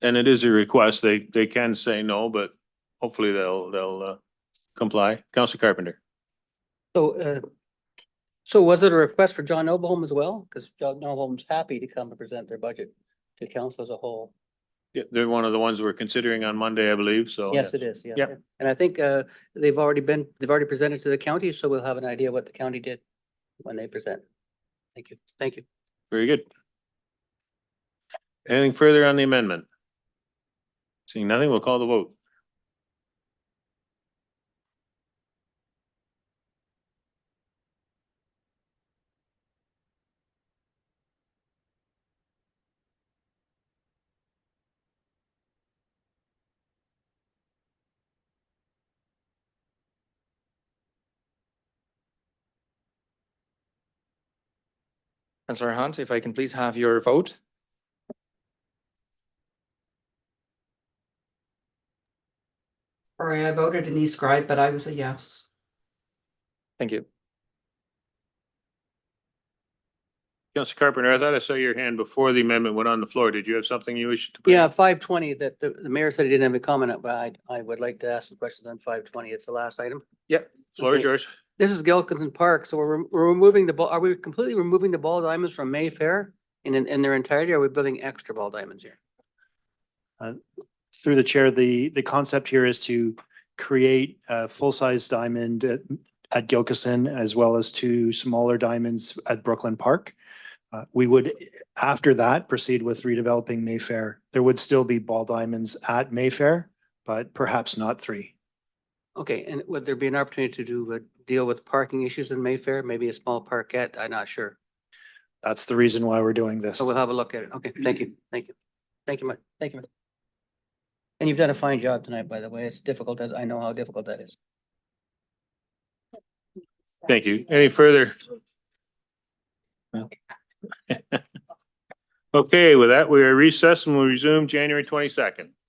And it is a request. They can say no, but hopefully they'll comply. Councilor Carpenter. So was it a request for John Nobleholm as well? Because John Nobleholm's happy to come and present their budget to council as a whole. Yeah, they're one of the ones we're considering on Monday, I believe, so. Yes, it is, yeah. Yep. And I think they've already presented to the county, so we'll have an idea what the county did when they present. Thank you, thank you. Very good. Anything further on the amendment? Seeing nothing, we'll call the vote. Councillor Hunt, if I can please have your vote. Sorry, I voted in e-scribe, but I was a yes. Thank you. Councilor Carpenter, I thought I saw your hand before the amendment went on the floor. Did you have something you wish to? Yeah, 520, that the mayor said he didn't have a comment, but I would like to ask some questions on 520. It's the last item. Yep, floor is Okay. yours. This is Gilkinson Park, so we're removing the ball, are we completely removing the ball diamonds from Mayfair in their entirety, or are we building extra ball diamonds here? Through the chair, the concept here is to create a full-size diamond at Gilkison as well as two smaller diamonds at Brooklyn Park. We would, after that, proceed with redeveloping Mayfair. There would still be ball diamonds at Mayfair, but perhaps not three. Okay, and would there be an opportunity to do deal with parking issues in Mayfair, maybe a small parkette? I'm not sure. That's the reason why we're doing this. So we'll have a look at it. Okay, thank you, thank you. Thank you, Mike. Thank you. Mike. And you've done a fine job tonight, by the way. It's difficult, as I know how difficult that is. Thank you. Any further? Okay, with that, we are recessed and we'll resume January 22nd.